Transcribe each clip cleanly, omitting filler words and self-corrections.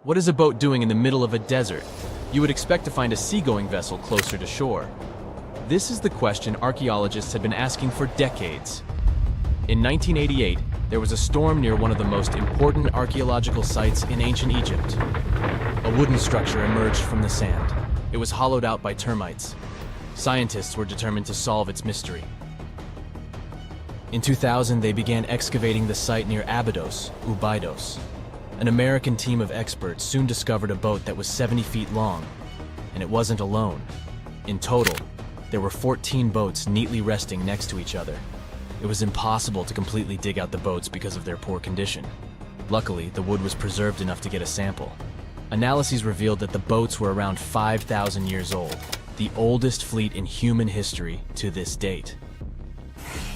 What is a boat doing in the middle of a desert? You would expect to find a seagoing vessel closer to shore. This is the question archaeologists had been asking for decades. In 1988, there was a storm near one of the most important archaeological sites in ancient Egypt. A wooden structure emerged from the sand. It was hollowed out by termites. Scientists were determined to solve its mystery. In 2000, they began excavating the site near Abydos, Abydos. An American team of experts soon discovered a boat that was 70 feet long, and it wasn't alone. In total, there were 14 boats neatly resting next to each other. It was impossible to completely dig out the boats because of their poor condition. Luckily, the wood was preserved enough to get a sample. Analyses revealed that the boats were around 5,000 years old, the oldest fleet in human history to this date.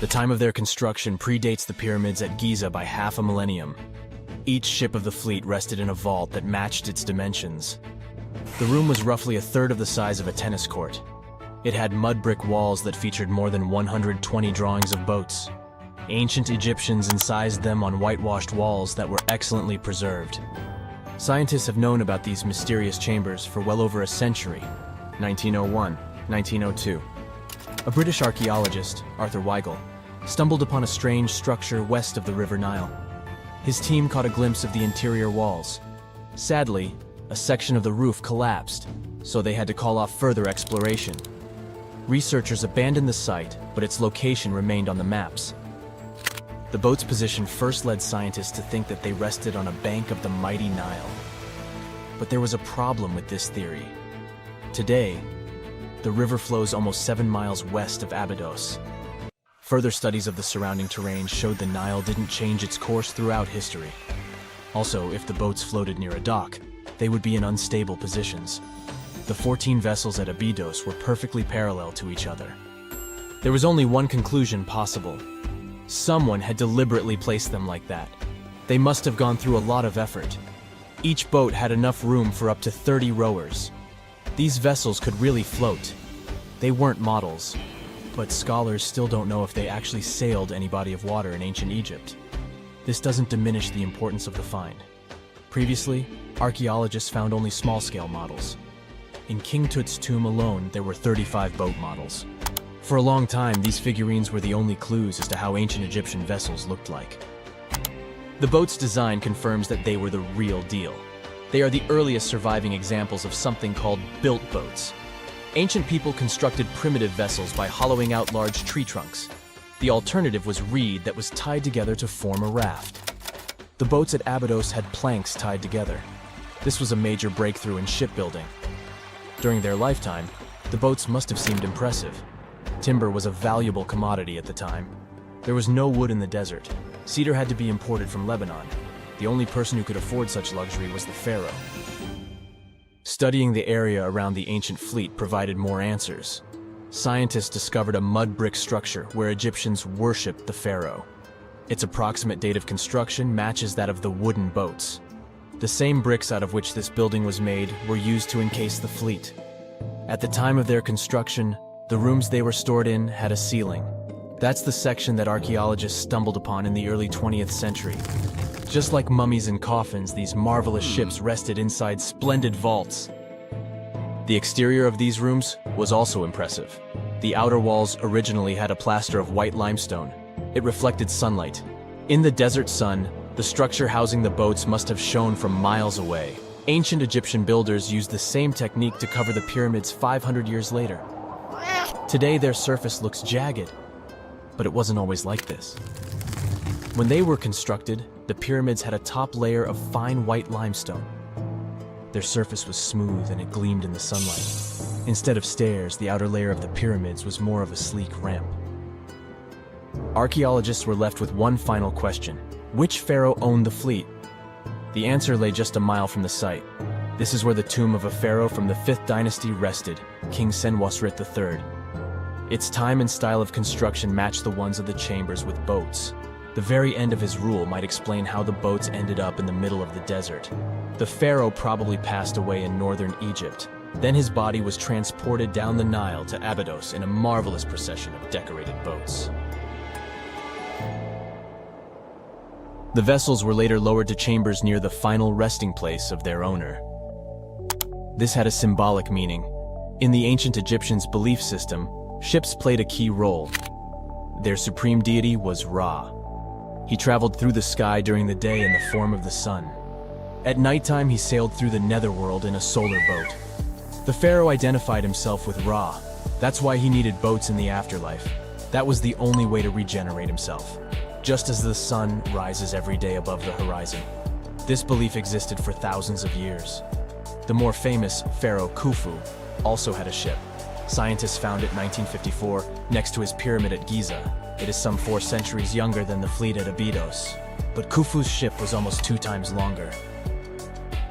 The time of their construction predates the pyramids at Giza by half a millennium. Each ship of the fleet rested in a vault that matched its dimensions. The room was roughly a third of the size of a tennis court. It had mud brick walls that featured more than 120 drawings of boats. Ancient Egyptians incised them on whitewashed walls that were excellently preserved. Scientists have known about these mysterious chambers for well over a century. 1901, 1902. A British archaeologist, Arthur Weigel, stumbled upon a strange structure west of the River Nile. His team caught a glimpse of the interior walls. Sadly, a section of the roof collapsed, so they had to call off further exploration. Researchers abandoned the site, but its location remained on the maps. The boat's position first led scientists to think that they rested on a bank of the mighty Nile. But there was a problem with this theory. Today, the river flows almost 7 miles west of Abydos. Further studies of the surrounding terrain showed the Nile didn't change its course throughout history. Also, if the boats floated near a dock, they would be in unstable positions. The 14 vessels at Abydos were perfectly parallel to each other. There was only one conclusion possible. Someone had deliberately placed them like that. They must have gone through a lot of effort. Each boat had enough room for up to 30 rowers. These vessels could really float. They weren't models, but scholars still don't know if they actually sailed any body of water in ancient Egypt. This doesn't diminish the importance of the find. Previously, archaeologists found only small-scale models. In King Tut's tomb alone, there were 35 boat models. For a long time, these figurines were the only clues as to how ancient Egyptian vessels looked like. The boat's design confirms that they were the real deal. They are the earliest surviving examples of something called built boats. Ancient people constructed primitive vessels by hollowing out large tree trunks. The alternative was reed that was tied together to form a raft. The boats at Abydos had planks tied together. This was a major breakthrough in shipbuilding. During their lifetime, the boats must have seemed impressive. Timber was a valuable commodity at the time. There was no wood in the desert. Cedar had to be imported from Lebanon. The only person who could afford such luxury was the pharaoh. Studying the area around the ancient fleet provided more answers. Scientists discovered a mud brick structure where Egyptians worshipped the pharaoh. Its approximate date of construction matches that of the wooden boats. The same bricks out of which this building was made were used to encase the fleet. At the time of their construction, the rooms they were stored in had a ceiling. That's the section that archaeologists stumbled upon in the early 20th century. Just like mummies and coffins, these marvelous ships rested inside splendid vaults. The exterior of these rooms was also impressive. The outer walls originally had a plaster of white limestone. It reflected sunlight. In the desert sun, the structure housing the boats must have shone from miles away. Ancient Egyptian builders used the same technique to cover the pyramids 500 years later. Today, their surface looks jagged, but it wasn't always like this. When they were constructed, the pyramids had a top layer of fine white limestone. Their surface was smooth and it gleamed in the sunlight. Instead of stairs, the outer layer of the pyramids was more of a sleek ramp. Archaeologists were left with one final question. Which pharaoh owned the fleet? The answer lay just a mile from the site. This is where the tomb of a pharaoh from the 5th dynasty rested, King Senwosret III. Its time and style of construction matched the ones of the chambers with boats. The very end of his rule might explain how the boats ended up in the middle of the desert. The pharaoh probably passed away in northern Egypt. Then his body was transported down the Nile to Abydos in a marvelous procession of decorated boats. The vessels were later lowered to chambers near the final resting place of their owner. This had a symbolic meaning. In the ancient Egyptians' belief system, ships played a key role. Their supreme deity was Ra. He traveled through the sky during the day in the form of the sun. At nighttime, he sailed through the netherworld in a solar boat. The pharaoh identified himself with Ra. That's why he needed boats in the afterlife. That was the only way to regenerate himself. Just as the sun rises every day above the horizon. This belief existed for thousands of years. The more famous Pharaoh Khufu also had a ship. Scientists found it in 1954 next to his pyramid at Giza. It is some 4 centuries younger than the fleet at Abydos, but Khufu's ship was almost 2 times longer.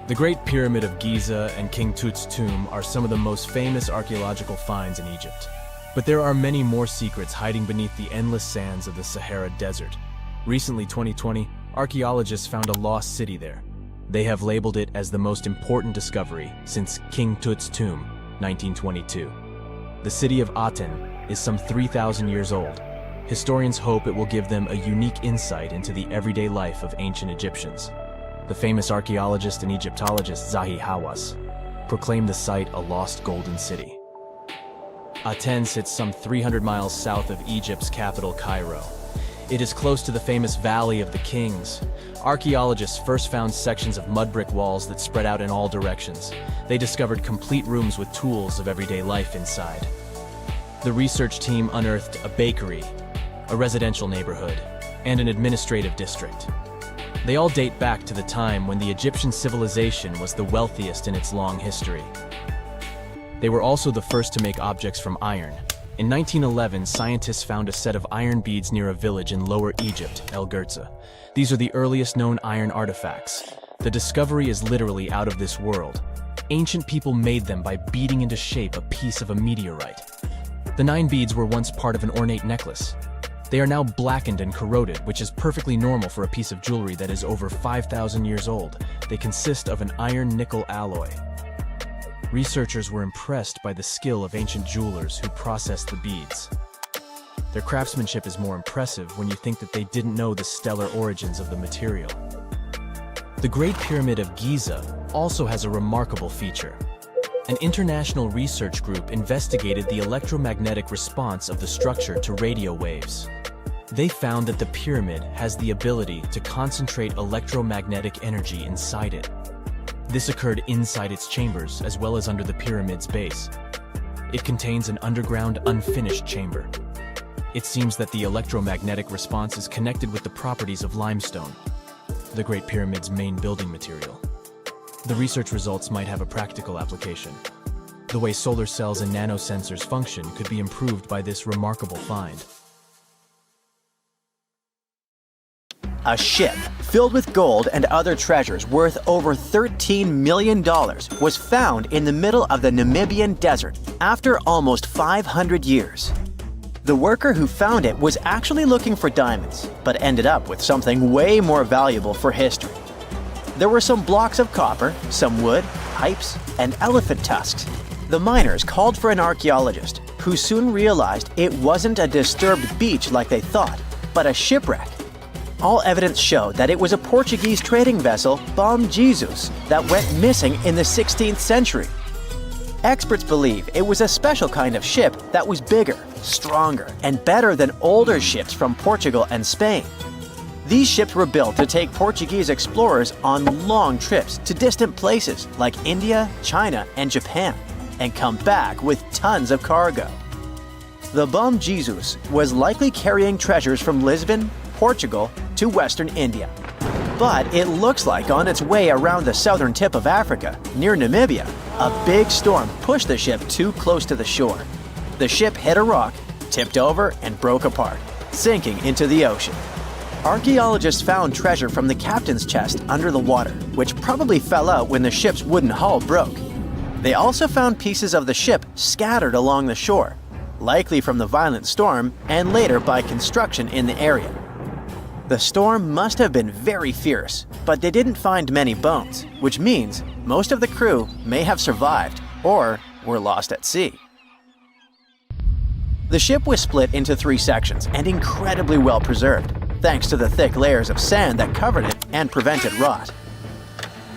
The Great Pyramid of Giza and King Tut's tomb are some of the most famous archaeological finds in Egypt. But there are many more secrets hiding beneath the endless sands of the Sahara Desert. Recently, 2020, archaeologists found a lost city there. They have labeled it as the most important discovery since King Tut's tomb, 1922. The city of Aten is some 3,000 years old. Historians hope it will give them a unique insight into the everyday life of ancient Egyptians. The famous archaeologist and Egyptologist Zahi Hawass proclaimed the site a lost golden city. Aten sits some 300 miles south of Egypt's capital, Cairo. It is close to the famous Valley of the Kings. Archaeologists first found sections of mud brick walls that spread out in all directions. They discovered complete rooms with tools of everyday life inside. The research team unearthed a bakery, a residential neighborhood, and an administrative district. They all date back to the time when the Egyptian civilization was the wealthiest in its long history. They were also the first to make objects from iron. In 1911, scientists found a set of iron beads near a village in Lower Egypt, El Girza. These are the earliest known iron artifacts. The discovery is literally out of this world. Ancient people made them by beating into shape a piece of a meteorite. The 9 beads were once part of an ornate necklace. They are now blackened and corroded, which is perfectly normal for a piece of jewelry that is over 5,000 years old. They consist of an iron-nickel alloy. Researchers were impressed by the skill of ancient jewelers who processed the beads. Their craftsmanship is more impressive when you think that they didn't know the stellar origins of the material. The Great Pyramid of Giza also has a remarkable feature. An international research group investigated the electromagnetic response of the structure to radio waves. They found that the pyramid has the ability to concentrate electromagnetic energy inside it. This occurred inside its chambers as well as under the pyramid's base. It contains an underground, unfinished chamber. It seems that the electromagnetic response is connected with the properties of limestone, the Great Pyramid's main building material. The research results might have a practical application. The way solar cells and nanosensors function could be improved by this remarkable find. A ship filled with gold and other treasures worth over $13 million was found in the middle of the Namibian desert after almost 500 years. The worker who found it was actually looking for diamonds, but ended up with something way more valuable for history. There were some blocks of copper, some wood, pipes, and elephant tusks. The miners called for an archaeologist, who soon realized it wasn't a disturbed beach like they thought, but a shipwreck. All evidence showed that it was a Portuguese trading vessel, Bom Jesus, that went missing in the 16th century. Experts believe it was a special kind of ship that was bigger, stronger, and better than older ships from Portugal and Spain. These ships were built to take Portuguese explorers on long trips to distant places like India, China, and Japan, and come back with tons of cargo. The Bom Jesus was likely carrying treasures from Lisbon, Portugal, to Western India. But it looks like on its way around the southern tip of Africa, near Namibia, a big storm pushed the ship too close to the shore. The ship hit a rock, tipped over, and broke apart, sinking into the ocean. Archaeologists found treasure from the captain's chest under the water, which probably fell out when the ship's wooden hull broke. They also found pieces of the ship scattered along the shore, likely from the violent storm and later by construction in the area. The storm must have been very fierce, but they didn't find many bones, which means most of the crew may have survived or were lost at sea. The ship was split into 3 sections and incredibly well preserved. thanks to the thick layers of sand that covered it and prevented rot.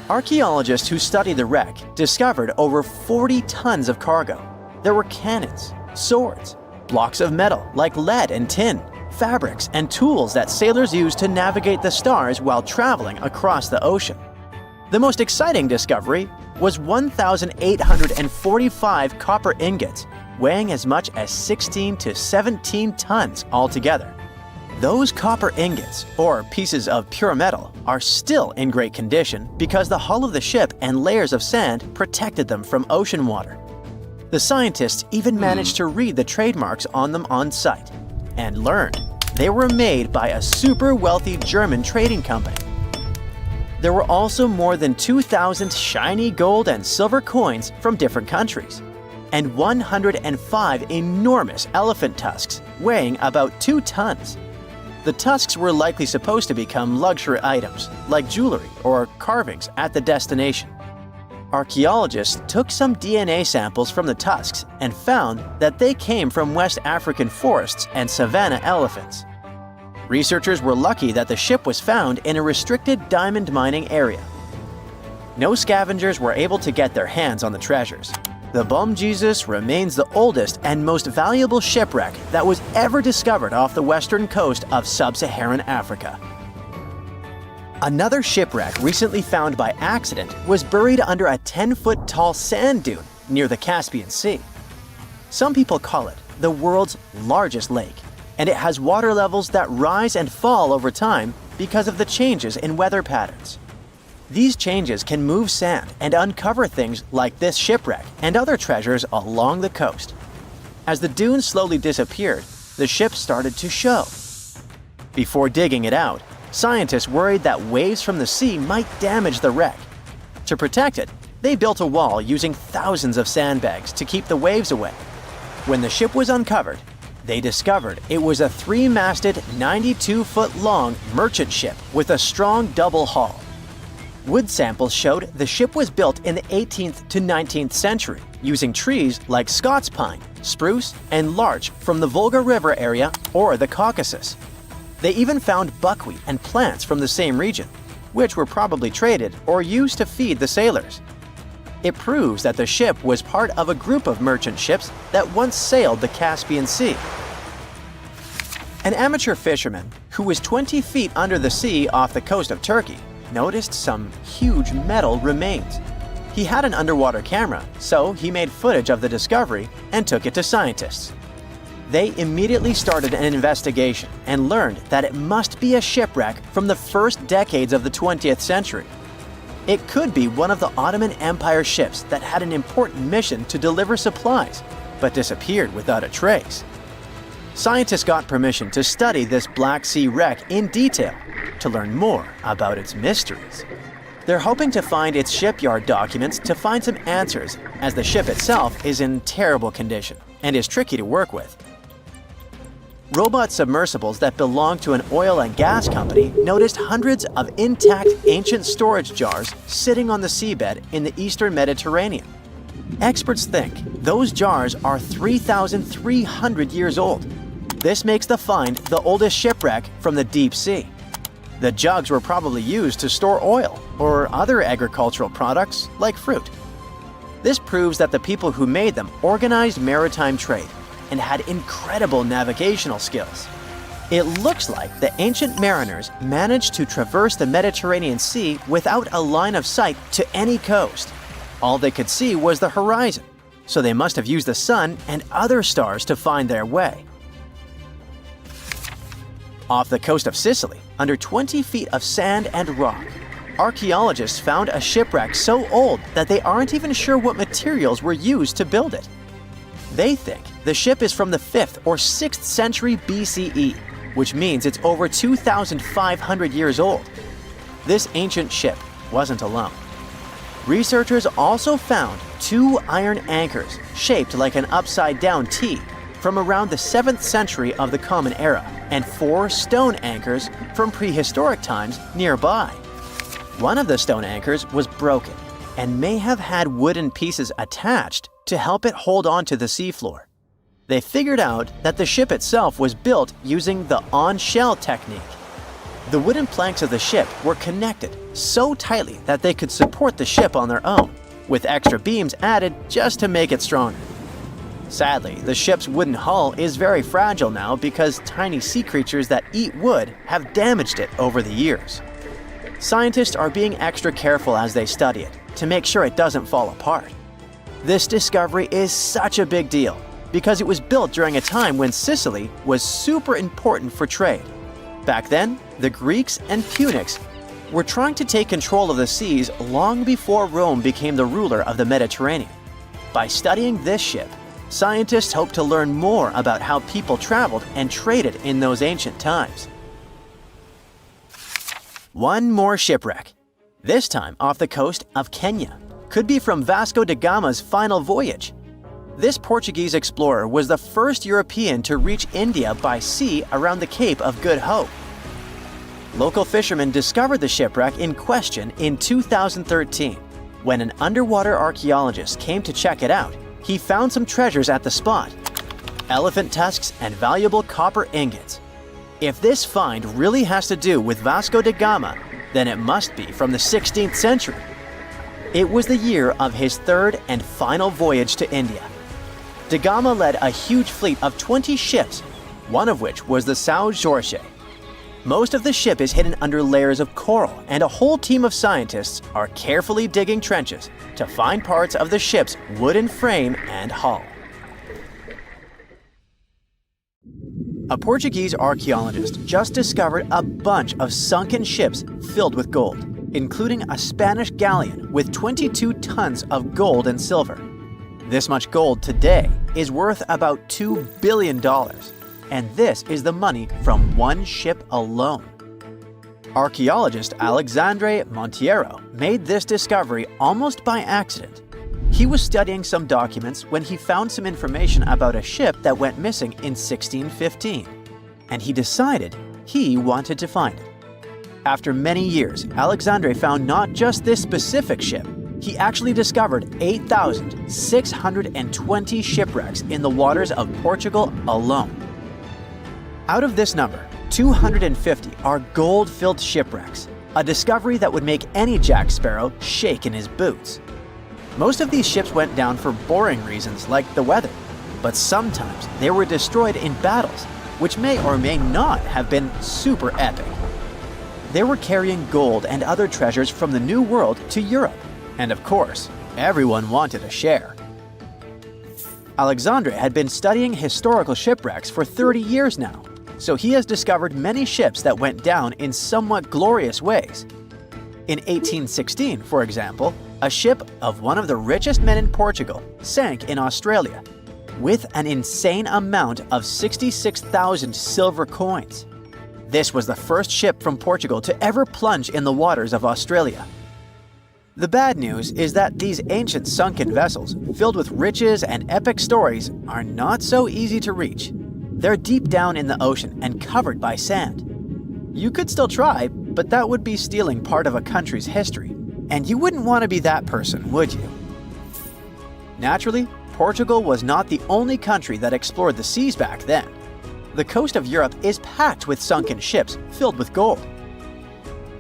Archaeologists who studied the wreck discovered over 40 tons of cargo. There were cannons, swords, blocks of metal like lead and tin, fabrics, and tools that sailors used to navigate the stars while traveling across the ocean. The most exciting discovery was 1,845 copper ingots, weighing as much as 16 to 17 tons altogether. Those copper ingots, or pieces of pure metal, are still in great condition because the hull of the ship and layers of sand protected them from ocean water. The scientists even managed to read the trademarks on them on site and learned they were made by a super wealthy German trading company. There were also more than 2,000 shiny gold and silver coins from different countries, and 105 enormous elephant tusks weighing about 2 tons. The tusks were likely supposed to become luxury items, like jewelry or carvings at the destination. Archaeologists took some DNA samples from the tusks and found that they came from West African forests and savanna elephants. Researchers were lucky that the ship was found in a restricted diamond mining area. No scavengers were able to get their hands on the treasures. The Pyramid of Giza remains the oldest and most valuable shipwreck that was ever discovered off the western coast of sub-Saharan Africa. Another shipwreck recently found by accident was buried under a 10-foot tall sand dune near the Caspian Sea. Some people call it the world's largest lake, and it has water levels that rise and fall over time because of the changes in weather patterns. These changes can move sand and uncover things like this shipwreck and other treasures along the coast. As the dune slowly disappeared, the ship started to show. Before digging it out, scientists worried that waves from the sea might damage the wreck. To protect it, they built a wall using thousands of sandbags to keep the waves away. When the ship was uncovered, they discovered it was a 3-masted, 92-foot-long merchant ship with a strong double hull. Wood samples showed the ship was built in the 18th to 19th century using trees like Scots pine, spruce, and larch from the Volga River area or the Caucasus. They even found buckwheat and plants from the same region, which were probably traded or used to feed the sailors. It proves that the ship was part of a group of merchant ships that once sailed the Caspian Sea. An amateur fisherman who was 20 feet under the sea off the coast of Turkey noticed some huge metal remains. He had an underwater camera, so he made footage of the discovery and took it to scientists. They immediately started an investigation and learned that it must be a shipwreck from the first decades of the 20th century. It could be one of the Ottoman Empire ships that had an important mission to deliver supplies, but disappeared without a trace. Scientists got permission to study this Black Sea wreck in detail to learn more about its mysteries. They're hoping to find its shipyard documents to find some answers, as the ship itself is in terrible condition and is tricky to work with. Robot submersibles that belong to an oil and gas company noticed hundreds of intact ancient storage jars sitting on the seabed in the eastern Mediterranean. Experts think those jars are 3,300 years old. This makes the find the oldest shipwreck from the deep sea. The jugs were probably used to store oil or other agricultural products like fruit. This proves that the people who made them organized maritime trade and had incredible navigational skills. It looks like the ancient mariners managed to traverse the Mediterranean Sea without a line of sight to any coast. All they could see was the horizon, so they must have used the sun and other stars to find their way. Off the coast of Sicily, under 20 feet of sand and rock, archaeologists found a shipwreck so old that they aren't even sure what materials were used to build it. They think the ship is from the 5th or 6th century BCE, which means it's over 2,500 years old. This ancient ship wasn't alone. Researchers also found 2 iron anchors shaped like an upside-down T from around the 7th century of the Common Era, and 4 stone anchors from prehistoric times nearby. One of the stone anchors was broken and may have had wooden pieces attached to help it hold on to the seafloor. They figured out that the ship itself was built using the on-shell technique, The wooden planks of the ship were connected so tightly that they could support the ship on their own, with extra beams added just to make it stronger. Sadly, the ship's wooden hull is very fragile now because tiny sea creatures that eat wood have damaged it over the years. Scientists are being extra careful as they study it to make sure it doesn't fall apart. This discovery is such a big deal because it was built during a time when Sicily was super important for trade. Back then, the Greeks and Punics were trying to take control of the seas long before Rome became the ruler of the Mediterranean. By studying this ship, scientists hope to learn more about how people traveled and traded in those ancient times. One more shipwreck, this time off the coast of Kenya. Could be from Vasco da Gama's final voyage. This Portuguese explorer was the first European to reach India by sea around the Cape of Good Hope. Local fishermen discovered the shipwreck in question in 2013. When an underwater archaeologist came to check it out, he found some treasures at the spot: elephant tusks and valuable copper ingots. If this find really has to do with Vasco da Gama, then it must be from the 16th century. It was the year of his third and final voyage to India. Da Gama led a huge fleet of 20 ships, one of which was the São Jorge. Most of the ship is hidden under layers of coral, and a whole team of scientists are carefully digging trenches to find parts of the ship's wooden frame and hull. A Portuguese archaeologist just discovered a bunch of sunken ships filled with gold, including a Spanish galleon with 22 tons of gold and silver. This much gold today is worth about $2 billion, and this is the money from one ship alone. Archaeologist Alexandre Monteiro made this discovery almost by accident. He was studying some documents when he found some information about a ship that went missing in 1615, and he decided he wanted to find it. After many years, Alexandre found not just this specific ship, he actually discovered 8,620 shipwrecks in the waters of Portugal alone. Out of this number, 250 are gold-filled shipwrecks, a discovery that would make any Jack Sparrow shake in his boots. Most of these ships went down for boring reasons like the weather, but sometimes they were destroyed in battles, which may or may not have been super epic. They were carrying gold and other treasures from the New World to Europe, and of course, everyone wanted a share. Alexandre had been studying historical shipwrecks for 30 years now, so he has discovered many ships that went down in somewhat glorious ways. In 1816, for example, a ship of one of the richest men in Portugal sank in Australia with an insane amount of 66,000 silver coins. This was the first ship from Portugal to ever plunge in the waters of Australia. The bad news is that these ancient sunken vessels, filled with riches and epic stories, are not so easy to reach. They're deep down in the ocean and covered by sand. You could still try, but that would be stealing part of a country's history. And you wouldn't want to be that person, would you? Naturally, Portugal was not the only country that explored the seas back then. The coast of Europe is packed with sunken ships filled with gold.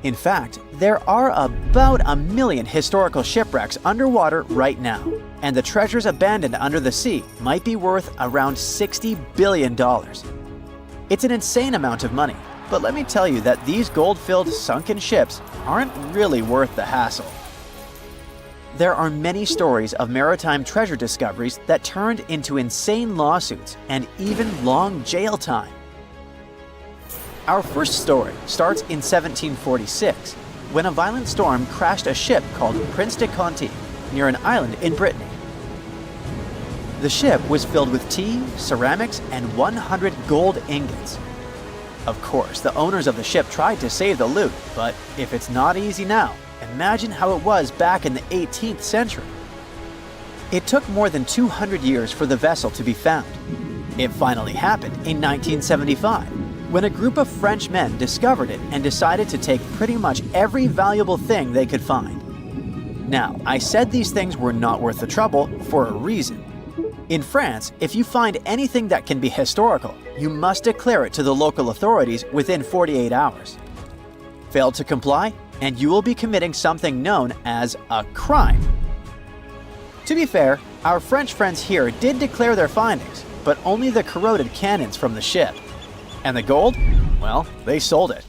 In fact, there are about 1 million historical shipwrecks underwater right now, and the treasures abandoned under the sea might be worth around $60 billion. It's an insane amount of money, but let me tell you that these gold-filled sunken ships aren't really worth the hassle. There are many stories of maritime treasure discoveries that turned into insane lawsuits and even long jail time. Our first story starts in 1746, when a violent storm crashed a ship called Prince de Conti near an island in Brittany. The ship was filled with tea, ceramics, and 100 gold ingots. Of course, the owners of the ship tried to save the loot, but if it's not easy now, imagine how it was back in the 18th century. It took more than 200 years for the vessel to be found. It finally happened in 1975, when a group of French men discovered it and decided to take pretty much every valuable thing they could find. Now, I said these things were not worth the trouble for a reason. In France, if you find anything that can be historical, you must declare it to the local authorities within 48 hours. failed to comply, and you will be committing something known as a crime. To be fair, our French friends here did declare their findings, but only the corroded cannons from the ship. And the gold? Well, they sold it.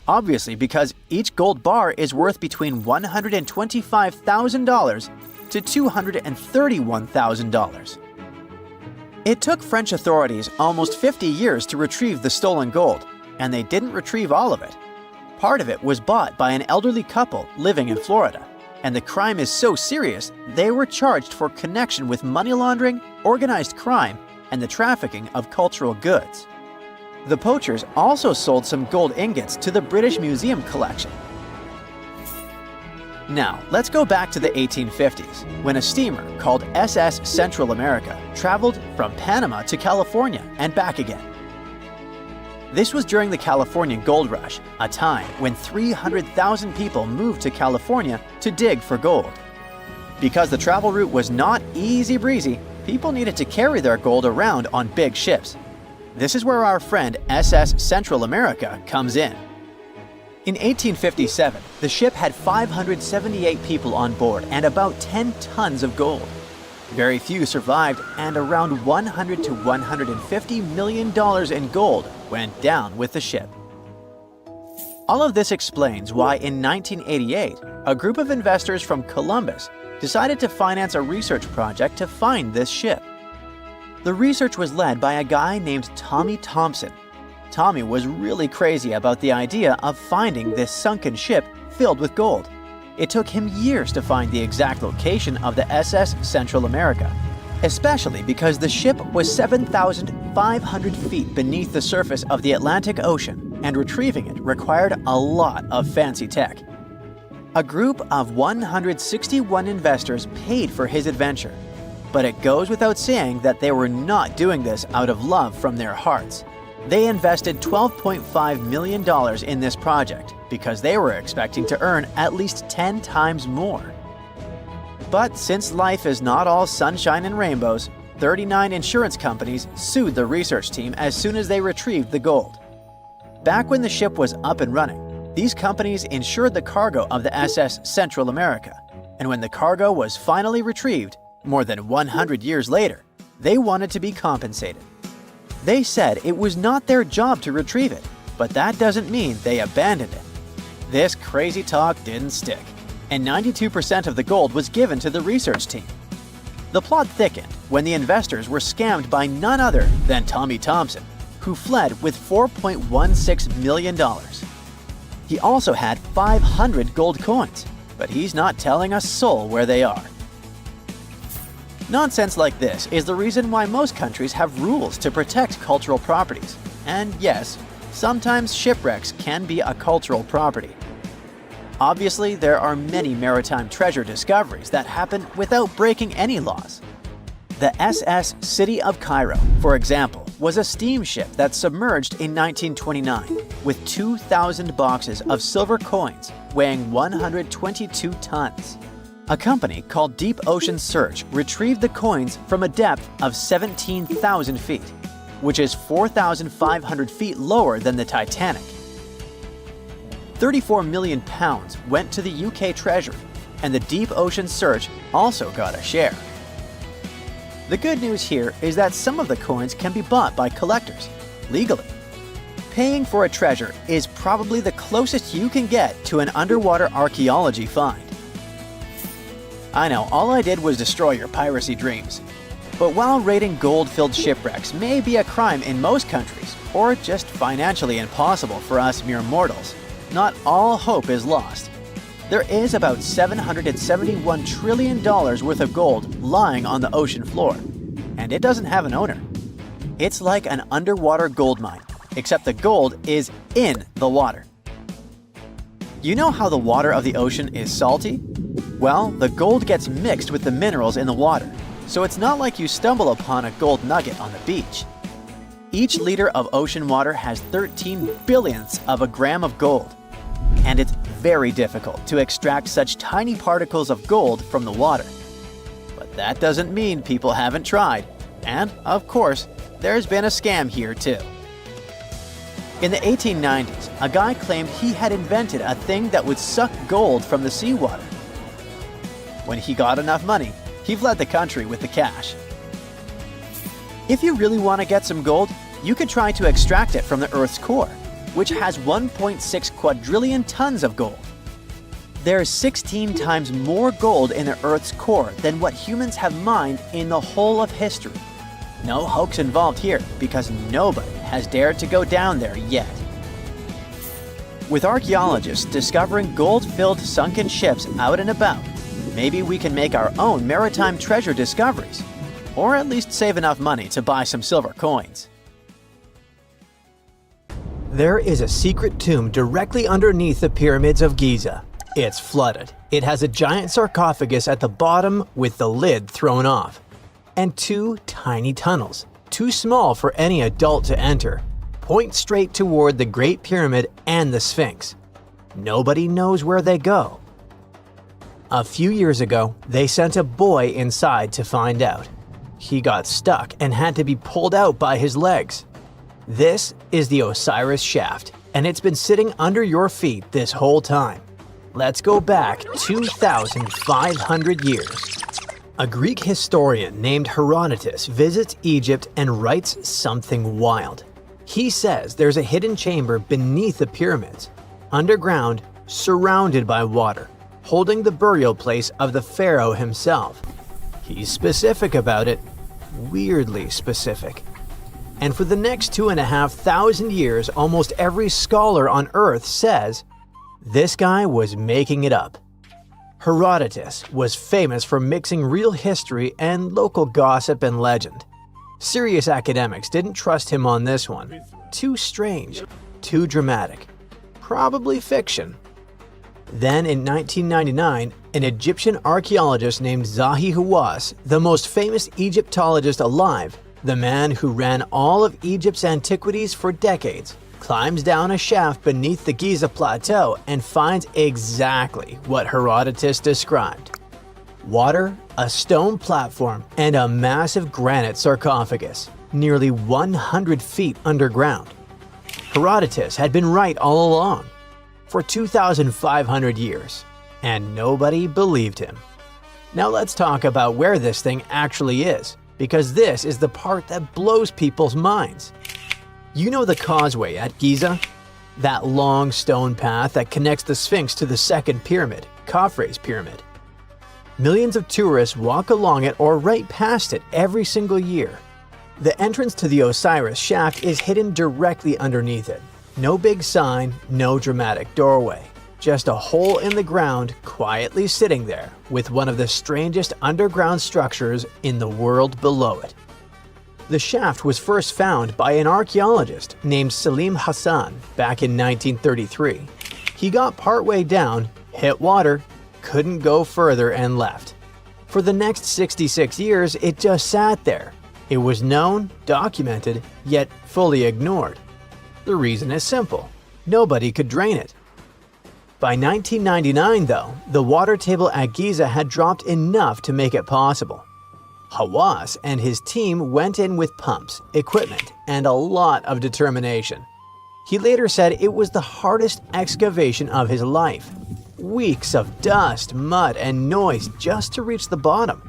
Obviously, because each gold bar is worth between $125,000 to $231,000. It took French authorities almost 50 years to retrieve the stolen gold, and they didn't retrieve all of it. Part of it was bought by an elderly couple living in Florida, and the crime is so serious they were charged for connection with money laundering, organized crime, and the trafficking of cultural goods. The poachers also sold some gold ingots to the British Museum collection. Now, let's go back to the 1850s, when a steamer called SS Central America traveled from Panama to California and back again. This was during the Californian Gold Rush, a time when 300,000 people moved to California to dig for gold. Because the travel route was not easy breezy, people needed to carry their gold around on big ships. This is where our friend SS Central America comes in. In 1857, the ship had 578 people on board and about 10 tons of gold. Very few survived, and around $100 to $150 million in gold went down with the ship. All of this explains why in 1988, a group of investors from Columbus decided to finance a research project to find this ship. The research was led by a guy named Tommy Thompson. Tommy was really crazy about the idea of finding this sunken ship filled with gold. It took him years to find the exact location of the SS Central America, especially because the ship was 7,500 feet beneath the surface of the Atlantic Ocean, and retrieving it required a lot of fancy tech. A group of 161 investors paid for his adventure, but it goes without saying that they were not doing this out of love from their hearts. They invested $12.5 million in this project because they were expecting to earn at least 10 times more. But since life is not all sunshine and rainbows, 39 insurance companies sued the research team as soon as they retrieved the gold. Back when the ship was up and running, these companies insured the cargo of the SS Central America, and when the cargo was finally retrieved, more than 100 years later, they wanted to be compensated. They said it was not their job to retrieve it, but that doesn't mean they abandoned it. This crazy talk didn't stick, and 92% of the gold was given to the research team. The plot thickened when the investors were scammed by none other than Tommy Thompson, who fled with $4.16 million. He also had 500 gold coins, but he's not telling a soul where they are. Nonsense like this is the reason why most countries have rules to protect cultural properties. And yes, sometimes shipwrecks can be a cultural property. Obviously, there are many maritime treasure discoveries that happen without breaking any laws. The SS City of Cairo, for example, was a steamship that submerged in 1929 with 2,000 boxes of silver coins weighing 122 tons. A company called Deep Ocean Search retrieved the coins from a depth of 17,000 feet, which is 4,500 feet lower than the Titanic. 34 million pounds went to the UK Treasury, and the Deep Ocean Search also got a share. The good news here is that some of the coins can be bought by collectors, legally. Paying for a treasure is probably the closest you can get to an underwater archaeology find. I know, all I did was destroy your piracy dreams. But while raiding gold-filled shipwrecks may be a crime in most countries, or just financially impossible for us mere mortals, not all hope is lost. There is about $771 trillion worth of gold lying on the ocean floor, and it doesn't have an owner. It's like an underwater gold mine, except the gold is in the water. You know how the water of the ocean is salty? Well, the gold gets mixed with the minerals in the water, so it's not like you stumble upon a gold nugget on the beach. Each liter of ocean water has 13 billionths of a gram of gold, and it's very difficult to extract such tiny particles of gold from the water. But that doesn't mean people haven't tried, and, of course, there's been a scam here too. In the 1890s, a guy claimed he had invented a thing that would suck gold from the seawater. When he got enough money, he fled the country with the cash. If you really want to get some gold, you could try to extract it from the Earth's core, which has 1.6 quadrillion tons of gold. There's 16 times more gold in the Earth's core than what humans have mined in the whole of history. No hoax involved here because nobody has dared to go down there yet. With archaeologists discovering gold-filled sunken ships out and about, maybe we can make our own maritime treasure discoveries, or at least save enough money to buy some silver coins. There is a secret tomb directly underneath the Pyramids of Giza. It's flooded. It has a giant sarcophagus at the bottom with the lid thrown off, and two tiny tunnels, too small for any adult to enter, point straight toward the Great Pyramid and the Sphinx. Nobody knows where they go. A few years ago, they sent a boy inside to find out. He got stuck and had to be pulled out by his legs. This is the Osiris shaft, and it's been sitting under your feet this whole time. Let's go back 2,500 years. A Greek historian named Herodotus visits Egypt and writes something wild. He says there's a hidden chamber beneath the pyramids, underground, surrounded by water, holding the burial place of the pharaoh himself. He's specific about it, weirdly specific. And for the next 2,500 years, almost every scholar on Earth says this guy was making it up. Herodotus was famous for mixing real history and local gossip and legend. Serious academics didn't trust him on this one. Too strange, too dramatic. Probably fiction. Then in 1999, an Egyptian archaeologist named Zahi Hawass, the most famous Egyptologist alive, the man who ran all of Egypt's antiquities for decades, climbs down a shaft beneath the Giza Plateau and finds exactly what Herodotus described. Water, a stone platform, and a massive granite sarcophagus, nearly 100 feet underground. Herodotus had been right all along, for 2,500 years, and nobody believed him. Now let's talk about where this thing actually is, because this is the part that blows people's minds. You know the causeway at Giza? That long stone path that connects the Sphinx to the second pyramid, Khafre's pyramid. Millions of tourists walk along it or right past it every single year. The entrance to the Osiris shaft is hidden directly underneath it. No big sign, no dramatic doorway. Just a hole in the ground quietly sitting there with one of the strangest underground structures in the world below it. The shaft was first found by an archaeologist named Salim Hassan back in 1933. He got partway down, hit water, couldn't go further and left. For the next 66 years, it just sat there. It was known, documented, yet fully ignored. The reason is simple. Nobody could drain it. By 1999, though, the water table at Giza had dropped enough to make it possible. Hawass and his team went in with pumps, equipment, and a lot of determination. He later said it was the hardest excavation of his life. Weeks of dust, mud, and noise just to reach the bottom.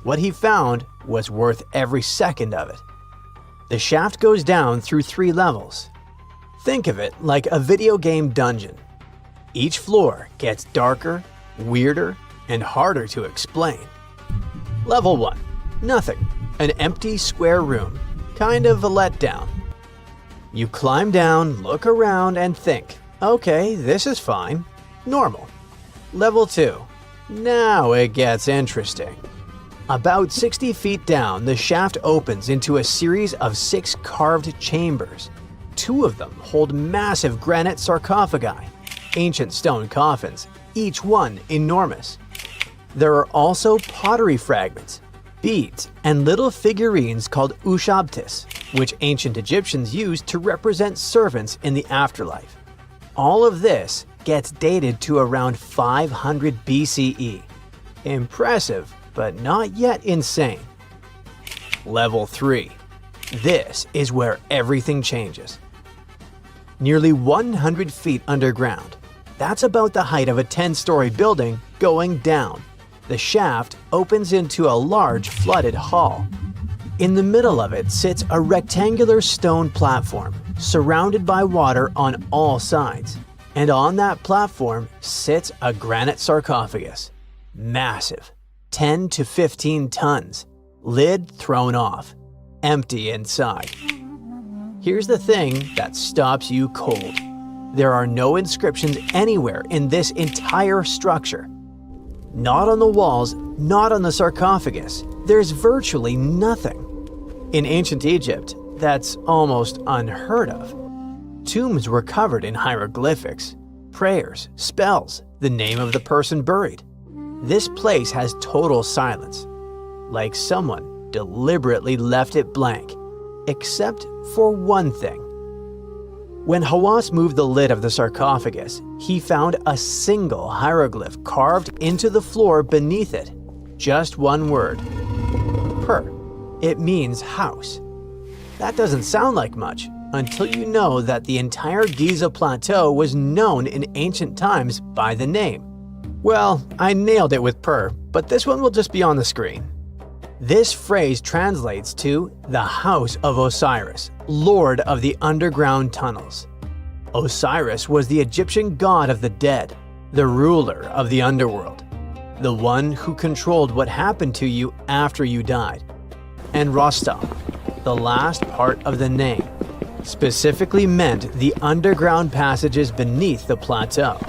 What he found was worth every second of it. The shaft goes down through 3 levels. Think of it like a video game dungeon. Each floor gets darker, weirder, and harder to explain. Level 1. Nothing. An empty square room. Kind of a letdown. You climb down, look around, and think, okay, this is fine. Normal. Level 2. Now it gets interesting. About 60 feet down, the shaft opens into a series of 6 carved chambers. 2 of them hold massive granite sarcophagi, ancient stone coffins, each one enormous. There are also pottery fragments, beads, and little figurines called ushabtis, which ancient Egyptians used to represent servants in the afterlife. All of this gets dated to around 500 BCE. Impressive, but not yet insane. Level 3. This is where everything changes. nearly 100 feet underground. That's about the height of a 10-story building going down. The shaft opens into a large flooded hall. In the middle of it sits a rectangular stone platform, surrounded by water on all sides. And on that platform sits a granite sarcophagus. Massive, 10 to 15 tons, lid thrown off, empty inside. Here's the thing that stops you cold. There are no inscriptions anywhere in this entire structure. Not on the walls, not on the sarcophagus. There's virtually nothing. In ancient Egypt, that's almost unheard of. Tombs were covered in hieroglyphics, prayers, spells, the name of the person buried. This place has total silence, like someone deliberately left it blank, except for one thing. When Hawass moved the lid of the sarcophagus, he found a single hieroglyph carved into the floor beneath it. Just one word. Per. It means house. That doesn't sound like much until you know that the entire Giza Plateau was known in ancient times by the name. Well, I nailed it with per, but this one will just be on the screen. This phrase translates to the House of Osiris, Lord of the Underground Tunnels. Osiris was the Egyptian god of the dead, the ruler of the underworld, the one who controlled what happened to you after you died. And Rostam, the last part of the name, specifically meant the underground passages beneath the plateau.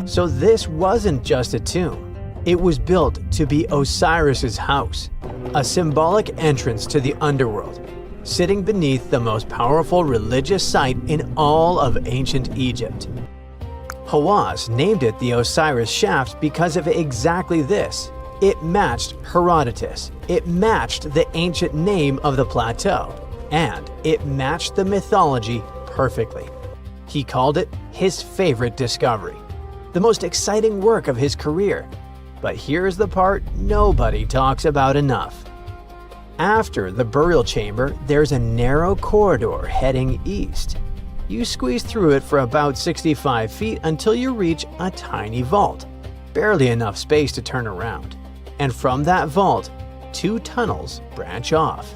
So this wasn't just a tomb. It was built to be Osiris's house, a symbolic entrance to the underworld, sitting beneath the most powerful religious site in all of ancient Egypt. Hawass named it the Osiris Shaft because of exactly this. It matched Herodotus, it matched the ancient name of the plateau, and it matched the mythology perfectly. He called it his favorite discovery, the most exciting work of his career. But here's the part nobody talks about enough. After the burial chamber, there's a narrow corridor heading east. You squeeze through it for about 65 feet until you reach a tiny vault, barely enough space to turn around. And from that vault, 2 tunnels branch off.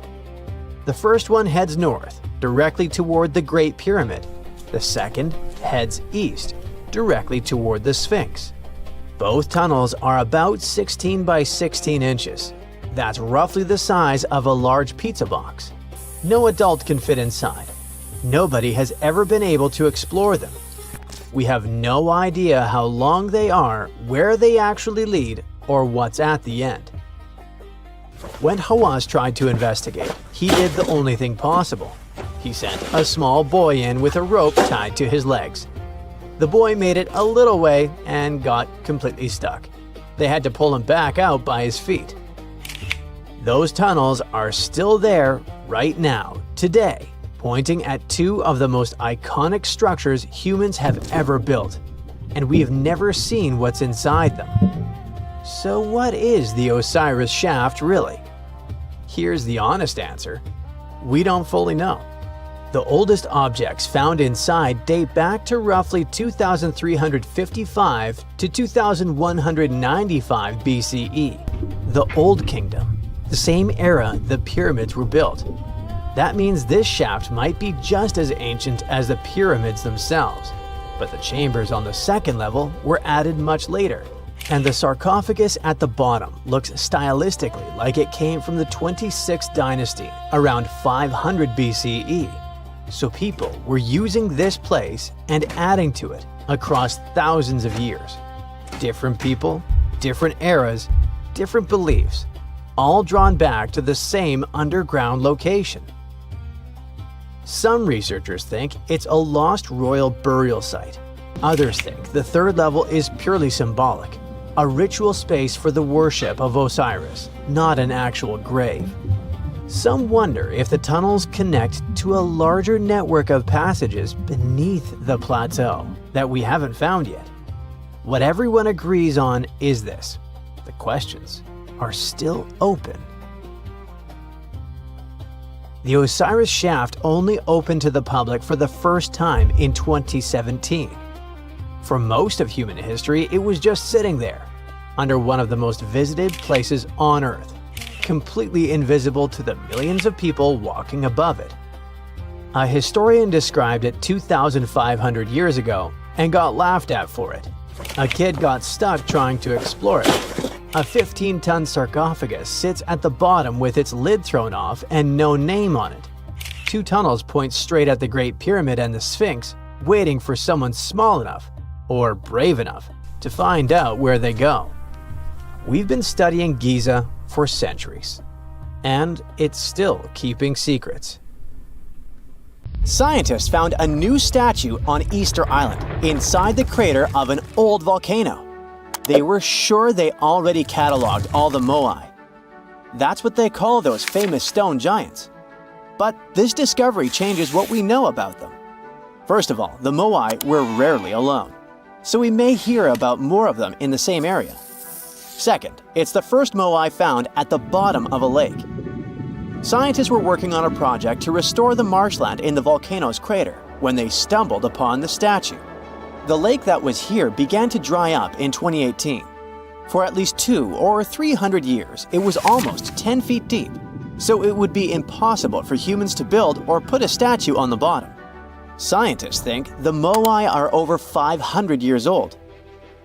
The first one heads north, directly toward the Great Pyramid. The second heads east, directly toward the Sphinx. Both tunnels are about 16 by 16 inches. That's roughly the size of a large pizza box. No adult can fit inside. Nobody has ever been able to explore them. We have no idea how long they are, where they actually lead, or what's at the end. When Hawass tried to investigate, he did the only thing possible. He sent a small boy in with a rope tied to his legs. The boy made it a little way and got completely stuck. They had to pull him back out by his feet. Those tunnels are still there right now, today, pointing at 2 of the most iconic structures humans have ever built, and we have never seen what's inside them. So what is the Osiris Shaft really? Here's the honest answer. We don't fully know. The oldest objects found inside date back to roughly 2355 to 2195 BCE, the Old Kingdom, the same era the pyramids were built. That means this shaft might be just as ancient as the pyramids themselves, but the chambers on the second level were added much later, and the sarcophagus at the bottom looks stylistically like it came from the 26th dynasty around 500 BCE. So people were using this place and adding to it across thousands of years. Different people, different eras, different beliefs, all drawn back to the same underground location. Some researchers think it's a lost royal burial site. Others think the third level is purely symbolic, a ritual space for the worship of Osiris, not an actual grave. Some wonder if the tunnels connect to a larger network of passages beneath the plateau that we haven't found yet. What everyone agrees on is this: the questions are still open. The Osiris shaft only opened to the public for the first time in 2017. For most of human history, it was just sitting there, under one of the most visited places on Earth, completely invisible to the millions of people walking above it. A historian described it 2,500 years ago and got laughed at for it. A kid got stuck trying to explore it. A 15-ton sarcophagus sits at the bottom with its lid thrown off and no name on it. 2 tunnels point straight at the Great Pyramid and the Sphinx, waiting for someone small enough, or brave enough, to find out where they go. We've been studying Giza for centuries, and it's still keeping secrets. Scientists found a new statue on Easter Island, inside the crater of an old volcano. They were sure they already cataloged all the moai. That's what they call those famous stone giants. But this discovery changes what we know about them. First of all, the moai were rarely alone, so we may hear about more of them in the same area. Second, it's the first moai found at the bottom of a lake. Scientists were working on a project to restore the marshland in the volcano's crater when they stumbled upon the statue. The lake that was here began to dry up in 2018. For at least 200 or 300 years, it was almost 10 feet deep, so it would be impossible for humans to build or put a statue on the bottom. Scientists think the moai are over 500 years old.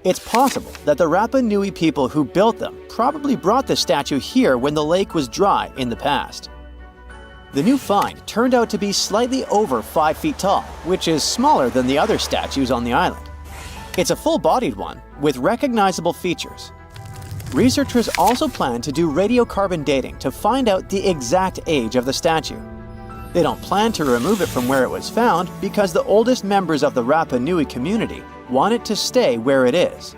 It's possible that the Rapa Nui people who built them probably brought the statue here when the lake was dry in the past. The new find turned out to be slightly over 5 feet tall, which is smaller than the other statues on the island. It's a full-bodied one with recognizable features. Researchers also plan to do radiocarbon dating to find out the exact age of the statue. They don't plan to remove it from where it was found because the oldest members of the Rapa Nui community want it to stay where it is.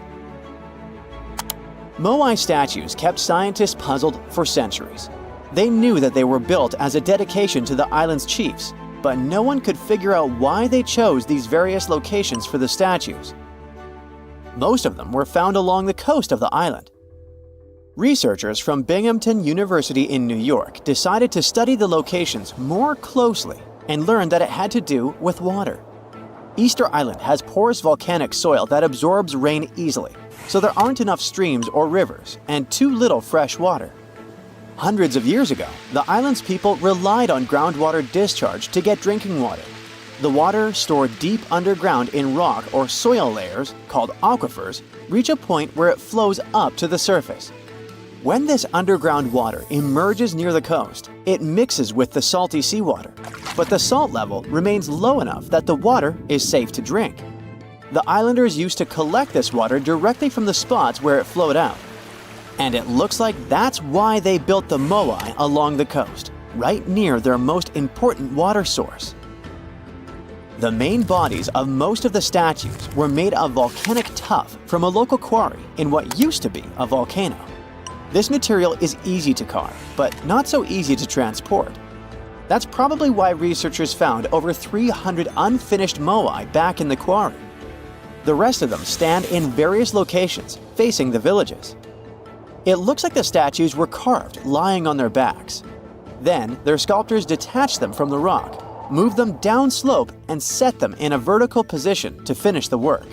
Moai statues kept scientists puzzled for centuries. They knew that they were built as a dedication to the island's chiefs, but no one could figure out why they chose these various locations for the statues. Most of them were found along the coast of the island. Researchers from Binghamton University in New York decided to study the locations more closely and learned that it had to do with water. Easter Island has porous volcanic soil that absorbs rain easily, so there aren't enough streams or rivers and too little fresh water. Hundreds of years ago, the island's people relied on groundwater discharge to get drinking water. The water stored deep underground in rock or soil layers, called aquifers, reach a point where it flows up to the surface. When this underground water emerges near the coast, it mixes with the salty seawater, but the salt level remains low enough that the water is safe to drink. The islanders used to collect this water directly from the spots where it flowed out. And it looks like that's why they built the moai along the coast, right near their most important water source. The main bodies of most of the statues were made of volcanic tuff from a local quarry in what used to be a volcano. This material is easy to carve, but not so easy to transport. That's probably why researchers found over 300 unfinished moai back in the quarry. The rest of them stand in various locations, facing the villages. It looks like the statues were carved lying on their backs. Then, their sculptors detached them from the rock, moved them downslope, and set them in a vertical position to finish the work.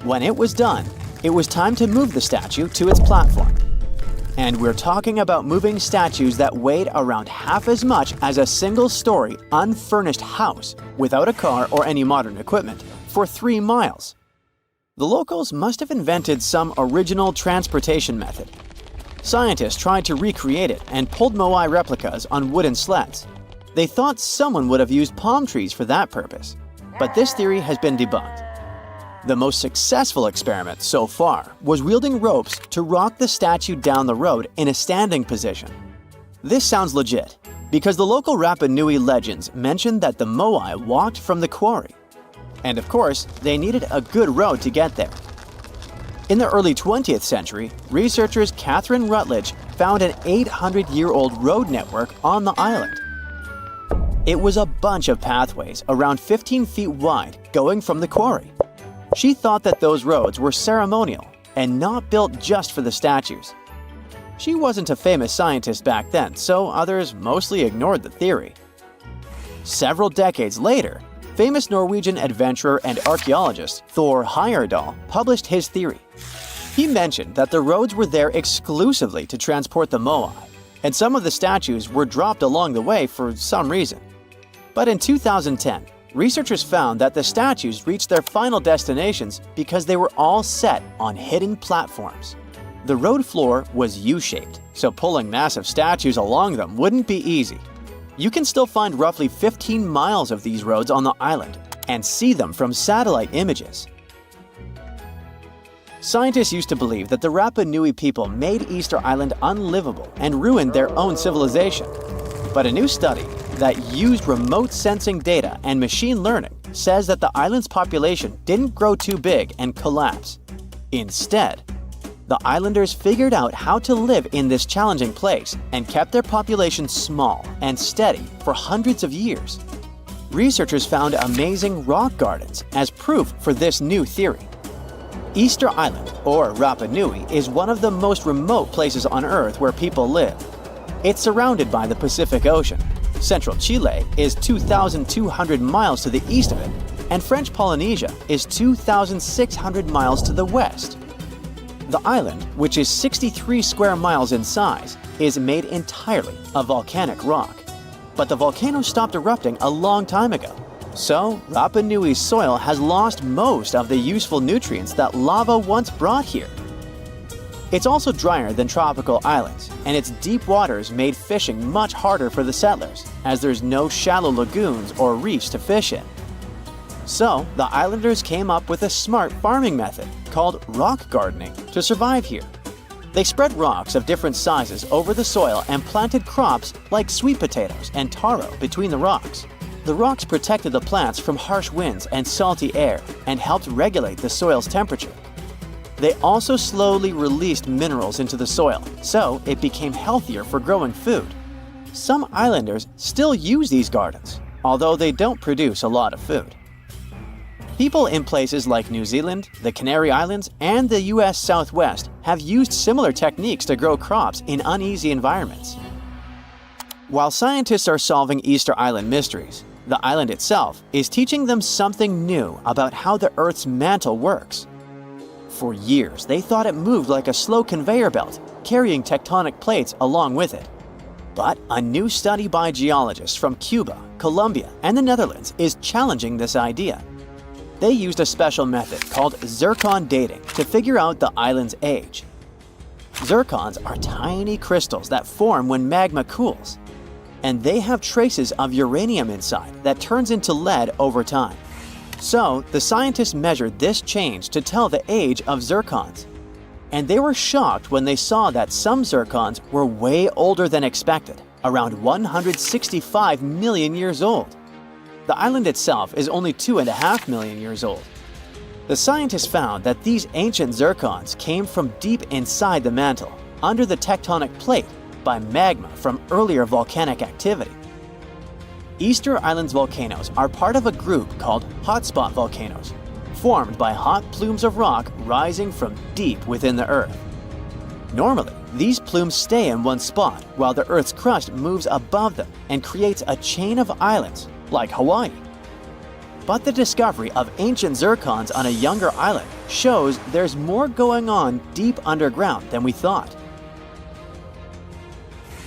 When it was done, it was time to move the statue to its platform. And we're talking about moving statues that weighed around half as much as a single-story, unfurnished house without a car or any modern equipment for 3 miles. The locals must have invented some original transportation method. Scientists tried to recreate it and pulled moai replicas on wooden sleds. They thought someone would have used palm trees for that purpose, but this theory has been debunked. The most successful experiment so far was wielding ropes to rock the statue down the road in a standing position. This sounds legit, because the local Rapa Nui legends mention that the moai walked from the quarry. And of course, they needed a good road to get there. In the early 20th century, researchers Catherine Rutledge found an 800-year-old road network on the island. It was a bunch of pathways around 15 feet wide going from the quarry. She thought that those roads were ceremonial and not built just for the statues. She wasn't a famous scientist back then, so others mostly ignored the theory. Several decades later, famous Norwegian adventurer and archaeologist Thor Heyerdahl published his theory. He mentioned that the roads were there exclusively to transport the moai, and some of the statues were dropped along the way for some reason. But in 2010, researchers found that the statues reached their final destinations because they were all set on hidden platforms. The road floor was U-shaped, so pulling massive statues along them wouldn't be easy. You can still find roughly 15 miles of these roads on the island and see them from satellite images. Scientists used to believe that the Rapa Nui people made Easter Island unlivable and ruined their own civilization. But a new study that used remote sensing data and machine learning says that the island's population didn't grow too big and collapse. Instead, the islanders figured out how to live in this challenging place and kept their population small and steady for hundreds of years. Researchers found amazing rock gardens as proof for this new theory. Easter Island, or Rapa Nui, is one of the most remote places on Earth where people live. It's surrounded by the Pacific Ocean. Central Chile is 2,200 miles to the east of it, and French Polynesia is 2,600 miles to the west. The island, which is 63 square miles in size, is made entirely of volcanic rock. But the volcano stopped erupting a long time ago. So, Rapa Nui's soil has lost most of the useful nutrients that lava once brought here. It's also drier than tropical islands, and its deep waters made fishing much harder for the settlers, as there's no shallow lagoons or reefs to fish in. So, the islanders came up with a smart farming method called rock gardening to survive here. They spread rocks of different sizes over the soil and planted crops like sweet potatoes and taro between the rocks. The rocks protected the plants from harsh winds and salty air and helped regulate the soil's temperature. They also slowly released minerals into the soil, so it became healthier for growing food. Some islanders still use these gardens, although they don't produce a lot of food. People in places like New Zealand, the Canary Islands, and the US Southwest have used similar techniques to grow crops in uneasy environments. While scientists are solving Easter Island mysteries, the island itself is teaching them something new about how the Earth's mantle works. For years, they thought it moved like a slow conveyor belt, carrying tectonic plates along with it. But a new study by geologists from Cuba, Colombia, and the Netherlands is challenging this idea. They used a special method called zircon dating to figure out the island's age. Zircons are tiny crystals that form when magma cools, and they have traces of uranium inside that turns into lead over time. So, the scientists measured this change to tell the age of zircons. And they were shocked when they saw that some zircons were way older than expected, around 165 million years old. The island itself is only 2.5 million years old. The scientists found that these ancient zircons came from deep inside the mantle, under the tectonic plate, by magma from earlier volcanic activity. Easter Island's volcanoes are part of a group called hotspot volcanoes, formed by hot plumes of rock rising from deep within the Earth. Normally, these plumes stay in one spot while the Earth's crust moves above them and creates a chain of islands, like Hawaii. But the discovery of ancient zircons on a younger island shows there's more going on deep underground than we thought.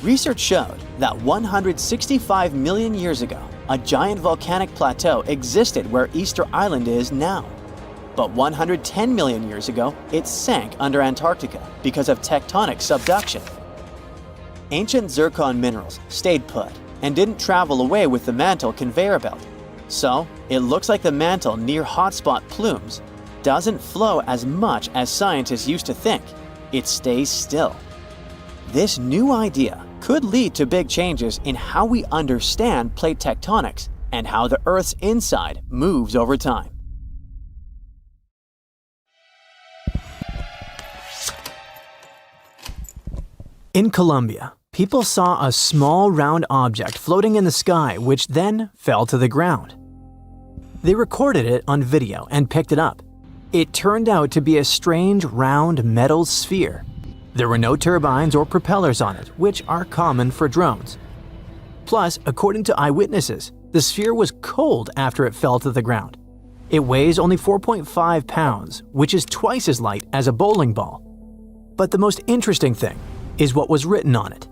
Research showed that 165 million years ago, a giant volcanic plateau existed where Easter Island is now. But 110 million years ago, it sank under Antarctica because of tectonic subduction. Ancient zircon minerals stayed put and didn't travel away with the mantle conveyor belt. So, it looks like the mantle near hotspot plumes doesn't flow as much as scientists used to think. It stays still. This new idea could lead to big changes in how we understand plate tectonics and how the Earth's inside moves over time. In Colombia, people saw a small round object floating in the sky which then fell to the ground. They recorded it on video and picked it up. It turned out to be a strange round metal sphere. There were no turbines or propellers on it, which are common for drones. Plus, according to eyewitnesses, the sphere was cold after it fell to the ground. It weighs only 4.5 pounds, which is twice as light as a bowling ball. But the most interesting thing is what was written on it.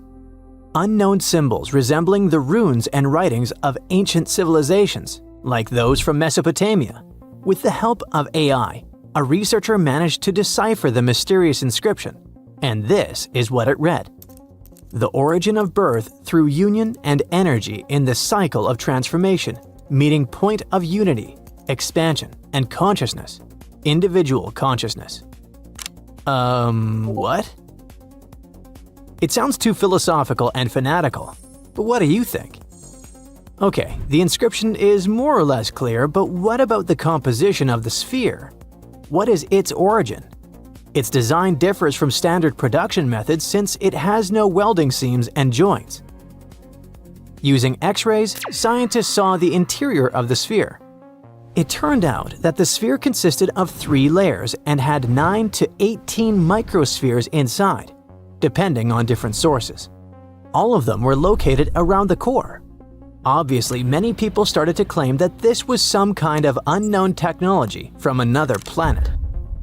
Unknown symbols resembling the runes and writings of ancient civilizations, like those from Mesopotamia. With the help of AI, a researcher managed to decipher the mysterious inscription, and this is what it read: "The origin of birth through union and energy in the cycle of transformation, meeting point of unity, expansion, and consciousness, individual consciousness." What? It sounds too philosophical and fanatical, but what do you think? Okay, the inscription is more or less clear, but what about the composition of the sphere? What is its origin? Its design differs from standard production methods since it has no welding seams and joints. Using X-rays, scientists saw the interior of the sphere. It turned out that the sphere consisted of 3 layers and had 9 to 18 microspheres inside, depending on different sources. All of them were located around the core. Obviously, many people started to claim that this was some kind of unknown technology from another planet.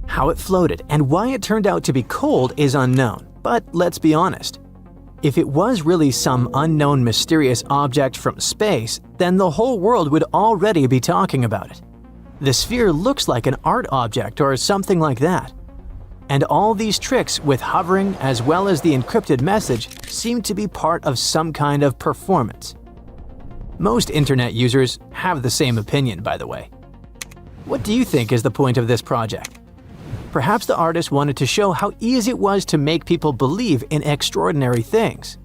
How it floated and why it turned out to be cold is unknown, but let's be honest. If it was really some unknown mysterious object from space, then the whole world would already be talking about it. The sphere looks like an art object or something like that. And all these tricks with hovering as well as the encrypted message seem to be part of some kind of performance. Most internet users have the same opinion, by the way. What do you think is the point of this project? Perhaps the artist wanted to show how easy it was to make people believe in extraordinary things.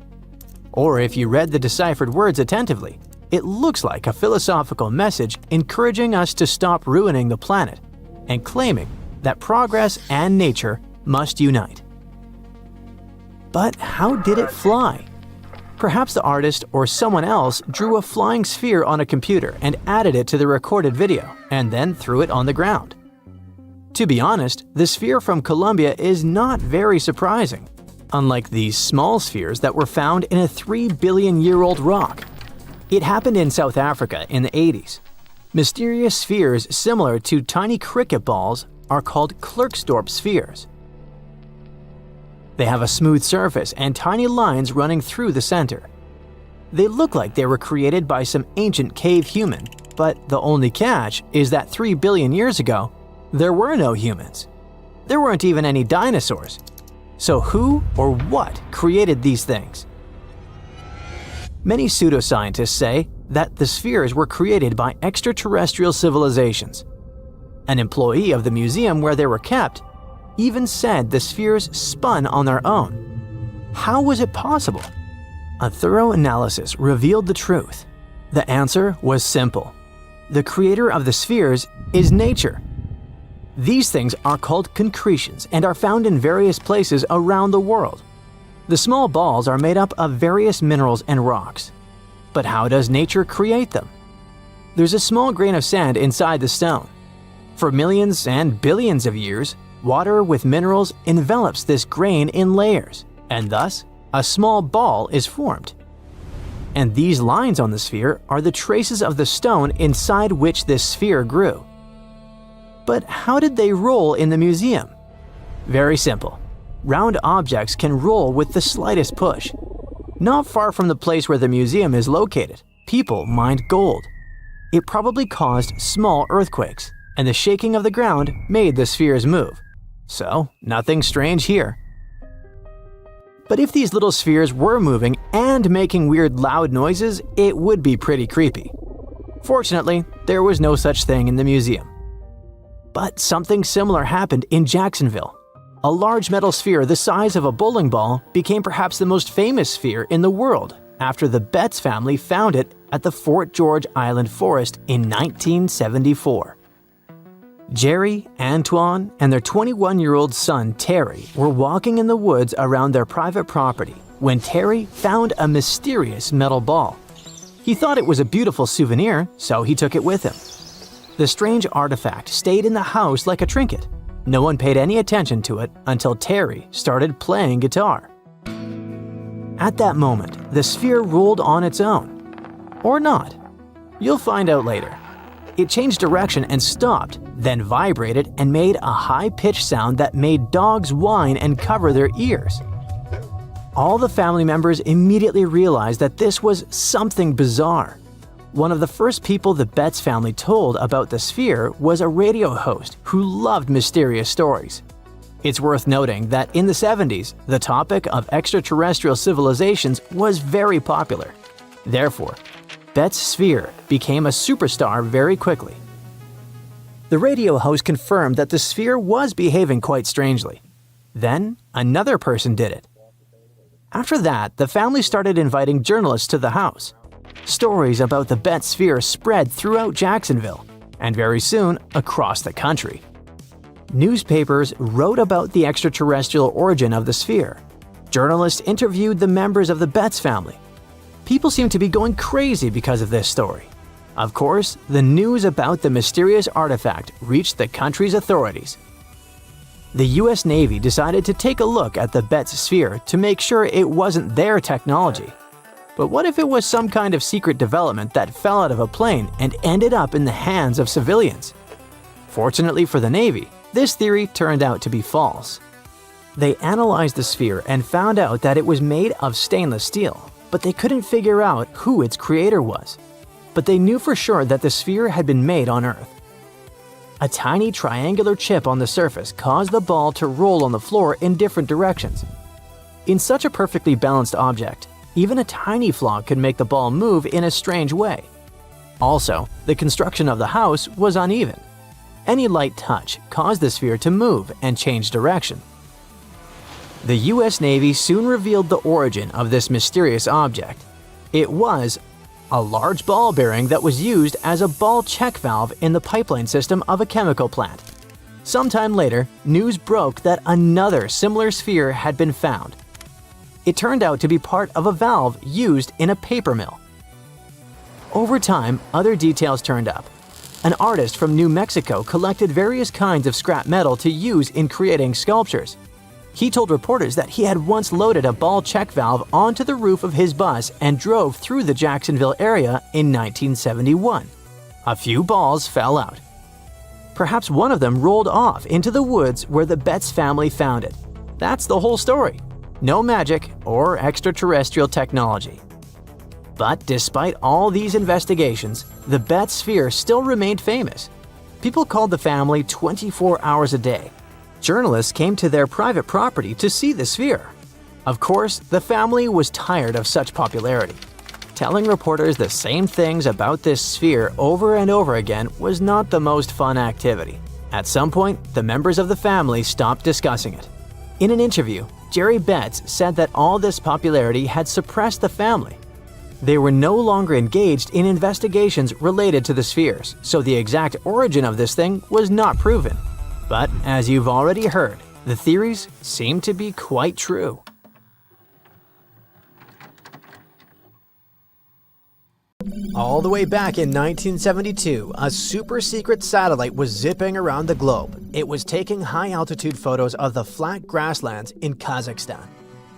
Or if you read the deciphered words attentively, it looks like a philosophical message encouraging us to stop ruining the planet and claiming that progress and nature must unite. But how did it fly? Perhaps the artist or someone else drew a flying sphere on a computer and added it to the recorded video and then threw it on the ground. To be honest, the sphere from Colombia is not very surprising, unlike these small spheres that were found in a 3-billion-year-old rock. It happened in South Africa in the 80s. Mysterious spheres similar to tiny cricket balls are called Klerksdorp spheres. They have a smooth surface and tiny lines running through the center. They look like they were created by some ancient cave human, but the only catch is that 3 billion years ago, there were no humans. There weren't even any dinosaurs. So who or what created these things? Many pseudoscientists say that the spheres were created by extraterrestrial civilizations. An employee of the museum where they were kept even said the spheres spun on their own. How was it possible? A thorough analysis revealed the truth. The answer was simple. The creator of the spheres is nature. These things are called concretions and are found in various places around the world. The small balls are made up of various minerals and rocks. But how does nature create them? There's a small grain of sand inside the stone. For millions and billions of years, water with minerals envelops this grain in layers, and thus, a small ball is formed. And these lines on the sphere are the traces of the stone inside which this sphere grew. But how did they roll in the museum? Very simple. Round objects can roll with the slightest push. Not far from the place where the museum is located, people mined gold. It probably caused small earthquakes, and the shaking of the ground made the spheres move. So, nothing strange here. But if these little spheres were moving and making weird loud noises, it would be pretty creepy. Fortunately, there was no such thing in the museum. But something similar happened in Jacksonville. A large metal sphere the size of a bowling ball became perhaps the most famous sphere in the world after the Betts family found it at the Fort George Island Forest in 1974. Jerry, Antoine, and their 21-year-old son Terry were walking in the woods around their private property when Terry found a mysterious metal ball. He thought it was a beautiful souvenir, so he took it with him. The strange artifact stayed in the house like a trinket. No one paid any attention to it until Terry started playing guitar. At that moment, the sphere rolled on its own. Or not. You'll find out later. It changed direction and stopped, then vibrated and made a high-pitched sound that made dogs whine and cover their ears. All the family members immediately realized that this was something bizarre. One of the first people the Betts family told about the sphere was a radio host who loved mysterious stories. It's worth noting that in the 70s, the topic of extraterrestrial civilizations was very popular. Therefore, Betts' sphere became a superstar very quickly. The radio host confirmed that the sphere was behaving quite strangely. Then, another person did it. After that, the family started inviting journalists to the house. Stories about the Betts sphere spread throughout Jacksonville, and very soon across the country. Newspapers wrote about the extraterrestrial origin of the sphere. Journalists interviewed the members of the Betts family. People seemed to be going crazy because of this story. Of course, the news about the mysterious artifact reached the country's authorities. The US Navy decided to take a look at the Betts sphere to make sure it wasn't their technology. But what if it was some kind of secret development that fell out of a plane and ended up in the hands of civilians? Fortunately for the Navy, this theory turned out to be false. They analyzed the sphere and found out that it was made of stainless steel, but they couldn't figure out who its creator was. But they knew for sure that the sphere had been made on Earth. A tiny triangular chip on the surface caused the ball to roll on the floor in different directions. In such a perfectly balanced object, even a tiny flaw could make the ball move in a strange way. Also, the construction of the house was uneven. Any light touch caused the sphere to move and change direction. The US Navy soon revealed the origin of this mysterious object. It was a large ball bearing that was used as a ball check valve in the pipeline system of a chemical plant. Sometime later, news broke that another similar sphere had been found. It turned out to be part of a valve used in a paper mill. Over time, other details turned up. An artist from New Mexico collected various kinds of scrap metal to use in creating sculptures. He told reporters that he had once loaded a ball check valve onto the roof of his bus and drove through the Jacksonville area in 1971. A few balls fell out. Perhaps one of them rolled off into the woods where the Betts family found it. That's the whole story. No magic or extraterrestrial technology. But despite all these investigations, the Betts sphere still remained famous. People called the family 24 hours a day. Journalists came to their private property to see the sphere. Of course, the family was tired of such popularity. Telling reporters the same things about this sphere over and over again was not the most fun activity. At some point, the members of the family stopped discussing it. In an interview, Jerry Betts said that all this popularity had suppressed the family. They were no longer engaged in investigations related to the spheres, so the exact origin of this thing was not proven. But as you've already heard, the theories seem to be quite true. All the way back in 1972, a super-secret satellite was zipping around the globe. It was taking high-altitude photos of the flat grasslands in Kazakhstan.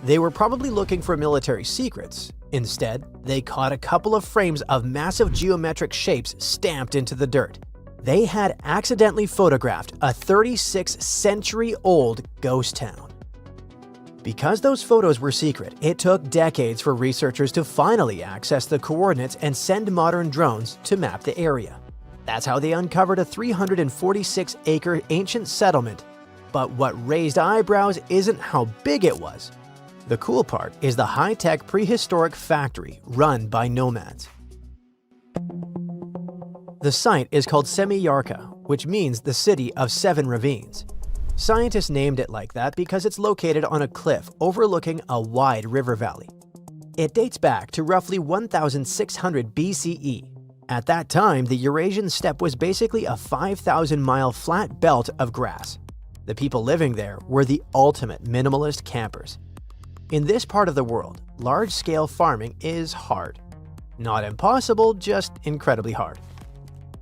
They were probably looking for military secrets. Instead, they caught a couple of frames of massive geometric shapes stamped into the dirt. They had accidentally photographed a 36-century-old ghost town. Because those photos were secret, it took decades for researchers to finally access the coordinates and send modern drones to map the area. That's how they uncovered a 346-acre ancient settlement. But what raised eyebrows isn't how big it was. The cool part is the high-tech prehistoric factory run by nomads. The site is called Semiyarka, which means the city of 7 ravines. Scientists named it like that because it's located on a cliff overlooking a wide river valley. It dates back to roughly 1600 BCE. At that time, the Eurasian steppe was basically a 5,000-mile flat belt of grass. The people living there were the ultimate minimalist campers. In this part of the world, large-scale farming is hard. Not impossible, just incredibly hard.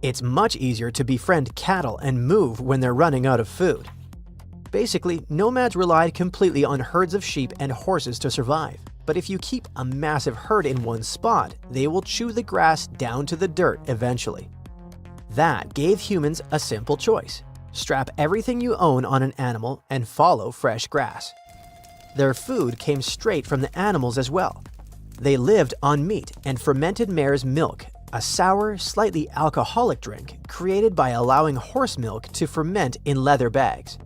It's much easier to befriend cattle and move when they're running out of food. Basically, nomads relied completely on herds of sheep and horses to survive. but if you keep a massive herd in one spot, they will chew the grass down to the dirt eventually. That gave humans a simple choice: strap everything you own on an animal and follow fresh grass. Their food came straight from the animals as well. They lived on meat and fermented mare's milk, a sour, slightly alcoholic drink created by allowing horse milk to ferment in leather bags.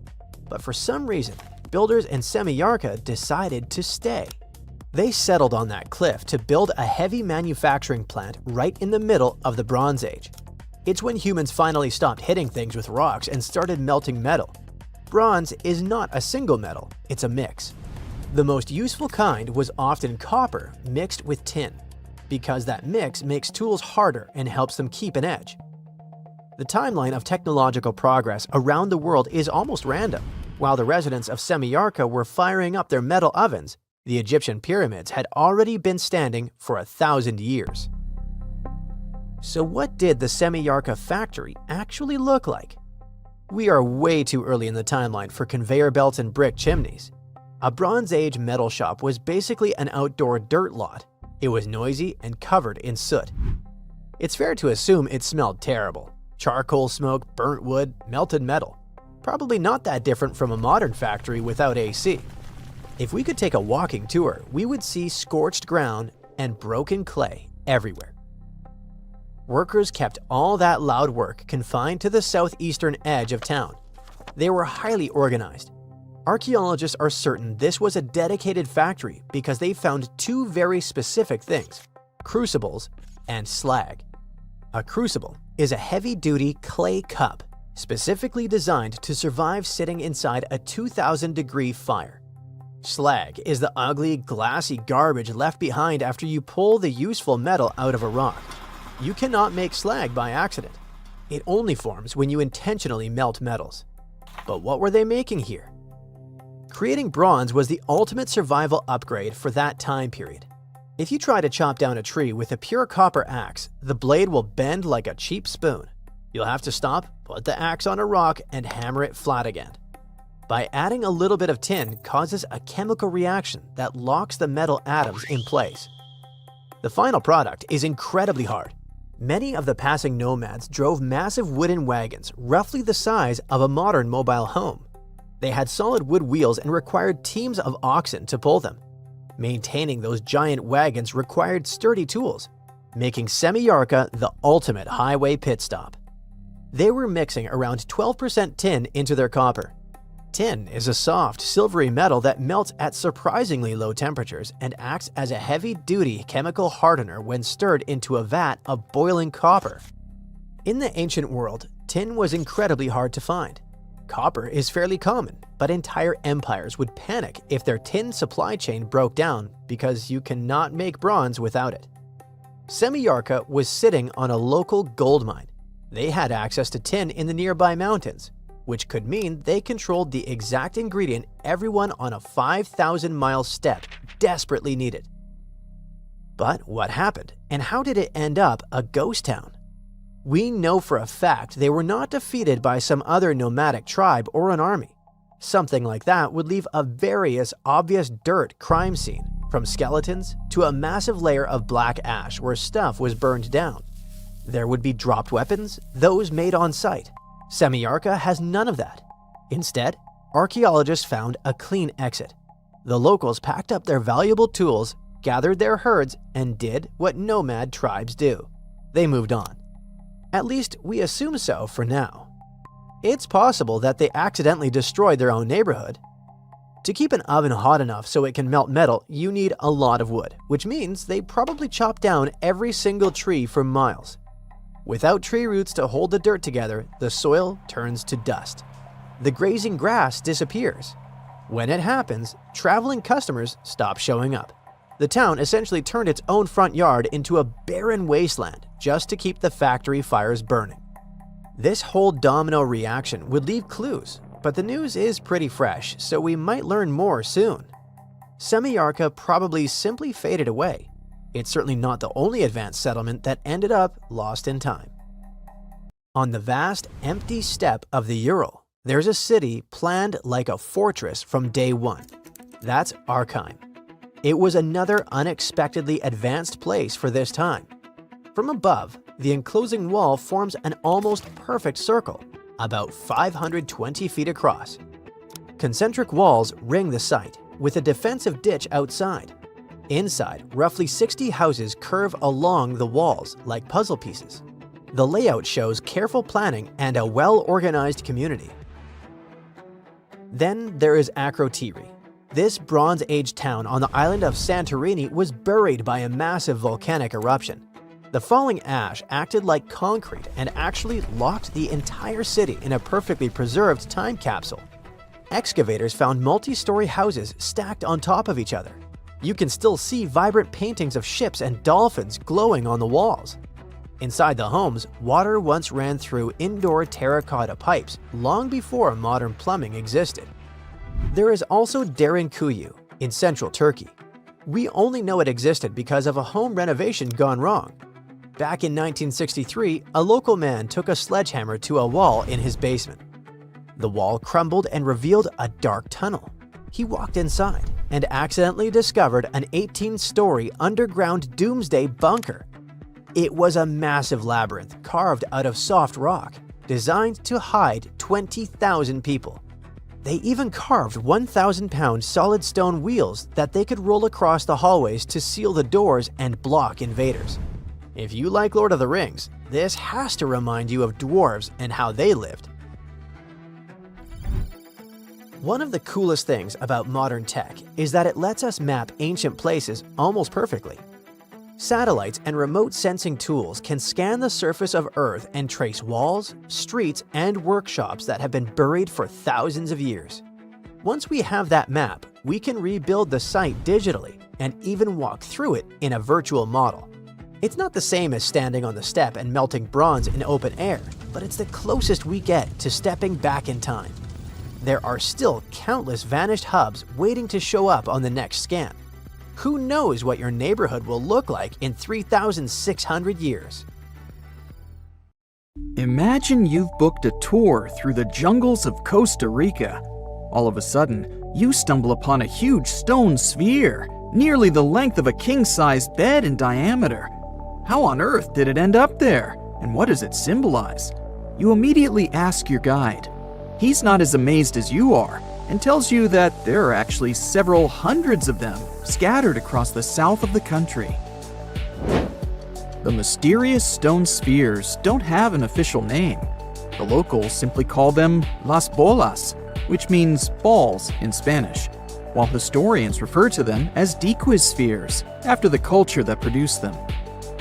But for some reason, builders in Semiyarka decided to stay. They settled on that cliff to build a heavy manufacturing plant right in the middle of the Bronze Age. It's when humans finally stopped hitting things with rocks and started melting metal. Bronze is not a single metal, it's a mix. The most useful kind was often copper mixed with tin, because that mix makes tools harder and helps them keep an edge. The timeline of technological progress around the world is almost random. While the residents of Semiyarka were firing up their metal ovens, the Egyptian pyramids had already been standing for 1,000 years. So what did the Semiyarka factory actually look like? We are way too early in the timeline for conveyor belts and brick chimneys. A Bronze Age metal shop was basically an outdoor dirt lot. It was noisy and covered in soot. It's fair to assume it smelled terrible. Charcoal smoke, burnt wood, melted metal. Probably not that different from a modern factory without AC. If we could take a walking tour, we would see scorched ground and broken clay everywhere. Workers kept all that loud work confined to the southeastern edge of town. They were highly organized. Archaeologists are certain this was a dedicated factory because they found two very specific things: crucibles and slag. A crucible is a heavy-duty clay cup specifically designed to survive sitting inside a 2,000-degree fire. Slag is the ugly, glassy garbage left behind after you pull the useful metal out of a rock. You cannot make slag by accident. It only forms when you intentionally melt metals. But what were they making here? Creating bronze was the ultimate survival upgrade for that time period. If you try to chop down a tree with a pure copper axe, the blade will bend like a cheap spoon. You'll have to stop, put the axe on a rock, and hammer it flat again. By adding a little bit of tin causes a chemical reaction that locks the metal atoms in place. The final product is incredibly hard. Many of the passing nomads drove massive wooden wagons roughly the size of a modern mobile home. They had solid wood wheels and required teams of oxen to pull them. Maintaining those giant wagons required sturdy tools, making Semiyarka the ultimate highway pit stop. They were mixing around 12% tin into their copper. Tin is a soft, silvery metal that melts at surprisingly low temperatures and acts as a heavy-duty chemical hardener when stirred into a vat of boiling copper. In the ancient world, tin was incredibly hard to find. Copper is fairly common, but entire empires would panic if their tin supply chain broke down because you cannot make bronze without it. Semiyarka was sitting on a local gold mine. They had access to tin in the nearby mountains, which could mean they controlled the exact ingredient everyone on a 5,000-mile steppe desperately needed. But what happened, and how did it end up a ghost town? We know for a fact they were not defeated by some other nomadic tribe or an army. Something like that would leave a various obvious dirt crime scene, from skeletons to a massive layer of black ash where stuff was burned down. There would be dropped weapons, those made on site. Semiyarka has none of that. Instead, archaeologists found a clean exit. The locals packed up their valuable tools, gathered their herds, and did what nomad tribes do. They moved on. At least we assume so for now. It's possible that they accidentally destroyed their own neighborhood. To keep an oven hot enough so it can melt metal, you need a lot of wood, which means they probably chopped down every single tree for miles. Without tree roots to hold the dirt together, the soil turns to dust. The grazing grass disappears. When it happens, traveling customers stop showing up. The town essentially turned its own front yard into a barren wasteland just to keep the factory fires burning. This whole domino reaction would leave clues, but the news is pretty fresh, so we might learn more soon. Semiyarka probably simply faded away. It's certainly not the only advanced settlement that ended up lost in time. On the vast, empty steppe of the Ural, there's a city planned like a fortress from day one. That's Archaeology. It was another unexpectedly advanced place for this time. From above, the enclosing wall forms an almost perfect circle, about 520 feet across. Concentric walls ring the site, with a defensive ditch outside. Inside, roughly 60 houses curve along the walls like puzzle pieces. The layout shows careful planning and a well-organized community. Then there is Akrotiri. This Bronze Age town on the island of Santorini was buried by a massive volcanic eruption. The falling ash acted like concrete and actually locked the entire city in a perfectly preserved time capsule. Excavators found multi-story houses stacked on top of each other. You can still see vibrant paintings of ships and dolphins glowing on the walls. Inside the homes, water once ran through indoor terracotta pipes long before modern plumbing existed. There is also Derinkuyu in central Turkey. We only know it existed because of a home renovation gone wrong. Back in 1963, a local man took a sledgehammer to a wall in his basement. The wall crumbled and revealed a dark tunnel. He walked inside and accidentally discovered an 18-story underground doomsday bunker. It was a massive labyrinth carved out of soft rock, designed to hide 20,000 people. They even carved 1,000-pound solid stone wheels that they could roll across the hallways to seal the doors and block invaders. If you like Lord of the Rings, this has to remind you of dwarves and how they lived. One of the coolest things about modern tech is that it lets us map ancient places almost perfectly. Satellites and remote sensing tools can scan the surface of Earth and trace walls, streets, and workshops that have been buried for thousands of years. Once we have that map, we can rebuild the site digitally and even walk through it in a virtual model. It's not the same as standing on the step and melting bronze in open air, but it's the closest we get to stepping back in time. There are still countless vanished hubs waiting to show up on the next scan. Who knows what your neighborhood will look like in 3,600 years? Imagine you've booked a tour through the jungles of Costa Rica. All of a sudden, you stumble upon a huge stone sphere, nearly the length of a king-sized bed in diameter. How on earth did it end up there? And what does it symbolize? You immediately ask your guide. He's not as amazed as you are and tells you that there are actually several hundreds of them scattered across the south of the country. The mysterious stone spheres don't have an official name. The locals simply call them las bolas, which means balls in Spanish, while historians refer to them as Diquiz spheres, after the culture that produced them.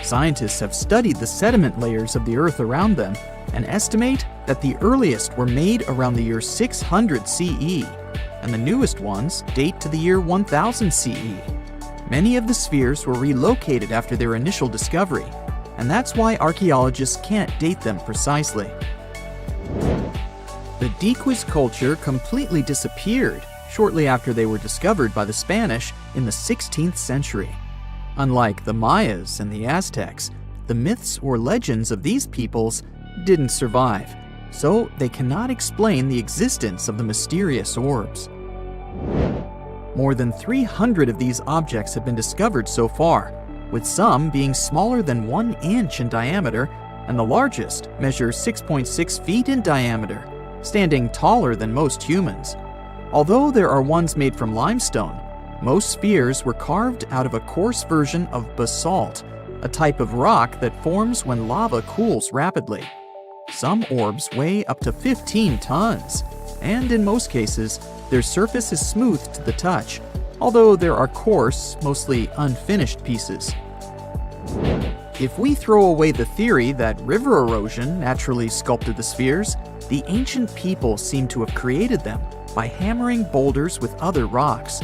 Scientists have studied the sediment layers of the Earth around them and estimate that the earliest were made around the year 600 CE, and the newest ones date to the year 1000 CE. Many of the spheres were relocated after their initial discovery, and that's why archaeologists can't date them precisely. The Diquiz culture completely disappeared shortly after they were discovered by the Spanish in the 16th century. Unlike the Mayas and the Aztecs, the myths or legends of these peoples didn't survive, so they cannot explain the existence of the mysterious orbs. More than 300 of these objects have been discovered so far, with some being smaller than 1 inch in diameter, and the largest measures 6.6 feet in diameter, standing taller than most humans. Although there are ones made from limestone, most spheres were carved out of a coarse version of basalt, a type of rock that forms when lava cools rapidly. Some orbs weigh up to 15 tons, and in most cases, their surface is smooth to the touch, although there are coarse, mostly unfinished pieces. If we throw away the theory that river erosion naturally sculpted the spheres, the ancient people seem to have created them by hammering boulders with other rocks.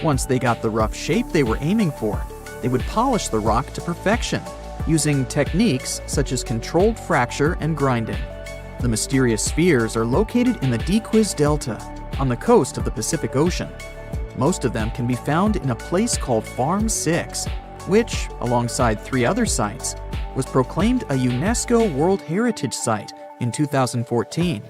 Once they got the rough shape they were aiming for, they would polish the rock to perfection, using techniques such as controlled fracture and grinding. The mysterious spheres are located in the Diquiz Delta, on the coast of the Pacific Ocean. Most of them can be found in a place called Farm 6, which, alongside 3 other sites, was proclaimed a UNESCO World Heritage Site in 2014.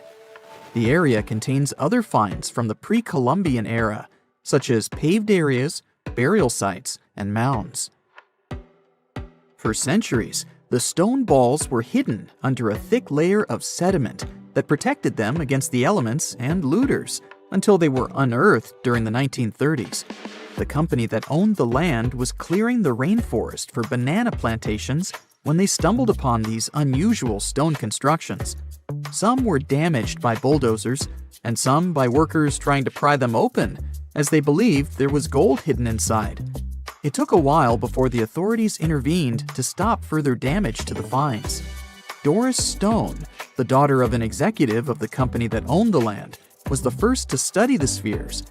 The area contains other finds from the pre-Columbian era, such as paved areas, burial sites, and mounds. For centuries, the stone balls were hidden under a thick layer of sediment that protected them against the elements and looters until they were unearthed during the 1930s. The company that owned the land was clearing the rainforest for banana plantations when they stumbled upon these unusual stone constructions. Some were damaged by bulldozers, and some by workers trying to pry them open, as they believed there was gold hidden inside. It took a while before the authorities intervened to stop further damage to the finds. Doris Stone, the daughter of an executive of the company that owned the land, was the first to study the spheres.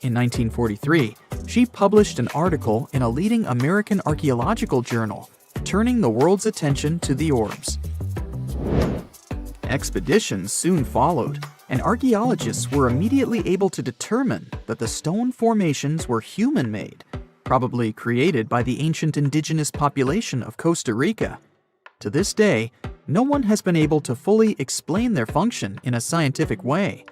In 1943, she published an article in a leading American archaeological journal, turning the world's attention to the orbs. Expeditions soon followed, and archaeologists were immediately able to determine that the stone formations were human-made, probably created by the ancient indigenous population of Costa Rica. To this day, no one has been able to fully explain their function in a scientific way.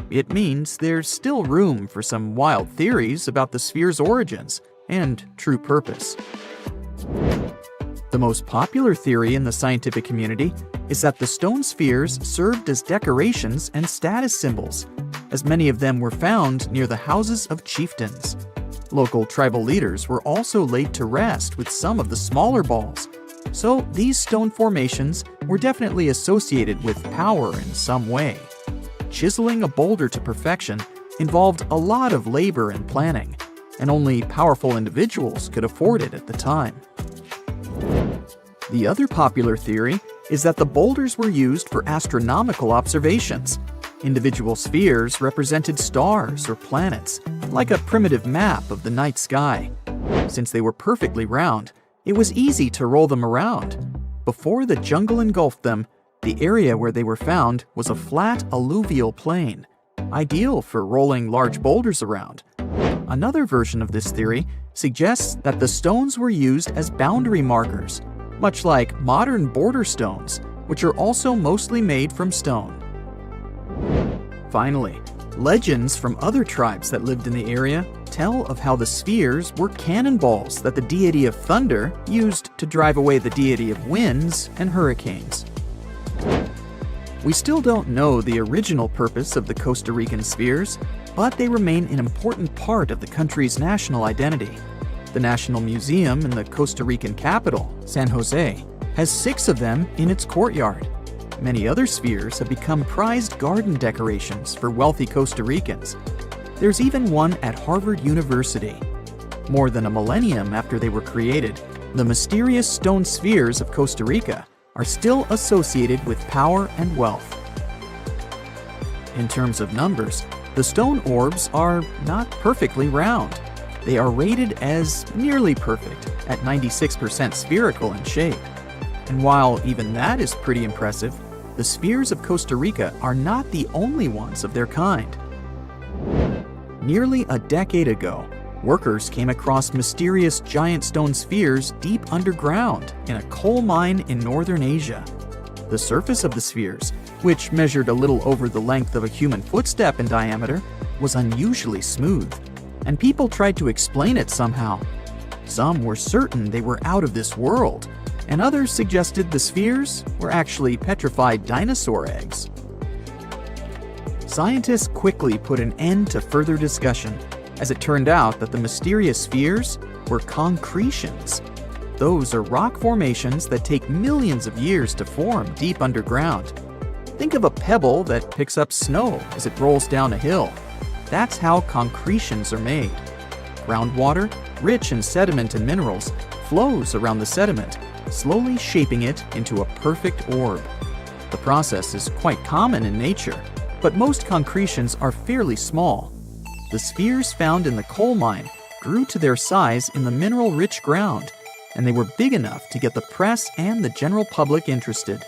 It means there's still room for some wild theories about the sphere's origins and true purpose. The most popular theory in the scientific community is that the stone spheres served as decorations and status symbols, as many of them were found near the houses of chieftains. Local tribal leaders were also laid to rest with some of the smaller balls, so these stone formations were definitely associated with power in some way. Chiseling a boulder to perfection involved a lot of labor and planning, and only powerful individuals could afford it at the time. The other popular theory is that the boulders were used for astronomical observations. Individual spheres represented stars or planets, like a primitive map of the night sky. Since they were perfectly round, it was easy to roll them around. Before the jungle engulfed them, the area where they were found was a flat alluvial plain, ideal for rolling large boulders around. Another version of this theory suggests that the stones were used as boundary markers, much like modern border stones, which are also mostly made from stone. Finally, legends from other tribes that lived in the area tell of how the spheres were cannonballs that the deity of thunder used to drive away the deity of winds and hurricanes. We still don't know the original purpose of the Costa Rican spheres, but they remain an important part of the country's national identity. The National Museum in the Costa Rican capital, San Jose, has 6 of them in its courtyard. Many other spheres have become prized garden decorations for wealthy Costa Ricans. There's even one at Harvard University. More than a millennium after they were created, the mysterious stone spheres of Costa Rica are still associated with power and wealth. In terms of numbers, the stone orbs are not perfectly round. They are rated as nearly perfect, at 96% spherical in shape. And while even that is pretty impressive, the spheres of Costa Rica are not the only ones of their kind. Nearly a decade ago, workers came across mysterious giant stone spheres deep underground in a coal mine in northern Asia. The surface of the spheres, which measured a little over the length of a human footstep in diameter, was unusually smooth, and people tried to explain it somehow. Some were certain they were out of this world, and others suggested the spheres were actually petrified dinosaur eggs. Scientists quickly put an end to further discussion, as it turned out that the mysterious spheres were concretions. Those are rock formations that take millions of years to form deep underground. Think of a pebble that picks up snow as it rolls down a hill. That's how concretions are made. Groundwater, rich in sediment and minerals, flows around the sediment, slowly shaping it into a perfect orb. The process is quite common in nature, but most concretions are fairly small. The spheres found in the coal mine grew to their size in the mineral-rich ground, and they were big enough to get the press and the general public interested.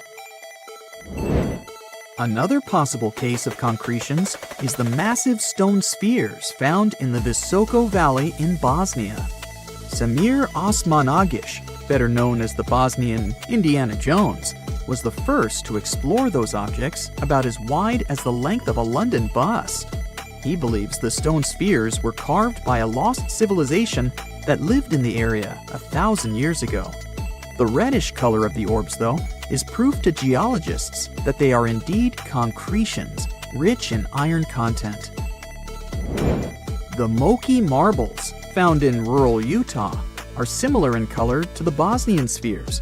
Another possible case of concretions is the massive stone spheres found in the Visoko Valley in Bosnia. Samir Osmanagic, better known as the Bosnian Indiana Jones, was the first to explore those objects about as wide as the length of a London bus. He believes the stone spheres were carved by a lost civilization that lived in the area 1,000 years ago. The reddish color of the orbs, though, is proof to geologists that they are indeed concretions, rich in iron content. The Moki marbles, found in rural Utah, are similar in color to the Bosnian spheres.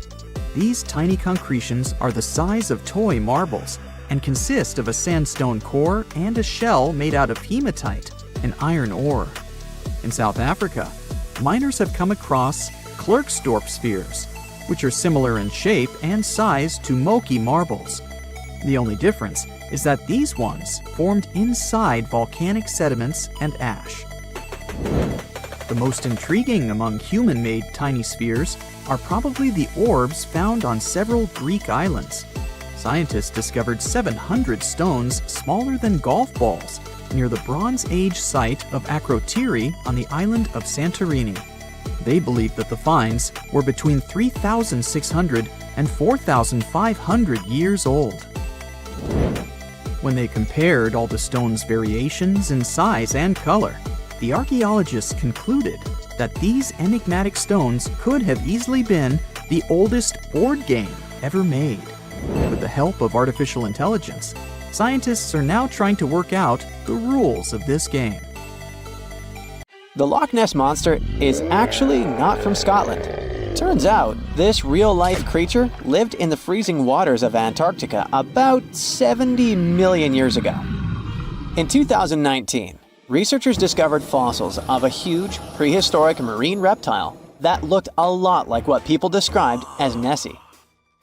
These tiny concretions are the size of toy marbles and consist of a sandstone core and a shell made out of hematite, an iron ore. In South Africa, miners have come across Klerksdorp spheres, which are similar in shape and size to Moki marbles. The only difference is that these ones formed inside volcanic sediments and ash. The most intriguing among human-made tiny spheres are probably the orbs found on several Greek islands. Scientists discovered 700 stones smaller than golf balls near the Bronze Age site of Akrotiri on the island of Santorini. They believe that the finds were between 3,600 and 4,500 years old. When they compared all the stones' variations in size and color, the archaeologists concluded that these enigmatic stones could have easily been the oldest board game ever made. With the help of artificial intelligence, scientists are now trying to work out the rules of this game. The Loch Ness Monster is actually not from Scotland. Turns out, this real-life creature lived in the freezing waters of Antarctica about 70 million years ago. In 2019, researchers discovered fossils of a huge, prehistoric marine reptile that looked a lot like what people described as Nessie.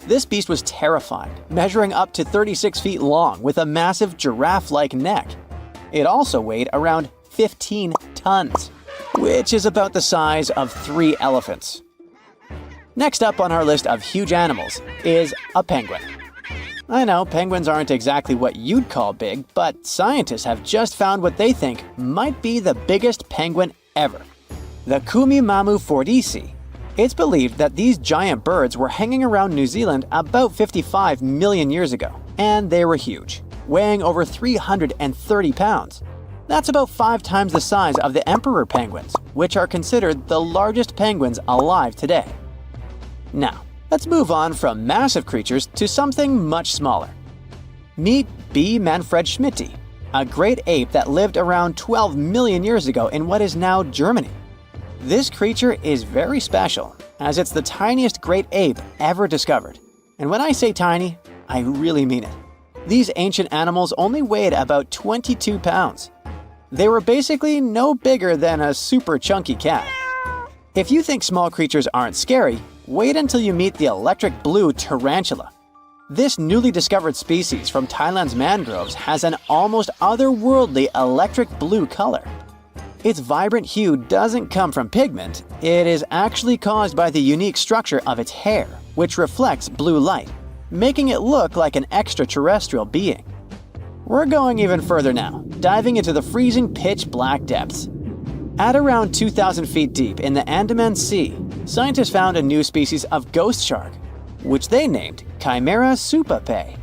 This beast was terrifying, measuring up to 36 feet long with a massive giraffe-like neck. It also weighed around 15 tons, which is about the size of 3 elephants. Next up on our list of huge animals is a penguin. I know penguins aren't exactly what you'd call big, but scientists have just found what they think might be the biggest penguin ever, the Kumimamu fordyce. It's believed that these giant birds were hanging around New Zealand about 55 million years ago, and they were huge, weighing over 330 pounds. That's about 5 times the size of the emperor penguins, which are considered the largest penguins alive today. Now, let's move on from massive creatures to something much smaller. Meet B. Manfred Schmitti, a great ape that lived around 12 million years ago in what is now Germany. This creature is very special, as it's the tiniest great ape ever discovered. And when I say tiny, I really mean it. These ancient animals only weighed about 22 pounds. They were basically no bigger than a super chunky cat. If you think small creatures aren't scary, wait until you meet the electric blue tarantula. This newly discovered species from Thailand's mangroves has an almost otherworldly electric blue color. Its vibrant hue doesn't come from pigment, it is actually caused by the unique structure of its hair, which reflects blue light, making it look like an extraterrestrial being. We're going even further now, diving into the freezing pitch-black depths. At around 2,000 feet deep in the Andaman Sea, scientists found a new species of ghost shark, which they named Chimera supape.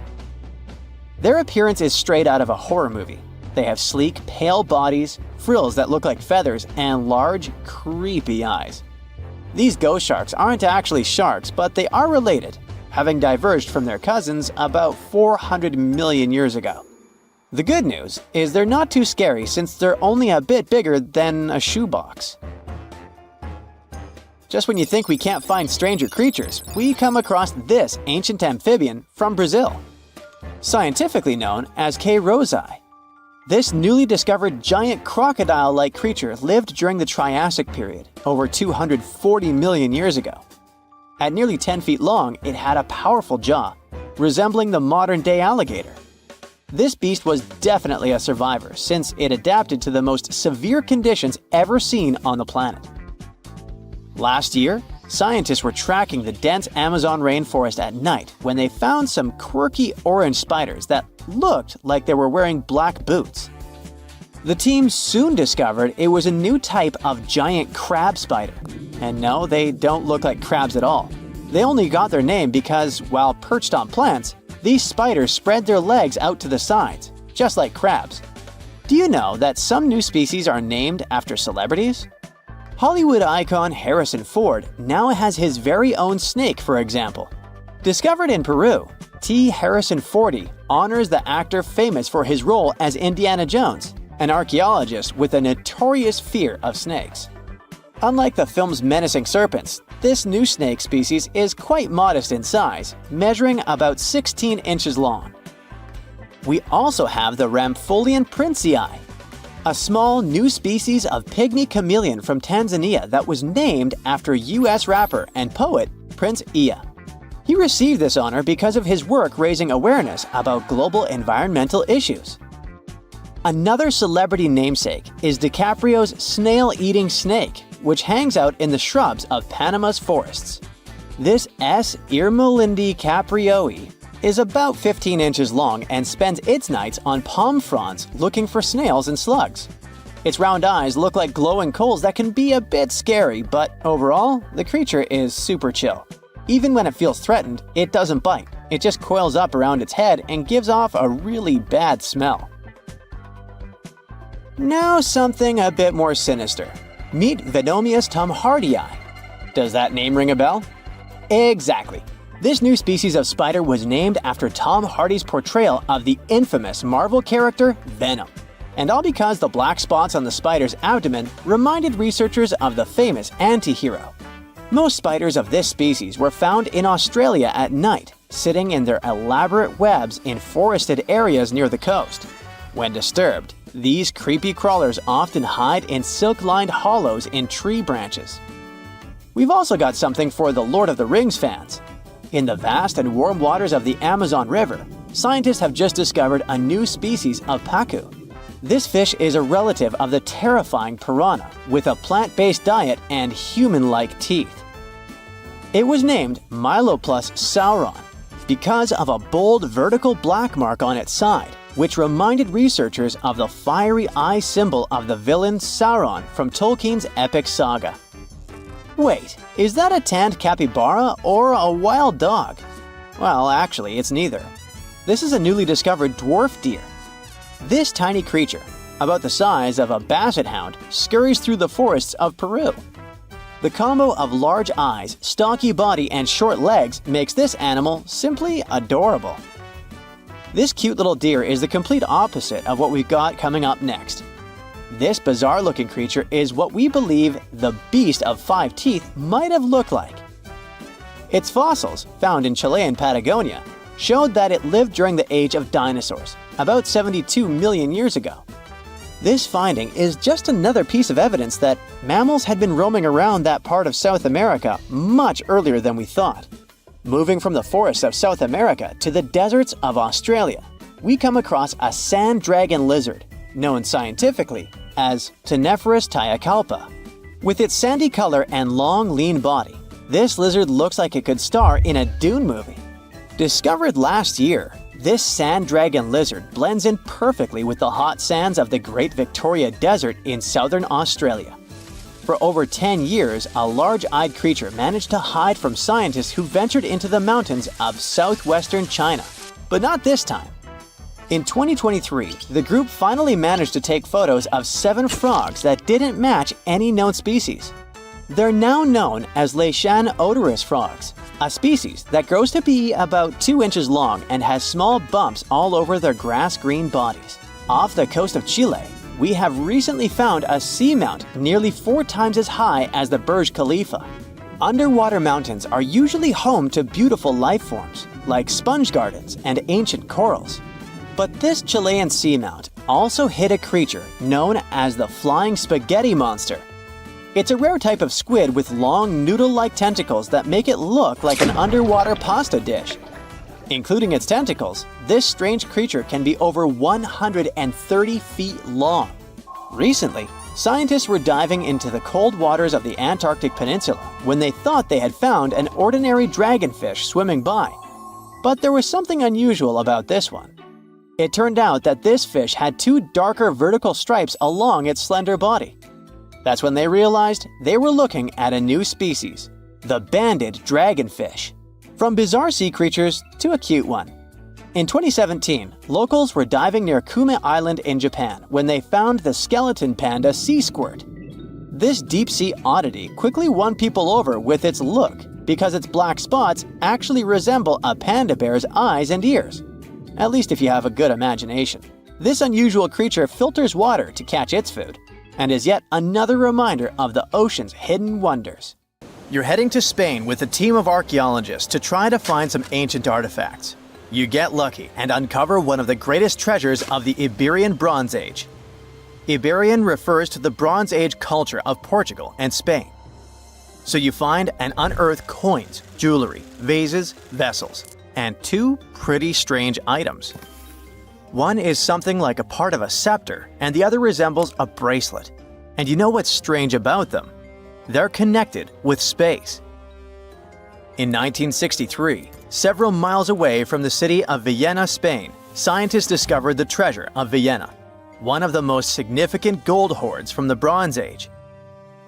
Their appearance is straight out of a horror movie. They have sleek, pale bodies, frills that look like feathers, and large, creepy eyes. These ghost sharks aren't actually sharks, but they are related, having diverged from their cousins about 400 million years ago. The good news is they're not too scary since they're only a bit bigger than a shoebox. Just when you think we can't find stranger creatures, we come across this ancient amphibian from Brazil. Scientifically known as K. rosae. This newly discovered giant crocodile-like creature lived during the Triassic period, over 240 million years ago. At nearly 10 feet long, it had a powerful jaw, resembling the modern-day alligator. This beast was definitely a survivor since it adapted to the most severe conditions ever seen on the planet. Last year, scientists were tracking the dense Amazon rainforest at night when they found some quirky orange spiders that looked like they were wearing black boots. The team soon discovered it was a new type of giant crab spider. And no, they don't look like crabs at all. They only got their name because, while perched on plants, these spiders spread their legs out to the sides, just like crabs. Do you know that some new species are named after celebrities? Hollywood icon Harrison Ford now has his very own snake, for example. Discovered in Peru, T. Harrison Fordy honors the actor famous for his role as Indiana Jones, an archaeologist with a notorious fear of snakes. Unlike the film's menacing serpents, this new snake species is quite modest in size, measuring about 16 inches long. We also have the Rampholion princei, a small new species of pygmy chameleon from Tanzania that was named after US rapper and poet Prince Iya. He received this honor because of his work raising awareness about global environmental issues. Another celebrity namesake is DiCaprio's snail-eating snake, which hangs out in the shrubs of Panama's forests. This S. irmelindi caprioi is about 15 inches long and spends its nights on palm fronds looking for snails and slugs. Its round eyes look like glowing coals that can be a bit scary, but overall, the creature is super chill. Even when it feels threatened, it doesn't bite. It just coils up around its head and gives off a really bad smell. Now something a bit more sinister. Meet Venomius tomhardii. Does that name ring a bell? Exactly. This new species of spider was named after Tom Hardy's portrayal of the infamous Marvel character Venom. And all because the black spots on the spider's abdomen reminded researchers of the famous anti-hero. Most spiders of this species were found in Australia at night, sitting in their elaborate webs in forested areas near the coast. When disturbed, these creepy crawlers often hide in silk-lined hollows in tree branches. We've also got something for the Lord of the Rings fans. In the vast and warm waters of the Amazon River, scientists have just discovered a new species of pacu. This fish is a relative of the terrifying piranha, with a plant-based diet and human-like teeth. It was named Myloplus sauron because of a bold vertical black mark on its side, which reminded researchers of the fiery eye symbol of the villain Sauron from Tolkien's epic saga. Wait, is that a tanned capybara or a wild dog? Well, actually, it's neither. This is a newly discovered dwarf deer. This tiny creature, about the size of a basset hound, scurries through the forests of Peru. The combo of large eyes, stocky body, and short legs makes this animal simply adorable. This cute little deer is the complete opposite of what we've got coming up next. This bizarre-looking creature is what we believe the beast of 5 teeth might have looked like. Its fossils, found in Chilean Patagonia, showed that it lived during the age of dinosaurs, about 72 million years ago. This finding is just another piece of evidence that mammals had been roaming around that part of South America much earlier than we thought. Moving from the forests of South America to the deserts of Australia, we come across a sand dragon lizard, known scientifically as Tenephorus tayacalpa. With its sandy color and long, lean body, this lizard looks like it could star in a Dune movie. Discovered last year, this sand dragon lizard blends in perfectly with the hot sands of the Great Victoria Desert in southern Australia. For over 10 years, a large-eyed creature managed to hide from scientists who ventured into the mountains of southwestern China. But not this time. In 2023, the group finally managed to take photos of 7 frogs that didn't match any known species. They're now known as Leishan odorous frogs, a species that grows to be about 2 inches long and has small bumps all over their grass-green bodies. Off the coast of Chile, we have recently found a seamount nearly 4 times as high as the Burj Khalifa. Underwater mountains are usually home to beautiful life forms, like sponge gardens and ancient corals. But this Chilean seamount also hid a creature known as the flying spaghetti monster. It's a rare type of squid with long noodle-like tentacles that make it look like an underwater pasta dish. Including its tentacles, this strange creature can be over 130 feet long. Recently, scientists were diving into the cold waters of the Antarctic Peninsula when they thought they had found an ordinary dragonfish swimming by. But there was something unusual about this one. It turned out that this fish had 2 darker vertical stripes along its slender body. That's when they realized they were looking at a new species, the banded dragonfish. From bizarre sea creatures to a cute one. In 2017, locals were diving near Kume Island in Japan when they found the skeleton panda sea squirt. This deep-sea oddity quickly won people over with its look because its black spots actually resemble a panda bear's eyes and ears. At least if you have a good imagination. This unusual creature filters water to catch its food, and is yet another reminder of the ocean's hidden wonders. You're heading to Spain with a team of archaeologists to try to find some ancient artifacts. You get lucky and uncover one of the greatest treasures of the Iberian Bronze Age. Iberian refers to the Bronze Age culture of Portugal and Spain. So you find and unearth coins, jewelry, vases, vessels, and two pretty strange items. One is something like a part of a scepter, and the other resembles a bracelet. And you know what's strange about them? They're connected with space. In 1963, several miles away from the city of Vienna, Spain, scientists discovered the treasure of Vienna, one of the most significant gold hoards from the Bronze Age.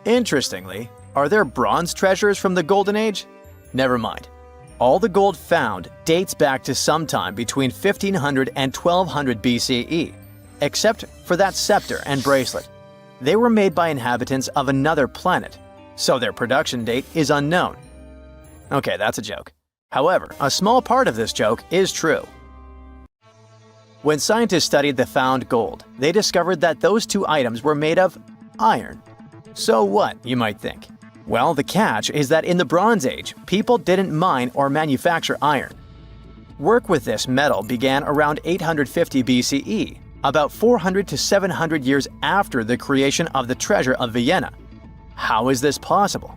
Interestingly, are there bronze treasures from the Golden Age? Never mind. All the gold found dates back to sometime between 1500 and 1200 BCE, except for that scepter and bracelet. They were made by inhabitants of another planet, so their production date is unknown. Okay, that's a joke. However, a small part of this joke is true. When scientists studied the found gold, they discovered that those two items were made of iron. So what, you might think? Well, the catch is that in the Bronze Age, people didn't mine or manufacture iron. Work with this metal began around 850 BCE, about 400 to 700 years after the creation of the treasure of Vienna. How is this possible?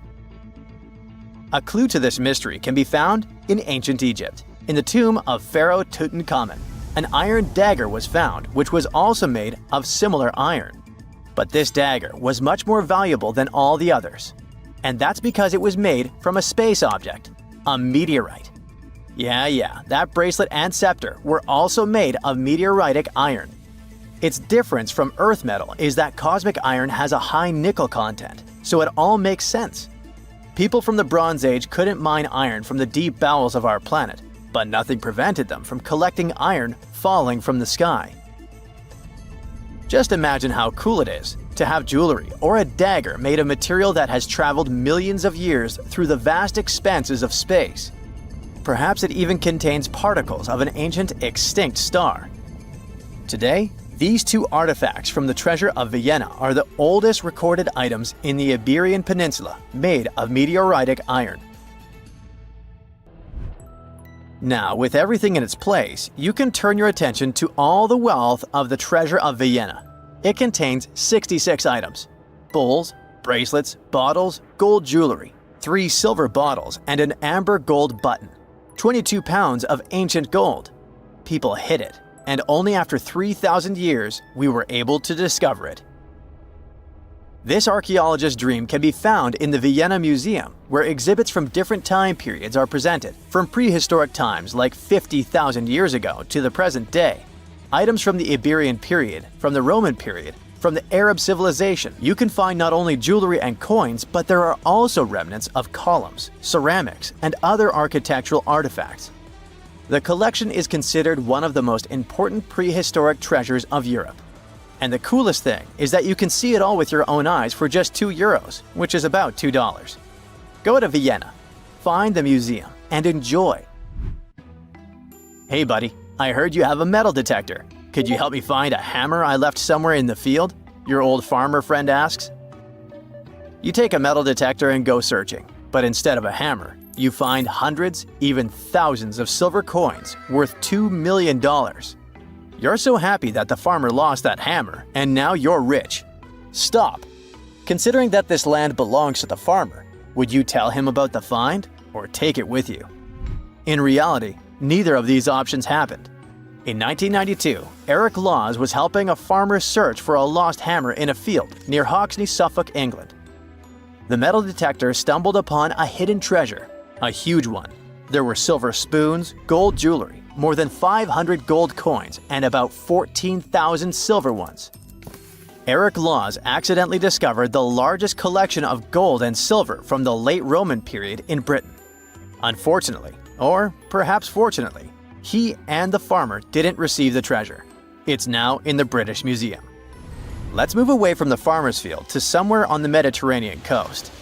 A clue to this mystery can be found in ancient Egypt. In the tomb of Pharaoh Tutankhamun, an iron dagger was found, which was also made of similar iron. But this dagger was much more valuable than all the others. And that's because it was made from a space object, a meteorite. Yeah, that bracelet and scepter were also made of meteoritic iron. Its difference from Earth metal is that cosmic iron has a high nickel content, so it all makes sense. People from the Bronze Age couldn't mine iron from the deep bowels of our planet, but nothing prevented them from collecting iron falling from the sky. Just imagine how cool it is to have jewelry or a dagger made of material that has traveled millions of years through the vast expanses of space. Perhaps it even contains particles of an ancient extinct star. Today, these two artifacts from the treasure of Vienna are the oldest recorded items in the Iberian Peninsula made of meteoritic iron. Now, with everything in its place, you can turn your attention to all the wealth of the treasure of Vienna. It contains 66 items: bowls, bracelets, bottles, gold jewelry, 3 silver bottles, and an amber gold button. 22 pounds of ancient gold. People hid it, and only after 3,000 years we were able to discover it. This archaeologist's dream can be found in the Vienna Museum, where exhibits from different time periods are presented, from prehistoric times like 50,000 years ago to the present day. Items from the Iberian period, from the Roman period, from the Arab civilization. You can find not only jewelry and coins, but there are also remnants of columns, ceramics, and other architectural artifacts. The collection is considered one of the most important prehistoric treasures of Europe. And the coolest thing is that you can see it all with your own eyes for just €2, which is about $2. Go to Vienna, find the museum, and enjoy. Hey buddy, I heard you have a metal detector. Could you help me find a hammer I left somewhere in the field? Your old farmer friend asks. You take a metal detector and go searching, but instead of a hammer, you find hundreds, even thousands of silver coins worth $2 million. You're so happy that the farmer lost that hammer, and now you're rich. Stop! Considering that this land belongs to the farmer, would you tell him about the find or take it with you? In reality, neither of these options happened. In 1992, Eric Laws was helping a farmer search for a lost hammer in a field near Hoxne, Suffolk, England. The metal detector stumbled upon a hidden treasure, a huge one. There were silver spoons, gold jewelry, more than 500 gold coins, and about 14,000 silver ones. Eric Laws accidentally discovered the largest collection of gold and silver from the late Roman period in Britain. Unfortunately, or perhaps fortunately, He and the farmer didn't receive the treasure. It's now in the British Museum. Let's move away from the farmer's field to somewhere on the Mediterranean coast.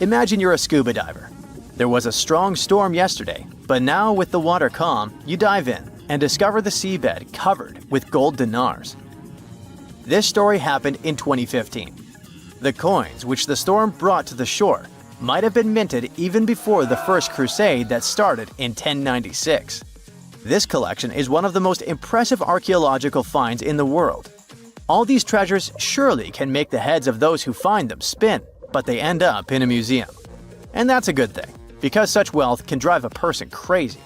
Imagine you're a scuba diver. There was a strong storm yesterday, but now with the water calm, you dive in and discover the seabed covered with gold dinars. This story happened in 2015. The coins which the storm brought to the shore might have been minted even before the First Crusade that started in 1096. This collection is one of the most impressive archaeological finds in the world. All these treasures surely can make the heads of those who find them spin, but they end up in a museum. And that's a good thing, because such wealth can drive a person crazy.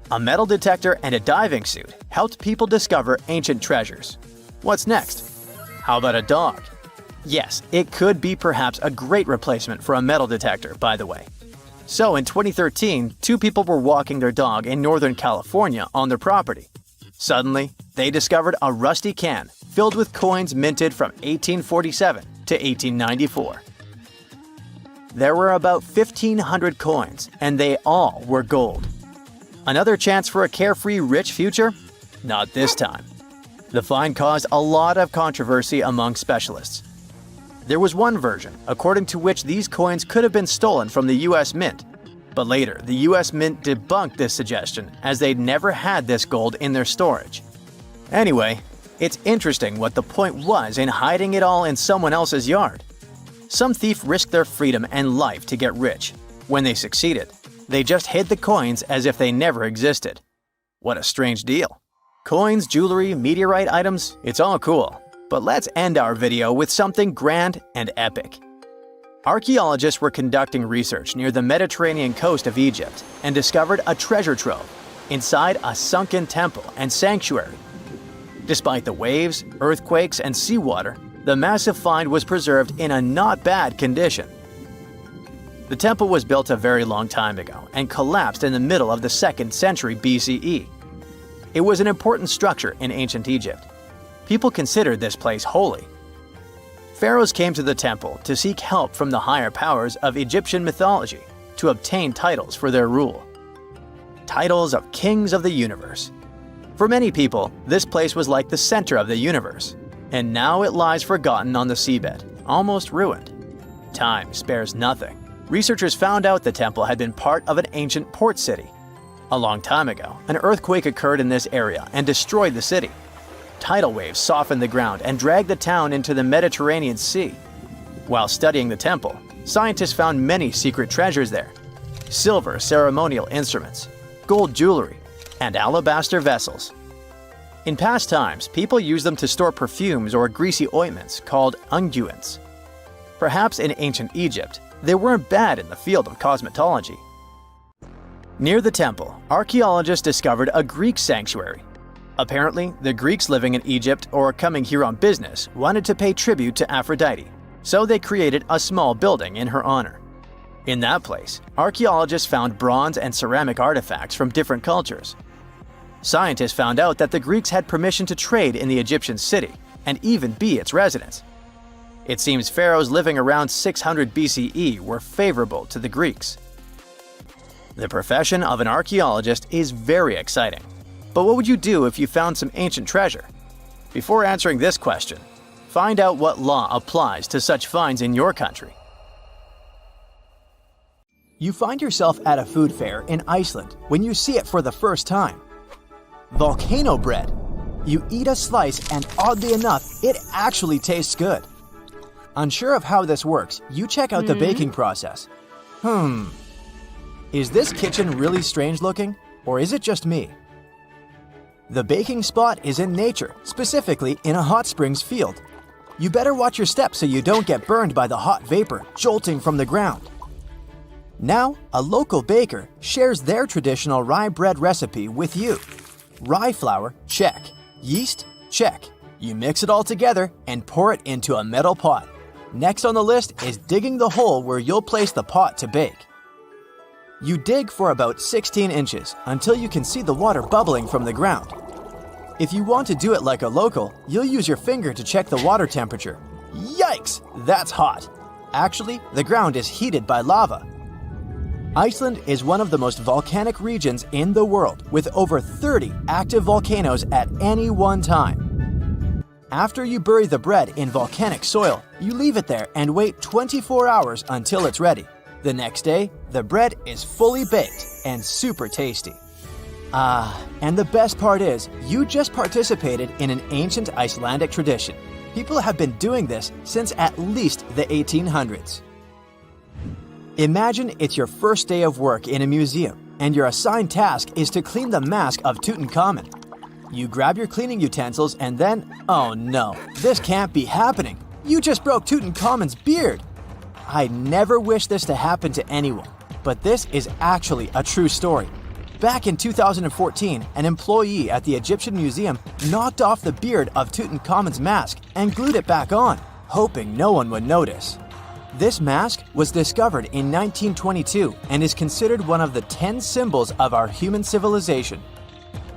A metal detector and a diving suit helped people discover ancient treasures. What's next? How about a dog? Yes, it could be perhaps a great replacement for a metal detector, by the way. So in 2013, two people were walking their dog in Northern California on their property. Suddenly, they discovered a rusty can filled with coins minted from 1847 to 1894. There were about 1,500 coins, and they all were gold. Another chance for a carefree, rich future? Not this time. The find caused a lot of controversy among specialists. There was one version, according to which these coins could have been stolen from the US Mint. But later, the US Mint debunked this suggestion as they'd never had this gold in their storage. Anyway, it's interesting what the point was in hiding it all in someone else's yard. Some thief risked their freedom and life to get rich. When they succeeded, they just hid the coins as if they never existed. What a strange deal. Coins, jewelry, meteorite items, it's all cool. But let's end our video with something grand and epic. Archaeologists were conducting research near the Mediterranean coast of Egypt and discovered a treasure trove inside a sunken temple and sanctuary. Despite the waves, earthquakes, and seawater, the massive find was preserved in a not bad condition. The temple was built a very long time ago and collapsed in the middle of the 2nd century BCE. It was an important structure in ancient Egypt. People considered this place holy. Pharaohs came to the temple to seek help from the higher powers of Egyptian mythology to obtain titles for their rule. Titles of kings of the universe. For many people, this place was like the center of the universe, and now it lies forgotten on the seabed, almost ruined. Time spares nothing. Researchers found out the temple had been part of an ancient port city. A long time ago, an earthquake occurred in this area and destroyed the city. Tidal waves softened the ground and dragged the town into the Mediterranean Sea. While studying the temple, scientists found many secret treasures there: silver ceremonial instruments, gold jewelry, and alabaster vessels. In past times, people used them to store perfumes or greasy ointments called unguents. Perhaps in ancient Egypt, they weren't bad in the field of cosmetology. Near the temple, archaeologists discovered a Greek sanctuary. Apparently, the Greeks living in Egypt or coming here on business wanted to pay tribute to Aphrodite, so they created a small building in her honor. In that place, archaeologists found bronze and ceramic artifacts from different cultures. Scientists found out that the Greeks had permission to trade in the Egyptian city and even be its residents. It seems pharaohs living around 600 BCE were favorable to the Greeks. The profession of an archaeologist is very exciting. But what would you do if you found some ancient treasure? Before answering this question, find out what law applies to such finds in your country. You find yourself at a food fair in Iceland when you see it for the first time. Volcano bread. You eat a slice and oddly enough, it actually tastes good. Unsure of how this works, you check out the baking process. Is this kitchen really strange looking, or is it just me? The baking spot is in nature, specifically in a hot springs field. You better watch your steps so you don't get burned by the hot vapor jolting from the ground. Now, a local baker shares their traditional rye bread recipe with you. Rye flour, check. Yeast, check. You mix it all together and pour it into a metal pot. Next on the list is digging the hole where you'll place the pot to bake. You dig for about 16 inches until you can see the water bubbling from the ground. If you want to do it like a local, you'll use your finger to check the water temperature. Yikes! That's hot! Actually, the ground is heated by lava. Iceland is one of the most volcanic regions in the world, with over 30 active volcanoes at any one time. After you bury the bread in volcanic soil, you leave it there and wait 24 hours until it's ready. The next day, the bread is fully baked and super tasty. And the best part is, you just participated in an ancient Icelandic tradition. People have been doing this since at least the 1800s. Imagine it's your first day of work in a museum, and your assigned task is to clean the mask of Tutankhamun. You grab your cleaning utensils and then, oh no, this can't be happening. You just broke Tutankhamun's beard. I never wish this to happen to anyone, but this is actually a true story. Back in 2014, an employee at the Egyptian Museum knocked off the beard of Tutankhamun's mask and glued it back on, hoping no one would notice. This mask was discovered in 1922 and is considered one of the 10 symbols of our human civilization.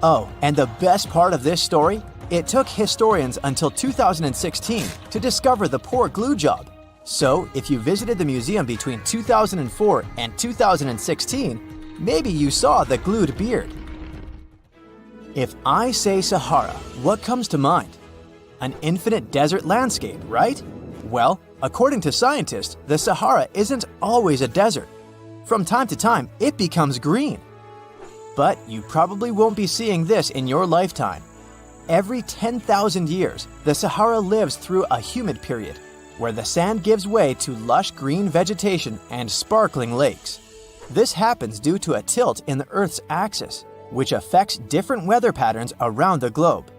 Oh, and the best part of this story? It took historians until 2016 to discover the poor glue job. So, if you visited the museum between 2004 and 2016, maybe you saw the glued beard. If I say Sahara, what comes to mind? An infinite desert landscape, right? Well, according to scientists, the Sahara isn't always a desert. From time to time, it becomes green. But you probably won't be seeing this in your lifetime. Every 10,000 years, the Sahara lives through a humid period, where the sand gives way to lush green vegetation and sparkling lakes. This happens due to a tilt in the Earth's axis, which affects different weather patterns around the globe.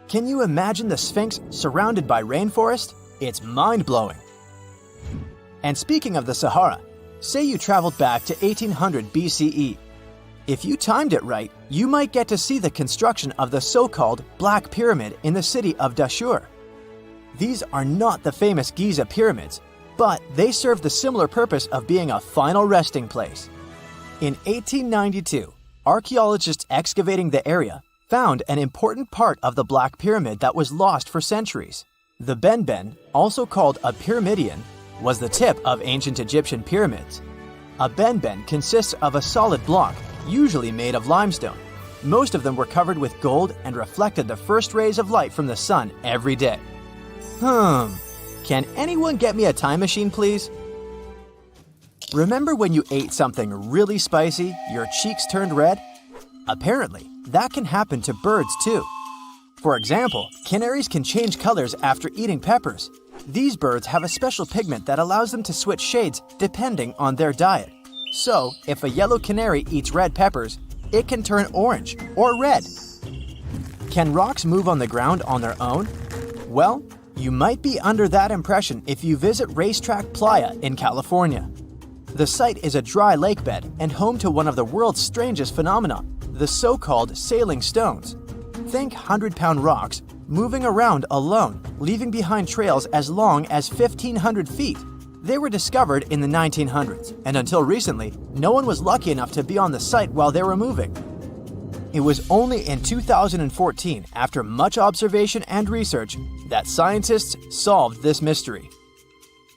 Can you imagine the Sphinx surrounded by rainforest? It's mind-blowing. And speaking of the Sahara, say you traveled back to 1800 BCE. If you timed it right, you might get to see the construction of the so-called Black Pyramid in the city of Dashur. These are not the famous Giza pyramids, but they serve the similar purpose of being a final resting place. In 1892, archaeologists excavating the area found an important part of the Black Pyramid that was lost for centuries. The benben, also called a pyramidion, was the tip of ancient Egyptian pyramids. A benben consists of a solid block, usually made of limestone. Most of them were covered with gold and reflected the first rays of light from the sun every day. Can anyone get me a time machine, please? Remember when you ate something really spicy, your cheeks turned red? Apparently, that can happen to birds too. For example, canaries can change colors after eating peppers. These birds have a special pigment that allows them to switch shades depending on their diet. So, if a yellow canary eats red peppers, it can turn orange or red. Can rocks move on the ground on their own? Well, you might be under that impression if you visit Racetrack Playa in California. The site is a dry lake bed and home to one of the world's strangest phenomena, the so-called sailing stones. Think 100-pound rocks moving around alone, leaving behind trails as long as 1,500 feet. They were discovered in the 1900s, and until recently, no one was lucky enough to be on the site while they were moving. It was only in 2014, after much observation and research, that scientists solved this mystery.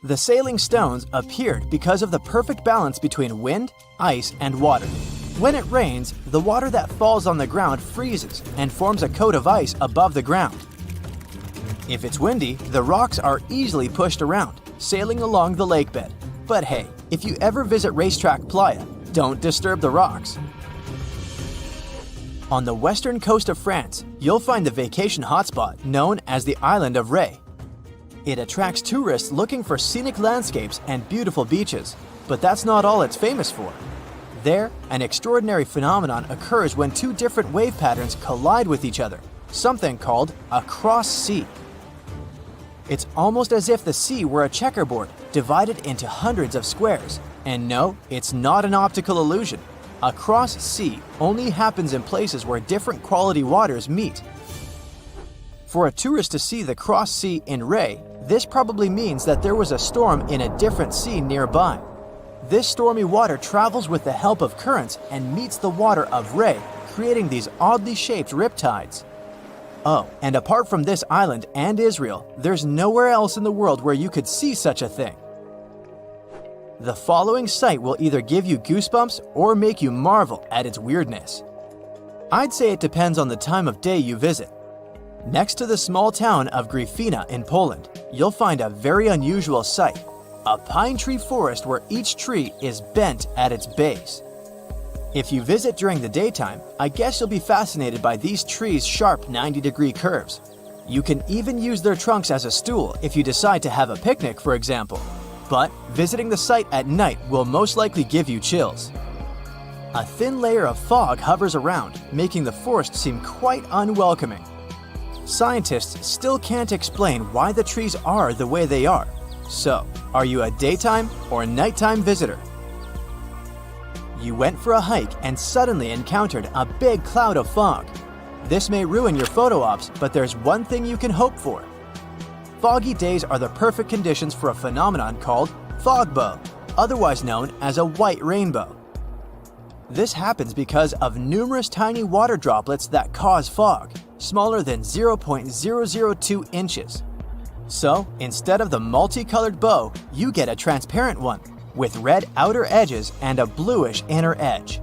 The sailing stones appeared because of the perfect balance between wind, ice, and water. When it rains, the water that falls on the ground freezes and forms a coat of ice above the ground. If it's windy, the rocks are easily pushed around, sailing along the lake bed. But hey, if you ever visit Racetrack Playa, don't disturb the rocks. On the western coast of France, you'll find the vacation hotspot known as the island of Ré. It attracts tourists looking for scenic landscapes and beautiful beaches, but that's not all it's famous for. There, an extraordinary phenomenon occurs when two different wave patterns collide with each other, something called a cross sea. It's almost as if the sea were a checkerboard divided into hundreds of squares. And no, it's not an optical illusion. A cross sea only happens in places where different quality waters meet. For a tourist to see the cross sea in Ré, this probably means that there was a storm in a different sea nearby. This stormy water travels with the help of currents and meets the water of Ré, creating these oddly shaped riptides. Oh, and apart from this island and Israel, there's nowhere else in the world where you could see such a thing. The following sight will either give you goosebumps or make you marvel at its weirdness. I'd say it depends on the time of day you visit. Next to the small town of Gryfina in Poland, you'll find a very unusual sight, a pine tree forest where each tree is bent at its base. If you visit during the daytime, I guess you'll be fascinated by these trees' sharp 90-degree curves. You can even use their trunks as a stool if you decide to have a picnic, for example. But visiting the site at night will most likely give you chills. A thin layer of fog hovers around, making the forest seem quite unwelcoming. Scientists still can't explain why the trees are the way they are. So, are you a daytime or nighttime visitor? You went for a hike and suddenly encountered a big cloud of fog. This may ruin your photo ops, but there's one thing you can hope for. Foggy days are the perfect conditions for a phenomenon called fog bow, otherwise known as a white rainbow. This happens because of numerous tiny water droplets that cause fog, smaller than 0.002 inches. So, instead of the multicolored bow, you get a transparent one, with red outer edges and a bluish inner edge.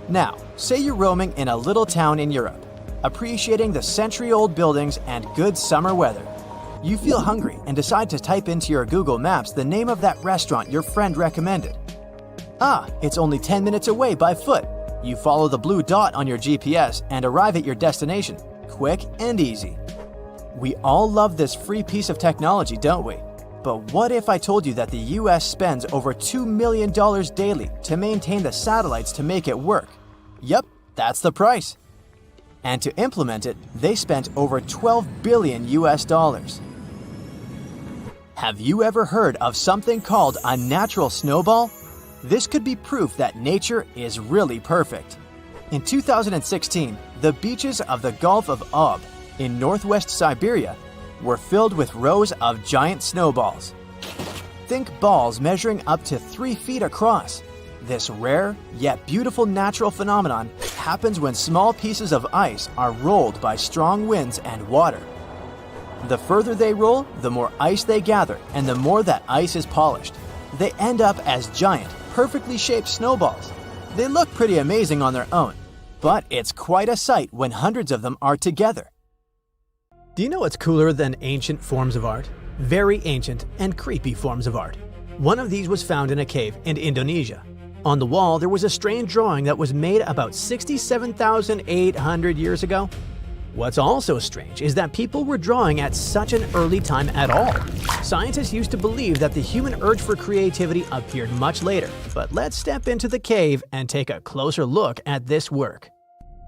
Now, say you're roaming in a little town in Europe, appreciating the century-old buildings and good summer weather. You feel hungry and decide to type into your Google Maps the name of that restaurant your friend recommended. Ah, it's only 10 minutes away by foot. You follow the blue dot on your GPS and arrive at your destination, quick and easy. We all love this free piece of technology, don't we? But what if I told you that the US spends over $2 million daily to maintain the satellites to make it work? Yep, that's the price. And to implement it, they spent over $12 billion US dollars. Have you ever heard of something called a natural snowball? This could be proof that nature is really perfect. In 2016, the beaches of the Gulf of Ob in northwest Siberia were filled with rows of giant snowballs. Think balls measuring up to 3 feet across. This rare yet beautiful natural phenomenon happens when small pieces of ice are rolled by strong winds and water. The further they roll, the more ice they gather, and the more that ice is polished. They end up as giant, perfectly shaped snowballs. They look pretty amazing on their own, but it's quite a sight when hundreds of them are together. Do you know what's cooler than ancient forms of art? Very ancient and creepy forms of art. One of these was found in a cave in Indonesia. On the wall, there was a strange drawing that was made about 67,800 years ago. What's also strange is that people were drawing at such an early time at all. Scientists used to believe that the human urge for creativity appeared much later, but let's step into the cave and take a closer look at this work.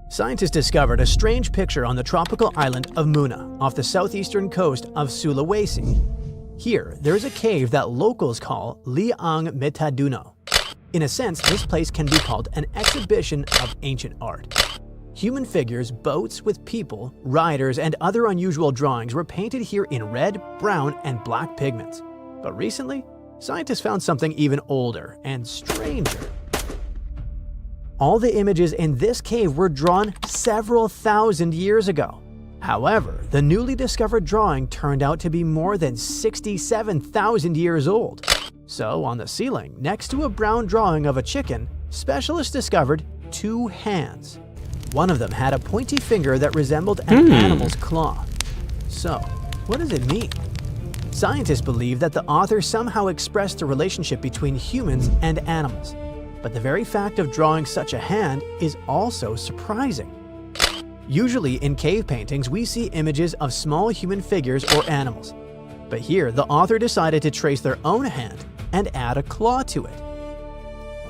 Scientists discovered a strange picture on the tropical island of Muna, off the southeastern coast of Sulawesi. Here, there's a cave that locals call Liang Metaduno. In a sense, this place can be called an exhibition of ancient art. Human figures, boats with people, riders, and other unusual drawings were painted here in red, brown, and black pigments. But recently, scientists found something even older and stranger. All the images in this cave were drawn several thousand years ago. However, the newly discovered drawing turned out to be more than 67,000 years old. So, on the ceiling, next to a brown drawing of a chicken, specialists discovered 2 hands. One of them had a pointy finger that resembled an animal's claw. So, what does it mean? Scientists believe that the author somehow expressed a relationship between humans and animals. But the very fact of drawing such a hand is also surprising. Usually in cave paintings, we see images of small human figures or animals. But here, the author decided to trace their own hand and add a claw to it.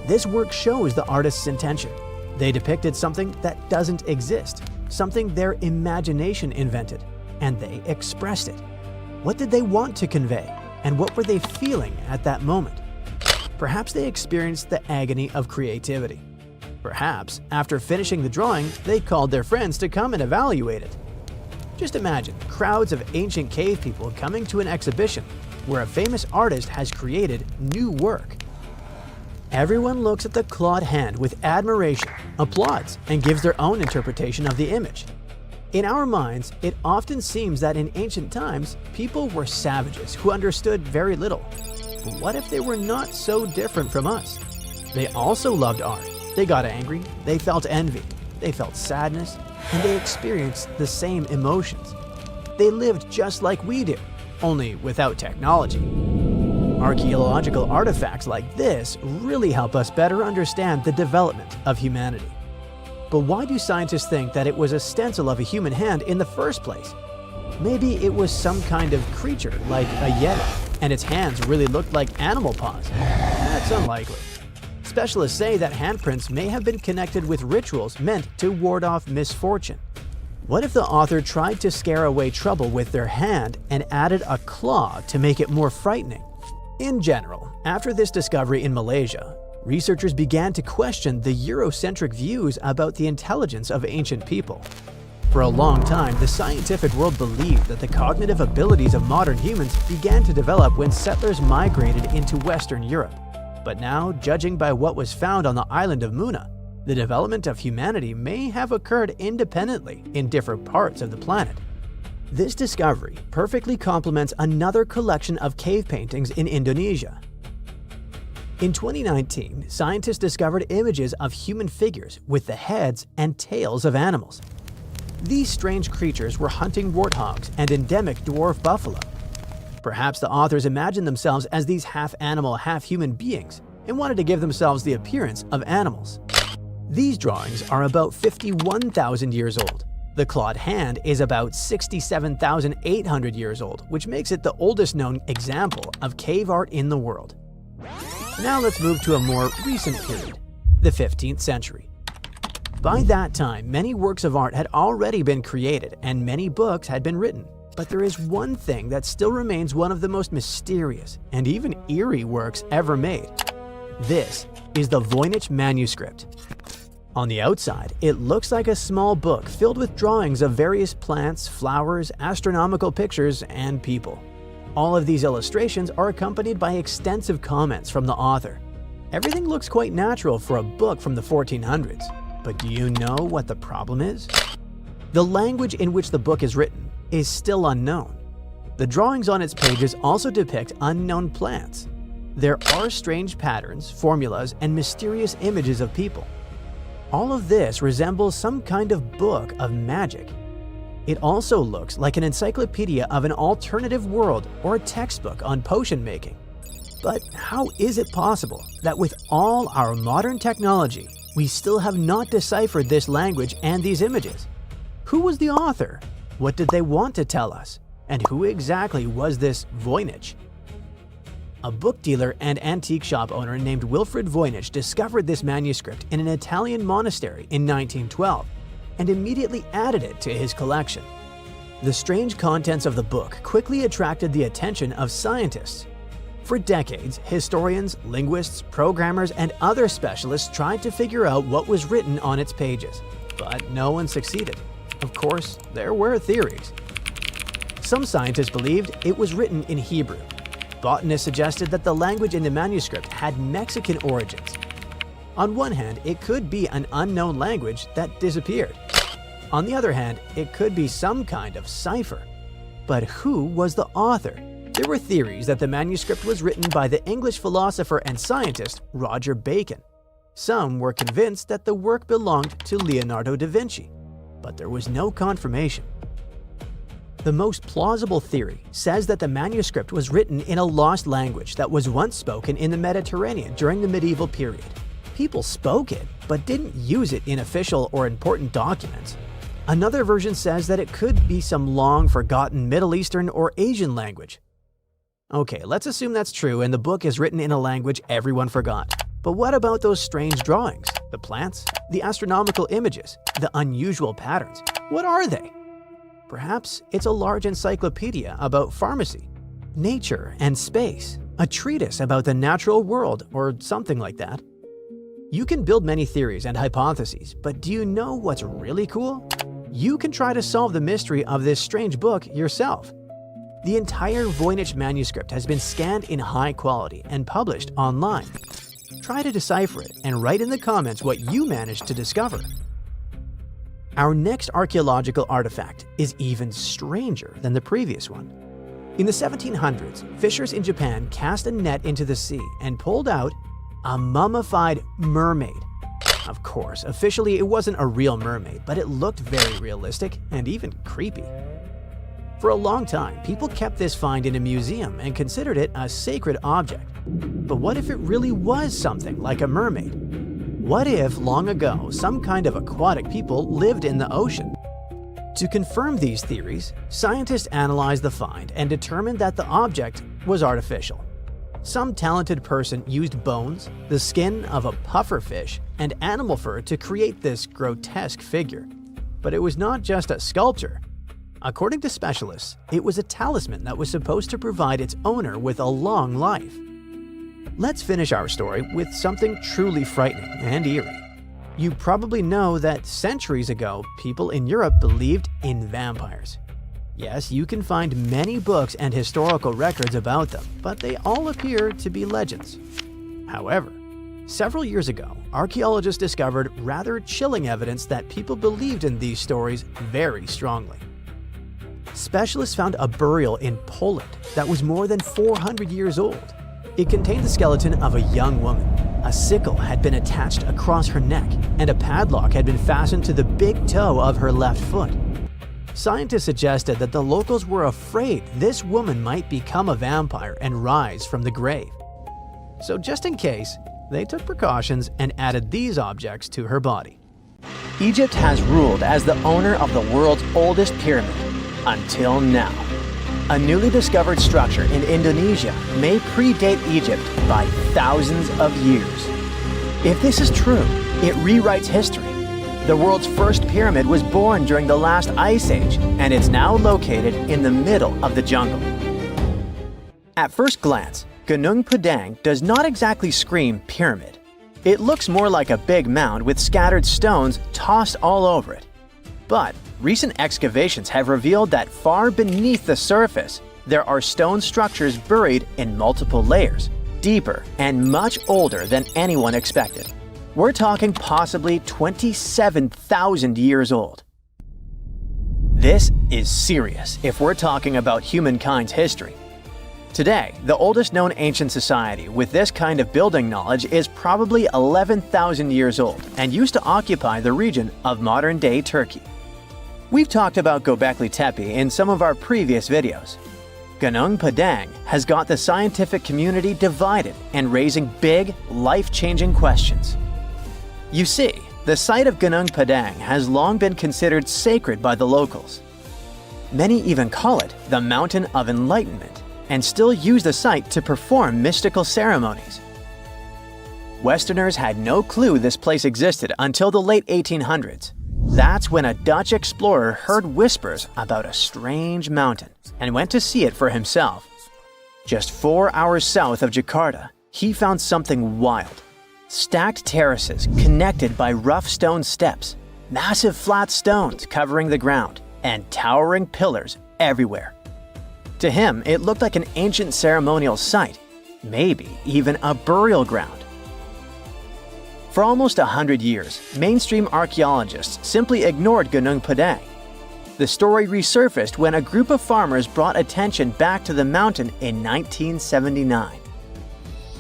This work shows the artist's intention. They depicted something that doesn't exist, something their imagination invented, and they expressed it. What did they want to convey, and what were they feeling at that moment? Perhaps they experienced the agony of creativity. Perhaps, after finishing the drawing, they called their friends to come and evaluate it. Just imagine crowds of ancient cave people coming to an exhibition where a famous artist has created new work. Everyone looks at the clawed hand with admiration, applauds, and gives their own interpretation of the image. In our minds, it often seems that in ancient times, people were savages who understood very little. But what if they were not so different from us? They also loved art. They got angry, they felt envy, they felt sadness, and they experienced the same emotions. They lived just like we do, only without technology. Archaeological artifacts like this really help us better understand the development of humanity. But why do scientists think that it was a stencil of a human hand in the first place? Maybe it was some kind of creature like a yeti, and its hands really looked like animal paws. That's unlikely. Specialists say that handprints may have been connected with rituals meant to ward off misfortune. What if the author tried to scare away trouble with their hand and added a claw to make it more frightening? In general, after this discovery in Malaysia, researchers began to question the Eurocentric views about the intelligence of ancient people. For a long time, the scientific world believed that the cognitive abilities of modern humans began to develop when settlers migrated into Western Europe. But now, judging by what was found on the island of Muna, the development of humanity may have occurred independently in different parts of the planet. This discovery perfectly complements another collection of cave paintings in Indonesia. In 2019, scientists discovered images of human figures with the heads and tails of animals. These strange creatures were hunting warthogs and endemic dwarf buffalo. Perhaps the authors imagined themselves as these half-animal, half-human beings and wanted to give themselves the appearance of animals. These drawings are about 51,000 years old. The clawed hand is about 67,800 years old, which makes it the oldest known example of cave art in the world. Now let's move to a more recent period, the 15th century. By that time, many works of art had already been created and many books had been written. But there is one thing that still remains one of the most mysterious and even eerie works ever made. This is the Voynich manuscript. On the outside, it looks like a small book filled with drawings of various plants, flowers, astronomical pictures, and people. All of these illustrations are accompanied by extensive comments from the author. Everything looks quite natural for a book from the 1400s. But do you know what the problem is? The language in which the book is written is still unknown. The drawings on its pages also depict unknown plants. There are strange patterns, formulas, and mysterious images of people. All of this resembles some kind of book of magic. It also looks like an encyclopedia of an alternative world or a textbook on potion making. But how is it possible that with all our modern technology, we still have not deciphered this language and these images? Who was the author? What did they want to tell us? And who exactly was this Voynich? A book dealer and antique shop owner named Wilfrid Voynich discovered this manuscript in an Italian monastery in 1912 and immediately added it to his collection. The strange contents of the book quickly attracted the attention of scientists. For decades, historians, linguists, programmers, and other specialists tried to figure out what was written on its pages, but no one succeeded. Of course, there were theories. Some scientists believed it was written in Hebrew. Botanists suggested that the language in the manuscript had Mexican origins. On one hand, it could be an unknown language that disappeared. On the other hand, it could be some kind of cipher. But who was the author? There were theories that the manuscript was written by the English philosopher and scientist Roger Bacon. Some were convinced that the work belonged to Leonardo da Vinci, but there was no confirmation. The most plausible theory says that the manuscript was written in a lost language that was once spoken in the Mediterranean during the medieval period. People spoke it, but didn't use it in official or important documents. Another version says that it could be some long-forgotten Middle Eastern or Asian language. Okay, let's assume that's true and the book is written in a language everyone forgot. But what about those strange drawings? The plants? The astronomical images? The unusual patterns? What are they? Perhaps it's a large encyclopedia about pharmacy, nature, and space, a treatise about the natural world, or something like that. You can build many theories and hypotheses, but do you know what's really cool? You can try to solve the mystery of this strange book yourself. The entire Voynich manuscript has been scanned in high quality and published online. Try to decipher it and write in the comments what you managed to discover. Our next archaeological artifact is even stranger than the previous one. In the 1700s, fishers in Japan cast a net into the sea and pulled out a mummified mermaid. Of course, officially it wasn't a real mermaid, but it looked very realistic and even creepy. For a long time, people kept this find in a museum and considered it a sacred object. But what if it really was something like a mermaid? What if, long ago, some kind of aquatic people lived in the ocean? To confirm these theories, scientists analyzed the find and determined that the object was artificial. Some talented person used bones, the skin of a pufferfish, and animal fur to create this grotesque figure. But it was not just a sculpture. According to specialists, it was a talisman that was supposed to provide its owner with a long life. Let's finish our story with something truly frightening and eerie. You probably know that centuries ago, people in Europe believed in vampires. Yes, you can find many books and historical records about them, but they all appear to be legends. However, several years ago, archaeologists discovered rather chilling evidence that people believed in these stories very strongly. Specialists found a burial in Poland that was more than 400 years old. It contained the skeleton of a young woman. A sickle had been attached across her neck, and a padlock had been fastened to the big toe of her left foot. Scientists suggested that the locals were afraid this woman might become a vampire and rise from the grave. So just in case, they took precautions and added these objects to her body. Egypt has ruled as the owner of the world's oldest pyramid, until now. A newly discovered structure in Indonesia may predate Egypt by thousands of years. If this is true, it rewrites history. The world's first pyramid was born during the last ice age, and it's now located in the middle of the jungle. At first glance, Gunung Padang does not exactly scream pyramid. It looks more like a big mound with scattered stones tossed all over it. But recent excavations have revealed that far beneath the surface, there are stone structures buried in multiple layers, deeper and much older than anyone expected. We're talking possibly 27,000 years old. This is serious if we're talking about humankind's history. Today, the oldest known ancient society with this kind of building knowledge is probably 11,000 years old and used to occupy the region of modern-day Turkey. We've talked about Göbekli Tepe in some of our previous videos. Gunung Padang has got the scientific community divided and raising big, life-changing questions. You see, the site of Gunung Padang has long been considered sacred by the locals. Many even call it the Mountain of Enlightenment and still use the site to perform mystical ceremonies. Westerners had no clue this place existed until the late 1800s. That's when a Dutch explorer heard whispers about a strange mountain and went to see it for himself. Just 4 hours south of Jakarta, he found something wild. Stacked terraces connected by rough stone steps, massive flat stones covering the ground, and towering pillars everywhere. To him, it looked like an ancient ceremonial site, maybe even a burial ground. For almost 100 years, mainstream archaeologists simply ignored Gunung Padang. The story resurfaced when a group of farmers brought attention back to the mountain in 1979.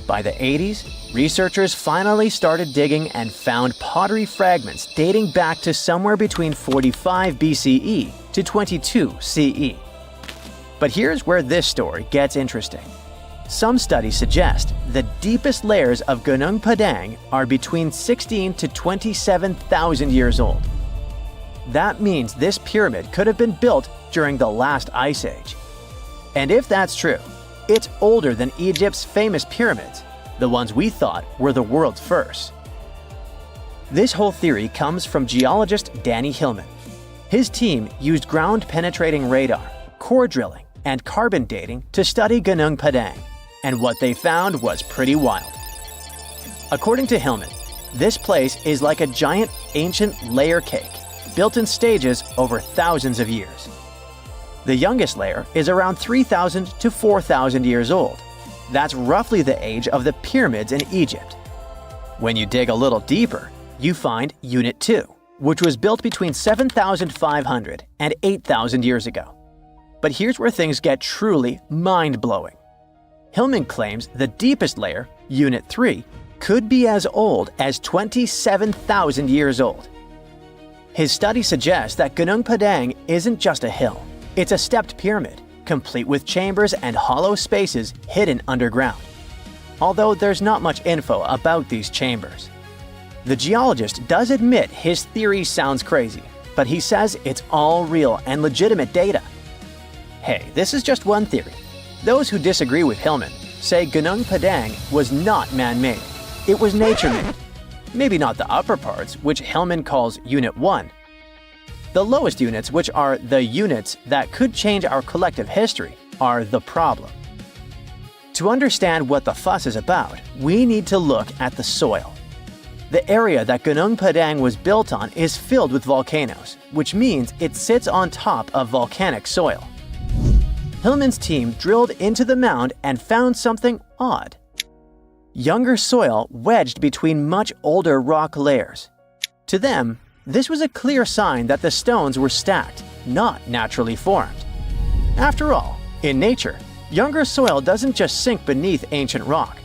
By the 80s, researchers finally started digging and found pottery fragments dating back to somewhere between 45 BCE to 22 CE. But here's where this story gets interesting. Some studies suggest the deepest layers of Gunung Padang are between 16 to 27,000 years old. That means this pyramid could have been built during the last ice age. And if that's true, it's older than Egypt's famous pyramids, the ones we thought were the world's first. This whole theory comes from geologist Danny Hillman. His team used ground-penetrating radar, core drilling, and carbon dating to study Gunung Padang, and what they found was pretty wild. According to Hillman, this place is like a giant ancient layer cake, built in stages over thousands of years. The youngest layer is around 3,000 to 4,000 years old. That's roughly the age of the pyramids in Egypt. When you dig a little deeper, you find Unit 2, which was built between 7,500 and 8,000 years ago. But here's where things get truly mind-blowing. Hillman claims the deepest layer, Unit 3, could be as old as 27,000 years old. His study suggests that Gunung Padang isn't just a hill. It's a stepped pyramid, complete with chambers and hollow spaces hidden underground. Although there's not much info about these chambers. The geologist does admit his theory sounds crazy, but he says it's all real and legitimate data. Hey, this is just one theory. Those who disagree with Hillman say Gunung Padang was not man-made. It was nature-made. Maybe not the upper parts, which Hillman calls Unit 1. The lowest units, which are the units that could change our collective history, are the problem. To understand what the fuss is about, we need to look at the soil. The area that Gunung Padang was built on is filled with volcanoes, which means it sits on top of volcanic soil. Hillman's team drilled into the mound and found something odd. Younger soil wedged between much older rock layers. To them, this was a clear sign that the stones were stacked, not naturally formed. After all, in nature, younger soil doesn't just sink beneath ancient rock.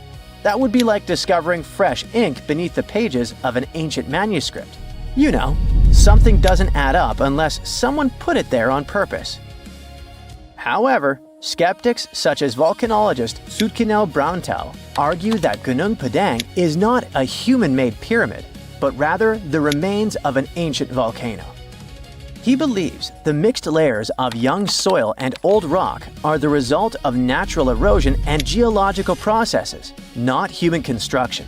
That would be like discovering fresh ink beneath the pages of an ancient manuscript. You know, something doesn't add up unless someone put it there on purpose. However, skeptics such as volcanologist Soetkinel Braunthal argue that Gunung Padang is not a human-made pyramid, but rather the remains of an ancient volcano. He believes the mixed layers of young soil and old rock are the result of natural erosion and geological processes, not human construction.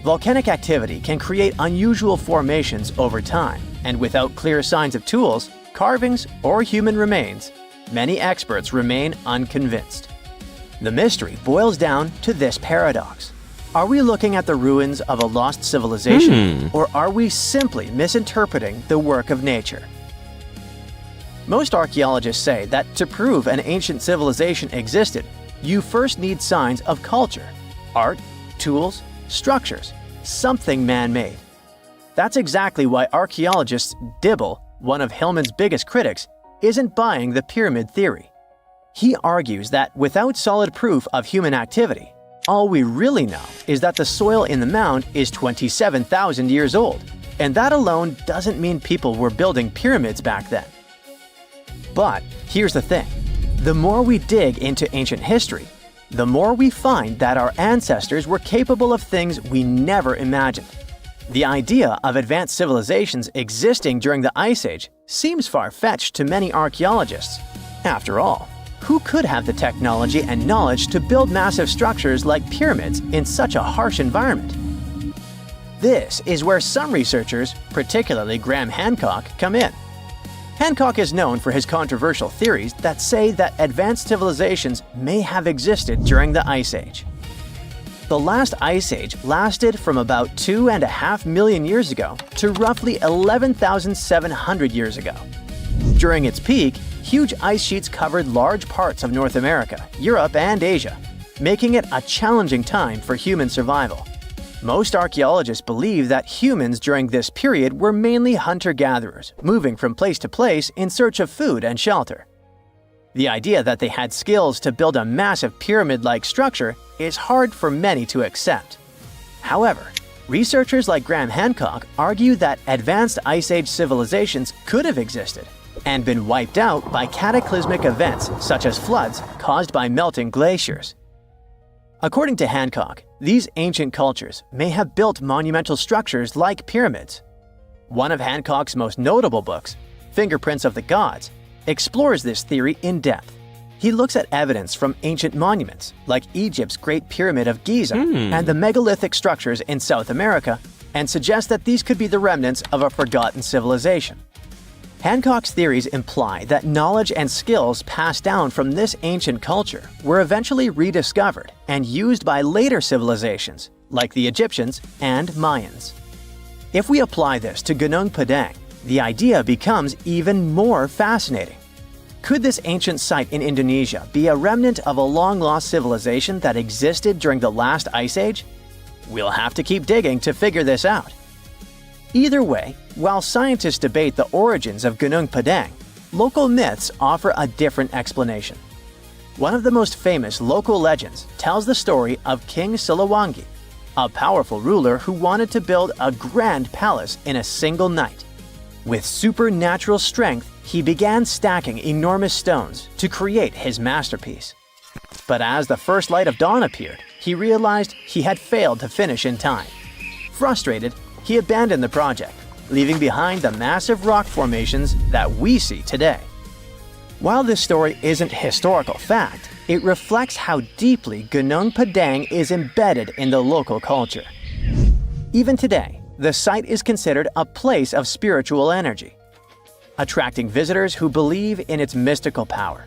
Volcanic activity can create unusual formations over time, and without clear signs of tools, carvings, or human remains, many experts remain unconvinced. The mystery boils down to this paradox. Are we looking at the ruins of a lost civilization, or are we simply misinterpreting the work of nature? Most archaeologists say that to prove an ancient civilization existed, you first need signs of culture, art, tools, structures, something man-made. That's exactly why archaeologist Dibble, one of Hillman's biggest critics, isn't buying the pyramid theory. He argues that without solid proof of human activity, all we really know is that the soil in the mound is 27,000 years old, and that alone doesn't mean people were building pyramids back then. But here's the thing. The more we dig into ancient history, the more we find that our ancestors were capable of things we never imagined. The idea of advanced civilizations existing during the Ice Age seems far-fetched to many archaeologists. After all, who could have the technology and knowledge to build massive structures like pyramids in such a harsh environment? This is where some researchers, particularly Graham Hancock, come in. Hancock is known for his controversial theories that say that advanced civilizations may have existed during the Ice Age. The last Ice Age lasted from about 2.5 million years ago to roughly 11,700 years ago. During its peak, huge ice sheets covered large parts of North America, Europe, and Asia, making it a challenging time for human survival. Most archaeologists believe that humans during this period were mainly hunter-gatherers, moving from place to place in search of food and shelter. The idea that they had skills to build a massive pyramid-like structure is hard for many to accept. However, researchers like Graham Hancock argue that advanced Ice Age civilizations could have existed and been wiped out by cataclysmic events such as floods caused by melting glaciers. According to Hancock, these ancient cultures may have built monumental structures like pyramids. One of Hancock's most notable books, Fingerprints of the Gods, explores this theory in depth. He looks at evidence from ancient monuments, like Egypt's Great Pyramid of Giza and the megalithic structures in South America, and suggests that these could be the remnants of a forgotten civilization. Hancock's theories imply that knowledge and skills passed down from this ancient culture were eventually rediscovered and used by later civilizations, like the Egyptians and Mayans. If we apply this to Gunung Padang, the idea becomes even more fascinating. Could this ancient site in Indonesia be a remnant of a long-lost civilization that existed during the last Ice Age? We'll have to keep digging to figure this out. Either way, while scientists debate the origins of Gunung Padang, local myths offer a different explanation. One of the most famous local legends tells the story of King Siliwangi, a powerful ruler who wanted to build a grand palace in a single night. With supernatural strength, he began stacking enormous stones to create his masterpiece. But as the first light of dawn appeared, he realized he had failed to finish in time. Frustrated, he abandoned the project, leaving behind the massive rock formations that we see today. While this story isn't historical fact, it reflects how deeply Gunung Padang is embedded in the local culture. Even today, the site is considered a place of spiritual energy, attracting visitors who believe in its mystical power.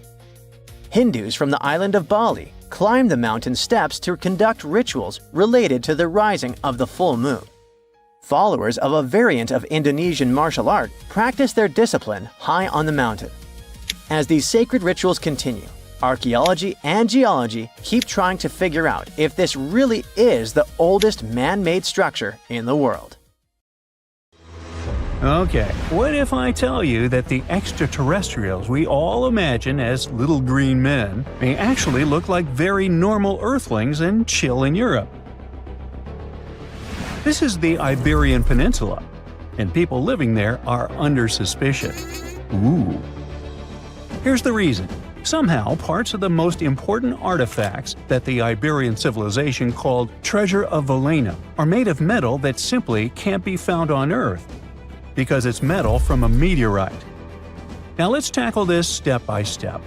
Hindus from the island of Bali climb the mountain steps to conduct rituals related to the rising of the full moon. Followers of a variant of Indonesian martial art practice their discipline high on the mountain. As these sacred rituals continue, archaeology and geology keep trying to figure out if this really is the oldest man-made structure in the world. Okay, what if I tell you that the extraterrestrials we all imagine as little green men may actually look like very normal Earthlings and chill in Europe? This is the Iberian Peninsula, and people living there are under suspicion. Ooh. Here's the reason. Somehow, parts of the most important artifacts that the Iberian civilization called Treasure of Valena are made of metal that simply can't be found on Earth, because it's metal from a meteorite. Now let's tackle this step by step.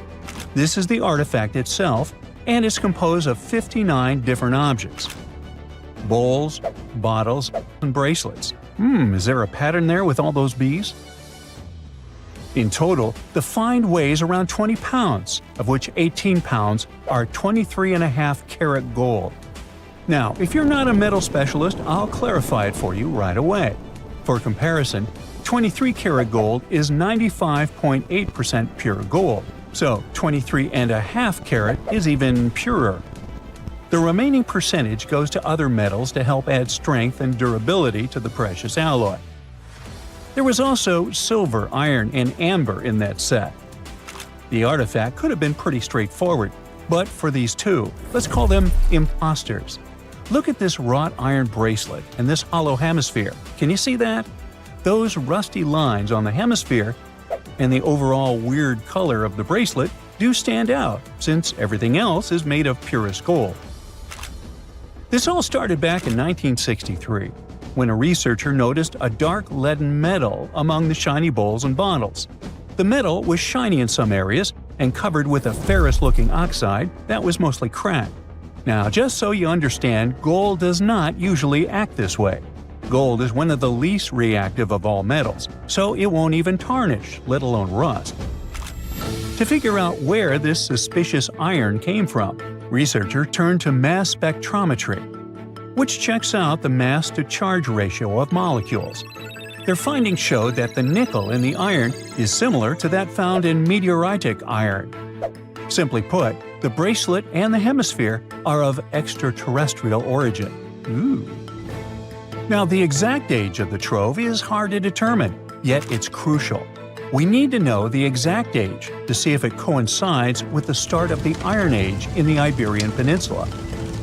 This is the artifact itself, and it's composed of 59 different objects. Bowls, bottles, and bracelets. Is there a pattern there with all those bees? In total, the find weighs around 20 pounds, of which 18 pounds are 23.5 karat gold. Now, if you're not a metal specialist, I'll clarify it for you right away. For comparison, 23 karat gold is 95.8% pure gold, so 23.5 karat is even purer. The remaining percentage goes to other metals to help add strength and durability to the precious alloy. There was also silver, iron, and amber in that set. The artifact could have been pretty straightforward, but for these two, let's call them imposters. Look at this wrought iron bracelet and this hollow hemisphere. Can you see that? Those rusty lines on the hemisphere and the overall weird color of the bracelet do stand out, since everything else is made of purest gold. This all started back in 1963, when a researcher noticed a dark leaden metal among the shiny bowls and bottles. The metal was shiny in some areas and covered with a ferrous-looking oxide that was mostly cracked. Now, just so you understand, gold does not usually act this way. Gold is one of the least reactive of all metals, so it won't even tarnish, let alone rust. To figure out where this suspicious iron came from, researchers turned to mass spectrometry, which checks out the mass-to-charge ratio of molecules. Their findings showed that the nickel in the iron is similar to that found in meteoritic iron. Simply put, the bracelet and the hemisphere are of extraterrestrial origin. Ooh. Now, the exact age of the trove is hard to determine, yet it's crucial. We need to know the exact age to see if it coincides with the start of the Iron Age in the Iberian Peninsula.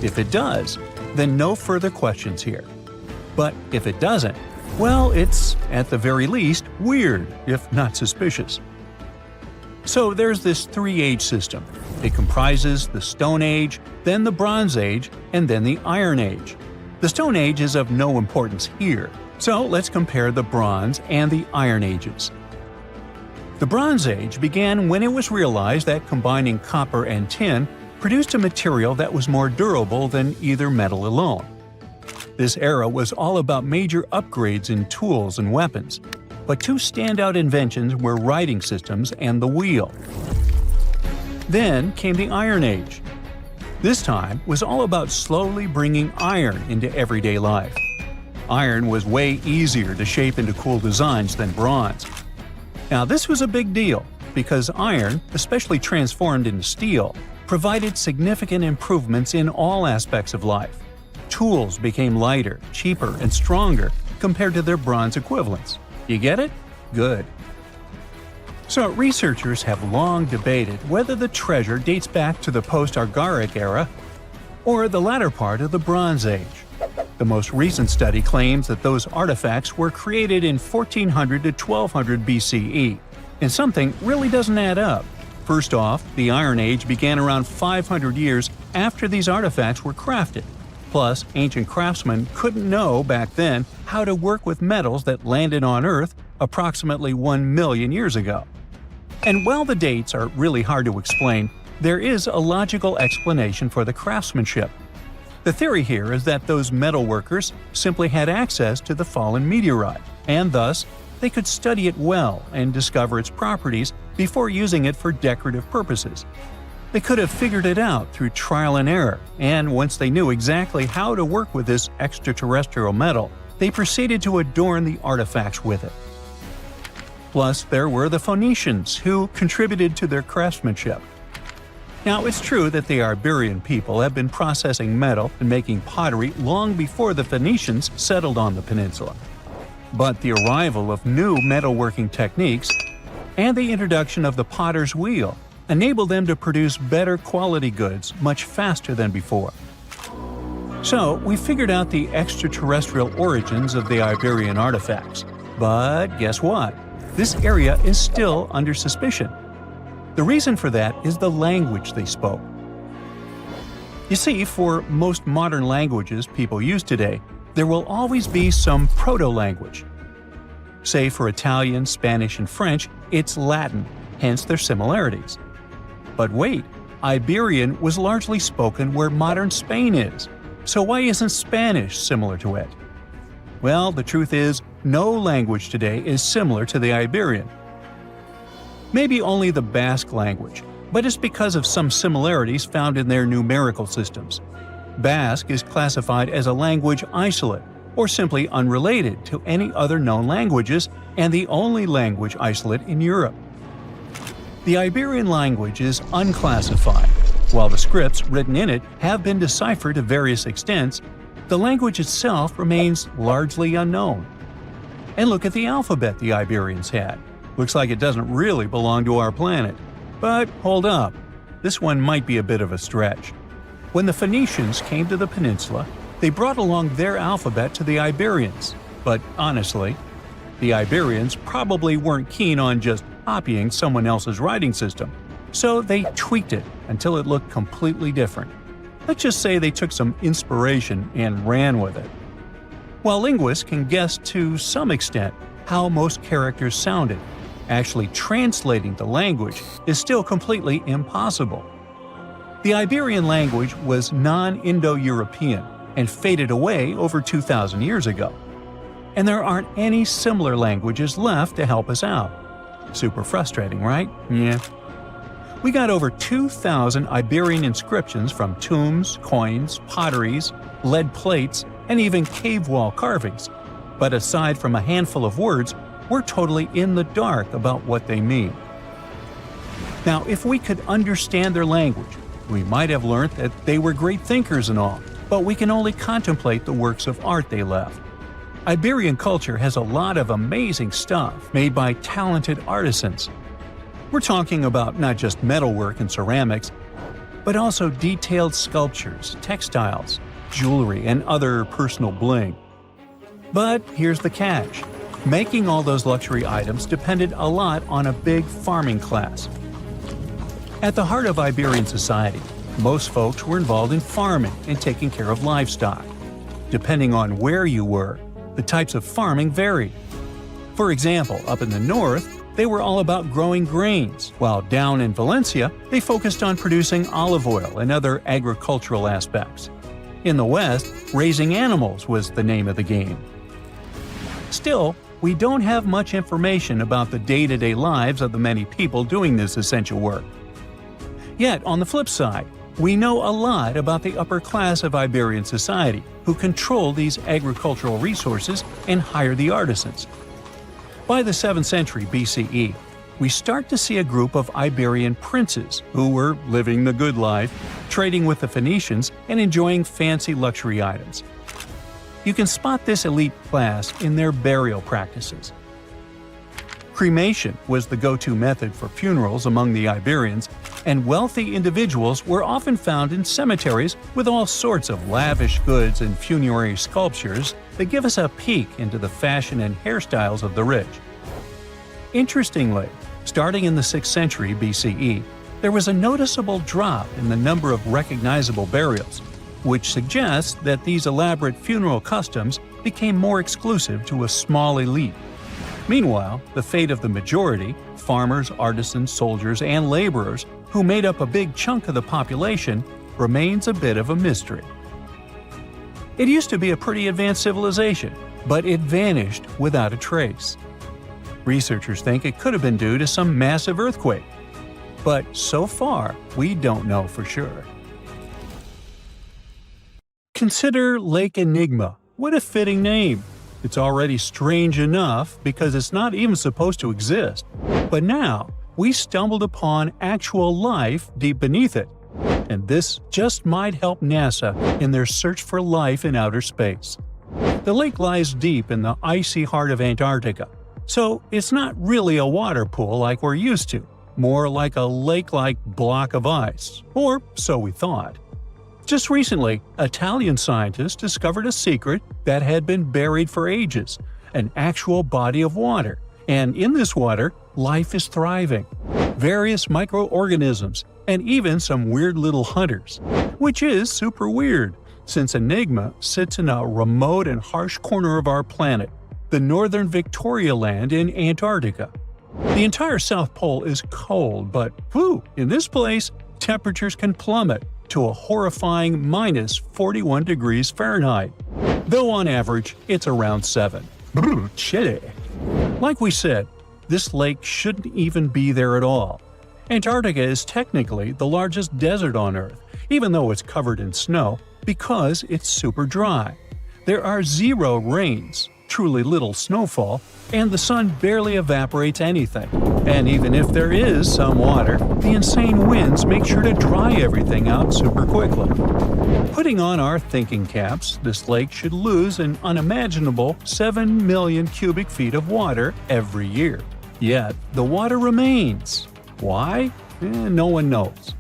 If it does, then no further questions here. But if it doesn't, well, it's, at the very least, weird, if not suspicious. So there's this three-age system. It comprises the Stone Age, then the Bronze Age, and then the Iron Age. The Stone Age is of no importance here, so let's compare the Bronze and the Iron Ages. The Bronze Age began when it was realized that combining copper and tin produced a material that was more durable than either metal alone. This era was all about major upgrades in tools and weapons, but two standout inventions were writing systems and the wheel. Then came the Iron Age. This time was all about slowly bringing iron into everyday life. Iron was way easier to shape into cool designs than bronze. Now, this was a big deal because iron, especially transformed into steel, provided significant improvements in all aspects of life. Tools became lighter, cheaper, and stronger compared to their bronze equivalents. You get it? Good. So researchers have long debated whether the treasure dates back to the post-Archaic era or the latter part of the Bronze Age. The most recent study claims that those artifacts were created in 1400 to 1200 BCE, and something really doesn't add up. First off, the Iron Age began around 500 years after these artifacts were crafted. Plus, ancient craftsmen couldn't know back then how to work with metals that landed on Earth approximately 1 million years ago. And while the dates are really hard to explain, there is a logical explanation for the craftsmanship. The theory here is that those metal workers simply had access to the fallen meteorite, and thus, they could study it well and discover its properties before using it for decorative purposes. They could have figured it out through trial and error, and once they knew exactly how to work with this extraterrestrial metal, they proceeded to adorn the artifacts with it. Plus, there were the Phoenicians, who contributed to their craftsmanship. Now, it's true that the Iberian people have been processing metal and making pottery long before the Phoenicians settled on the peninsula. But the arrival of new metalworking techniques and the introduction of the potter's wheel enabled them to produce better quality goods much faster than before. So, we figured out the extraterrestrial origins of the Iberian artifacts. But guess what? This area is still under suspicion. The reason for that is the language they spoke. You see, for most modern languages people use today, there will always be some proto-language. Say for Italian, Spanish, and French, it's Latin, hence their similarities. But wait, Iberian was largely spoken where modern Spain is, so why isn't Spanish similar to it? Well, the truth is, no language today is similar to the Iberian. Maybe only the Basque language, but it's because of some similarities found in their numerical systems. Basque is classified as a language isolate, or simply unrelated to any other known languages, and the only language isolate in Europe. The Iberian language is unclassified. While the scripts written in it have been deciphered to various extents, the language itself remains largely unknown. And look at the alphabet the Iberians had. Looks like it doesn't really belong to our planet. But hold up, this one might be a bit of a stretch. When the Phoenicians came to the peninsula, they brought along their alphabet to the Iberians. But honestly, the Iberians probably weren't keen on just copying someone else's writing system, so they tweaked it until it looked completely different. Let's just say they took some inspiration and ran with it. While linguists can guess to some extent how most characters sounded, actually translating the language is still completely impossible. The Iberian language was non-Indo-European and faded away over 2,000 years ago. And there aren't any similar languages left to help us out. Super frustrating, right? Yeah. We got over 2,000 Iberian inscriptions from tombs, coins, potteries, lead plates, and even cave wall carvings. But aside from a handful of words, we're totally in the dark about what they mean. Now, if we could understand their language, we might have learned that they were great thinkers and all, but we can only contemplate the works of art they left. Iberian culture has a lot of amazing stuff made by talented artisans. We're talking about not just metalwork and ceramics, but also detailed sculptures, textiles, jewelry, and other personal bling. But here's the catch. Making all those luxury items depended a lot on a big farming class. At the heart of Iberian society, most folks were involved in farming and taking care of livestock. Depending on where you were, the types of farming varied. For example, up in the north, they were all about growing grains, while down in Valencia, they focused on producing olive oil and other agricultural aspects. In the west, raising animals was the name of the game. Still, we don't have much information about the day-to-day lives of the many people doing this essential work. Yet, on the flip side, we know a lot about the upper class of Iberian society, who control these agricultural resources and hire the artisans. By the 7th century BCE, we start to see a group of Iberian princes who were living the good life, trading with the Phoenicians and enjoying fancy luxury items. You can spot this elite class in their burial practices. Cremation was the go-to method for funerals among the Iberians, and wealthy individuals were often found in cemeteries with all sorts of lavish goods and funerary sculptures that give us a peek into the fashion and hairstyles of the rich. Interestingly, starting in the 6th century BCE, there was a noticeable drop in the number of recognizable burials, which suggests that these elaborate funeral customs became more exclusive to a small elite. Meanwhile, the fate of the majority, farmers, artisans, soldiers, and laborers, who made up a big chunk of the population, remains a bit of a mystery. It used to be a pretty advanced civilization, but it vanished without a trace. Researchers think it could have been due to some massive earthquake, but so far, we don't know for sure. Consider Lake Enigma. What a fitting name! It's already strange enough because it's not even supposed to exist. But now, we stumbled upon actual life deep beneath it. And this just might help NASA in their search for life in outer space. The lake lies deep in the icy heart of Antarctica, so it's not really a water pool like we're used to, more like a lake-like block of ice, or so we thought. Just recently, Italian scientists discovered a secret that had been buried for ages, an actual body of water, and in this water, life is thriving. Various microorganisms, and even some weird little hunters. Which is super weird, since Enigma sits in a remote and harsh corner of our planet, the northern Victoria Land in Antarctica. The entire South Pole is cold, but in this place, temperatures can plummet to a horrifying minus 41 degrees Fahrenheit, though on average it's around 7. Chilly. Like we said, this lake shouldn't even be there at all. Antarctica is technically the largest desert on Earth, even though it's covered in snow, because it's super dry. There are 0 rains, truly little snowfall, and the sun barely evaporates anything. And even if there is some water, the insane winds make sure to dry everything out super quickly. Putting on our thinking caps, this lake should lose an unimaginable 7 million cubic feet of water every year. Yet, the water remains. Why? No one knows.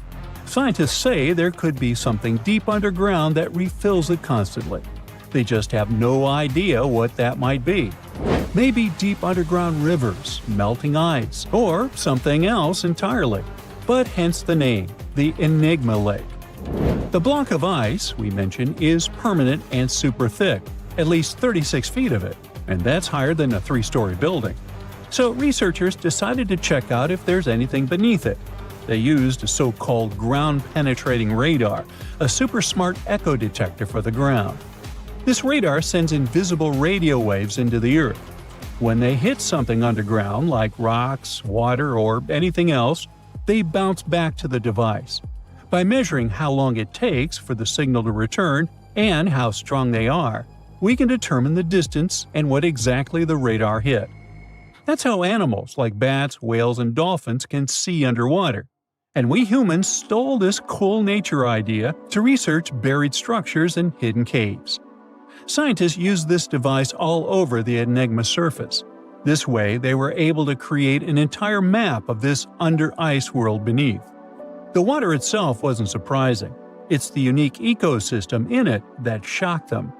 Scientists say there could be something deep underground that refills it constantly. They just have no idea what that might be. Maybe deep underground rivers, melting ice, or something else entirely. But hence the name, the Enigma Lake. The block of ice we mentioned is permanent and super thick, at least 36 feet of it, and that's higher than a 3-story building. So researchers decided to check out if there's anything beneath it. They used a so-called ground-penetrating radar, a super smart echo detector for the ground. This radar sends invisible radio waves into the Earth. When they hit something underground, like rocks, water, or anything else, they bounce back to the device. By measuring how long it takes for the signal to return and how strong they are, we can determine the distance and what exactly the radar hit. That's how animals like bats, whales, and dolphins can see underwater. And we humans stole this cool nature idea to research buried structures and hidden caves. Scientists used this device all over the Enigma surface. This way, they were able to create an entire map of this under-ice world beneath. The water itself wasn't surprising. It's the unique ecosystem in it that shocked them.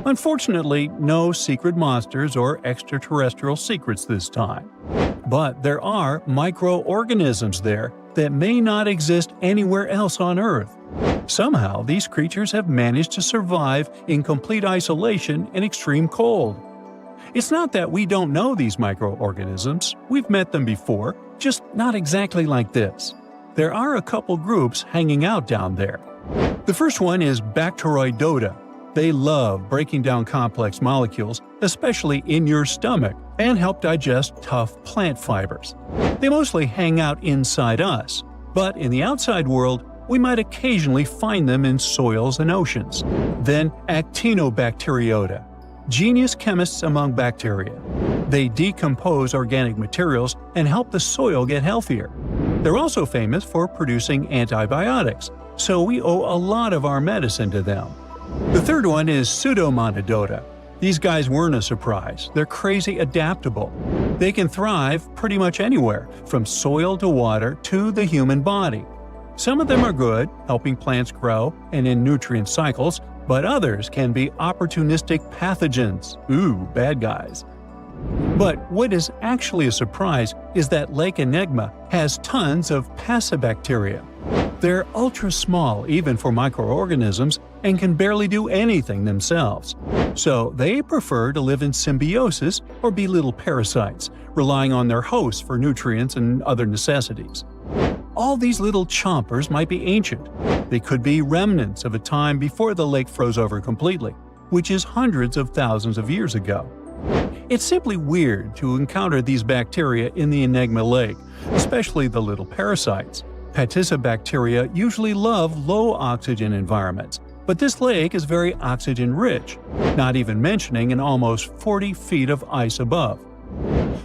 Unfortunately, no secret monsters or extraterrestrial secrets this time. But there are microorganisms there that may not exist anywhere else on Earth. Somehow, these creatures have managed to survive in complete isolation and extreme cold. It's not that we don't know these microorganisms, we've met them before, just not exactly like this. There are a couple groups hanging out down there. The first one is Bacteroidota. They love breaking down complex molecules, especially in your stomach, and help digest tough plant fibers. They mostly hang out inside us, but in the outside world, we might occasionally find them in soils and oceans. Then Actinobacteriota, genius chemists among bacteria. They decompose organic materials and help the soil get healthier. They're also famous for producing antibiotics, so we owe a lot of our medicine to them. The third one is Pseudomonadota. These guys weren't a surprise. They're crazy adaptable. They can thrive pretty much anywhere, from soil to water to the human body. Some of them are good, helping plants grow and in nutrient cycles, but others can be opportunistic pathogens. Ooh, bad guys. But what is actually a surprise is that Lake Enigma has tons of passibacteria. They're ultra small even for microorganisms and can barely do anything themselves. So they prefer to live in symbiosis or be little parasites, relying on their hosts for nutrients and other necessities. All these little chompers might be ancient. They could be remnants of a time before the lake froze over completely, which is hundreds of thousands of years ago. It's simply weird to encounter these bacteria in the Enigma Lake, especially the little parasites. Paticibacteria usually love low-oxygen environments, but this lake is very oxygen-rich, not even mentioning an almost 40 feet of ice above.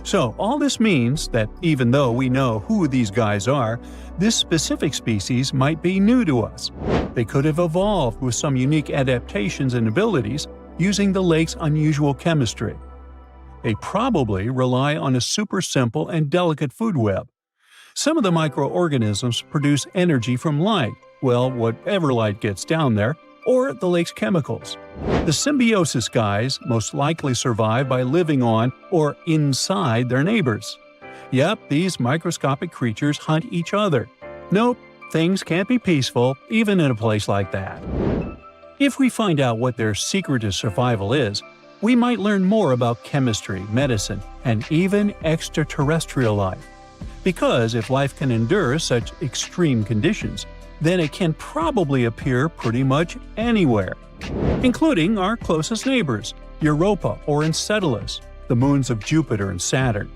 So all this means that even though we know who these guys are, this specific species might be new to us. They could have evolved with some unique adaptations and abilities using the lake's unusual chemistry. They probably rely on a super simple and delicate food web. Some of the microorganisms produce energy from light, well, whatever light gets down there, or the lake's chemicals. The symbiosis guys most likely survive by living on or inside their neighbors. Yep, these microscopic creatures hunt each other. Nope, things can't be peaceful even in a place like that. If we find out what their secret to survival is, we might learn more about chemistry, medicine, and even extraterrestrial life. Because if life can endure such extreme conditions, then it can probably appear pretty much anywhere, including our closest neighbors, Europa or Enceladus, the moons of Jupiter and Saturn.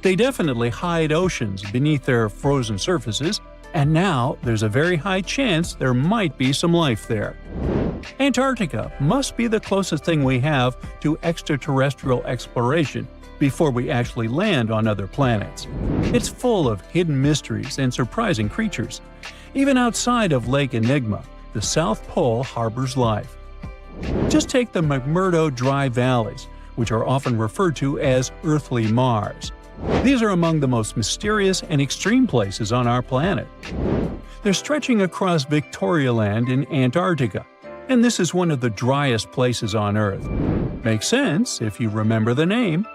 They definitely hide oceans beneath their frozen surfaces, and now there's a very high chance there might be some life there. Antarctica must be the closest thing we have to extraterrestrial exploration before we actually land on other planets. It's full of hidden mysteries and surprising creatures. Even outside of Lake Enigma, the South Pole harbors life. Just take the McMurdo Dry Valleys, which are often referred to as Earthly Mars. These are among the most mysterious and extreme places on our planet. They're stretching across Victoria Land in Antarctica, and this is one of the driest places on Earth. Makes sense if you remember the name.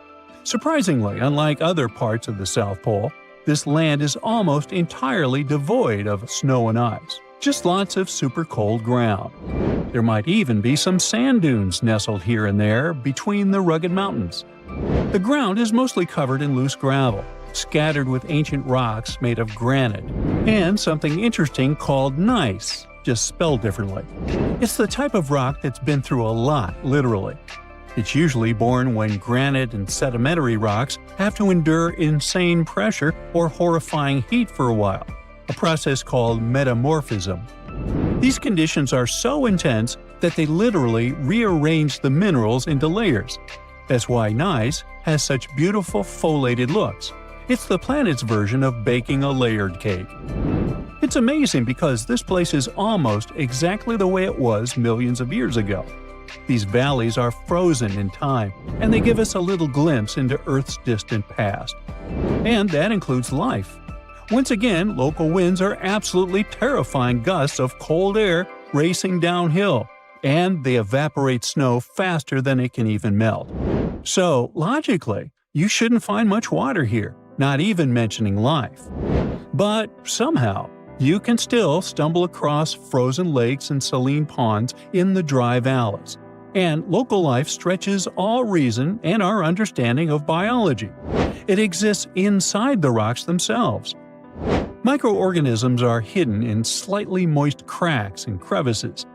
Surprisingly, unlike other parts of the South Pole, this land is almost entirely devoid of snow and ice, just lots of super cold ground. There might even be some sand dunes nestled here and there between the rugged mountains. The ground is mostly covered in loose gravel, scattered with ancient rocks made of granite, and something interesting called gneiss, just spelled differently. It's the type of rock that's been through a lot, literally. It's usually born when granite and sedimentary rocks have to endure insane pressure or horrifying heat for a while, a process called metamorphism. These conditions are so intense that they literally rearrange the minerals into layers. That's why gneiss has such beautiful foliated looks. It's the planet's version of baking a layered cake. It's amazing because this place is almost exactly the way it was millions of years ago. These valleys are frozen in time, and they give us a little glimpse into Earth's distant past. And that includes life. Once again, local winds are absolutely terrifying gusts of cold air racing downhill, and they evaporate snow faster than it can even melt. So, logically, you shouldn't find much water here, not even mentioning life. But somehow, you can still stumble across frozen lakes and saline ponds in the dry valleys. And local life stretches all reason and our understanding of biology. It exists inside the rocks themselves. Microorganisms are hidden in slightly moist cracks and crevices.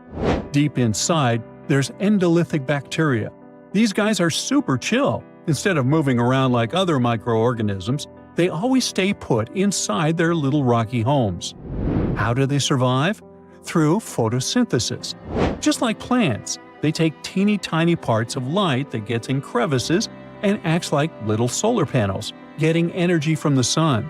Deep inside, there's endolithic bacteria. These guys are super chill. Instead of moving around like other microorganisms, they always stay put inside their little rocky homes. How do they survive? Through photosynthesis. Just like plants, they take teeny tiny parts of light that gets in crevices and acts like little solar panels, getting energy from the sun.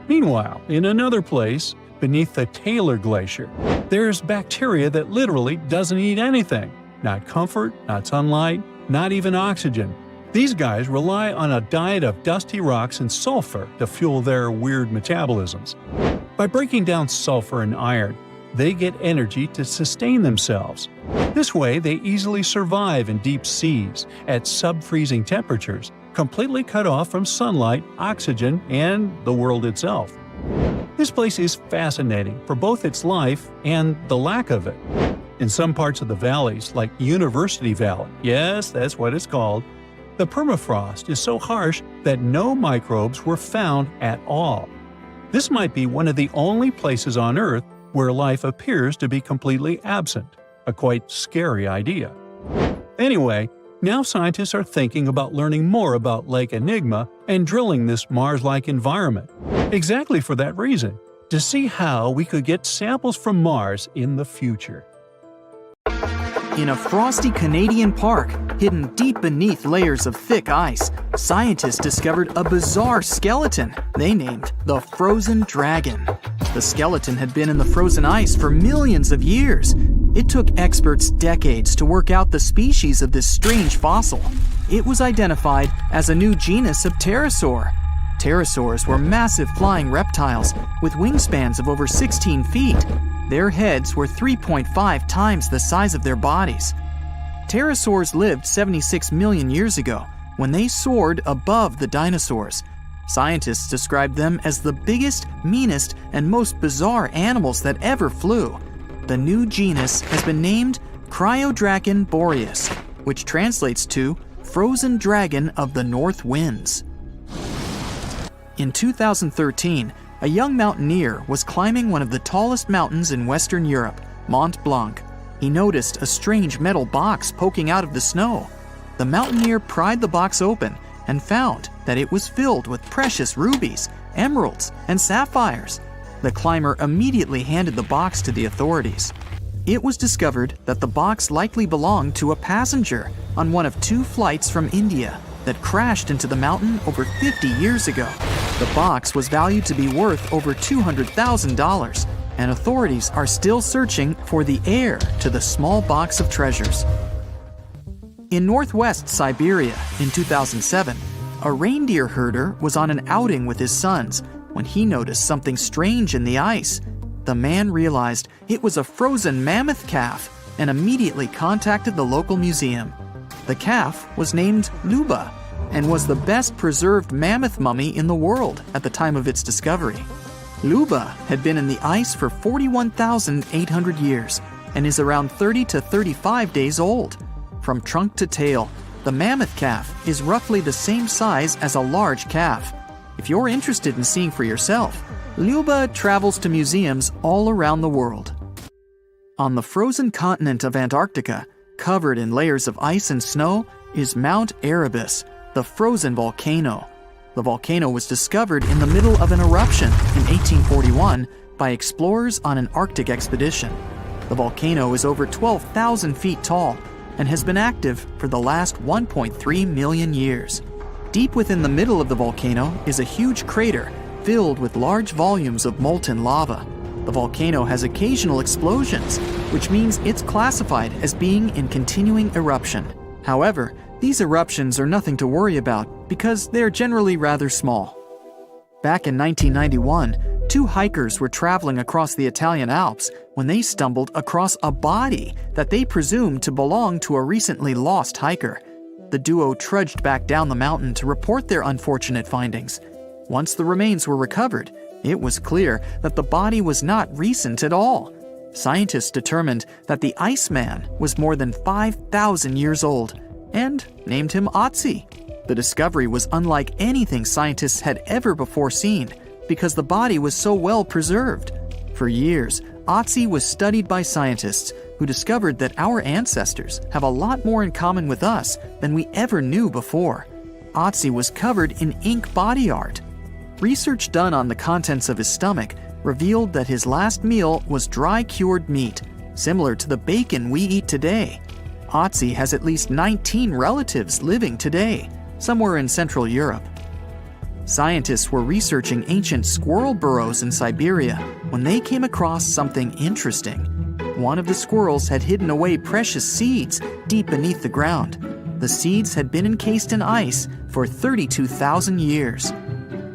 Meanwhile, in another place, beneath the Taylor Glacier, there's bacteria that literally doesn't eat anything. Not comfort, not sunlight, not even oxygen. These guys rely on a diet of dusty rocks and sulfur to fuel their weird metabolisms. By breaking down sulfur and iron, they get energy to sustain themselves. This way, they easily survive in deep seas at sub-freezing temperatures, completely cut off from sunlight, oxygen, and the world itself. This place is fascinating for both its life and the lack of it. In some parts of the valleys, like University Valley, yes, that's what it's called, the permafrost is so harsh that no microbes were found at all. This might be one of the only places on Earth where life appears to be completely absent, a quite scary idea. Anyway, now scientists are thinking about learning more about Lake Enigma and drilling this Mars-like environment, exactly for that reason, to see how we could get samples from Mars in the future. In a frosty Canadian park, hidden deep beneath layers of thick ice, scientists discovered a bizarre skeleton they named the Frozen Dragon. The skeleton had been in the frozen ice for millions of years. It took experts decades to work out the species of this strange fossil. It was identified as a new genus of pterosaur. Pterosaurs were massive flying reptiles with wingspans of over 16 feet. Their heads were 3.5 times the size of their bodies. Pterosaurs lived 76 million years ago, when they soared above the dinosaurs. Scientists described them as the biggest, meanest, and most bizarre animals that ever flew. The new genus has been named Cryodragon boreas, which translates to Frozen Dragon of the North Winds. In 2013, a young mountaineer was climbing one of the tallest mountains in Western Europe, Mont Blanc. He noticed a strange metal box poking out of the snow. The mountaineer pried the box open and found that it was filled with precious rubies, emeralds, and sapphires. The climber immediately handed the box to the authorities. It was discovered that the box likely belonged to a passenger on one of 2 flights from India that crashed into the mountain over 50 years ago. The box was valued to be worth over $200,000, and authorities are still searching for the heir to the small box of treasures. In northwest Siberia in 2007, a reindeer herder was on an outing with his sons when he noticed something strange in the ice. The man realized it was a frozen mammoth calf and immediately contacted the local museum. The calf was named Luba and was the best preserved mammoth mummy in the world at the time of its discovery. Luba had been in the ice for 41,800 years and is around 30 to 35 days old. From trunk to tail, the mammoth calf is roughly the same size as a large calf. If you're interested in seeing for yourself, Luba travels to museums all around the world. On the frozen continent of Antarctica, covered in layers of ice and snow, is Mount Erebus, the frozen volcano. The volcano was discovered in the middle of an eruption in 1841 by explorers on an Arctic expedition. The volcano is over 12,000 feet tall and has been active for the last 1.3 million years. Deep within the middle of the volcano is a huge crater filled with large volumes of molten lava. The volcano has occasional explosions, which means it's classified as being in continuing eruption. However, these eruptions are nothing to worry about because they're generally rather small. Back in 1991, 2 hikers were traveling across the Italian Alps when they stumbled across a body that they presumed to belong to a recently lost hiker. The duo trudged back down the mountain to report their unfortunate findings. Once the remains were recovered, it was clear that the body was not recent at all. Scientists determined that the Iceman was more than 5,000 years old and named him Otzi. The discovery was unlike anything scientists had ever before seen because the body was so well preserved. For years, Otzi was studied by scientists who discovered that our ancestors have a lot more in common with us than we ever knew before. Otzi was covered in ink body art. Research done on the contents of his stomach revealed that his last meal was dry cured meat, similar to the bacon we eat today. Otzi has at least 19 relatives living today, somewhere in Central Europe. Scientists were researching ancient squirrel burrows in Siberia when they came across something interesting. One of the squirrels had hidden away precious seeds deep beneath the ground. The seeds had been encased in ice for 32,000 years.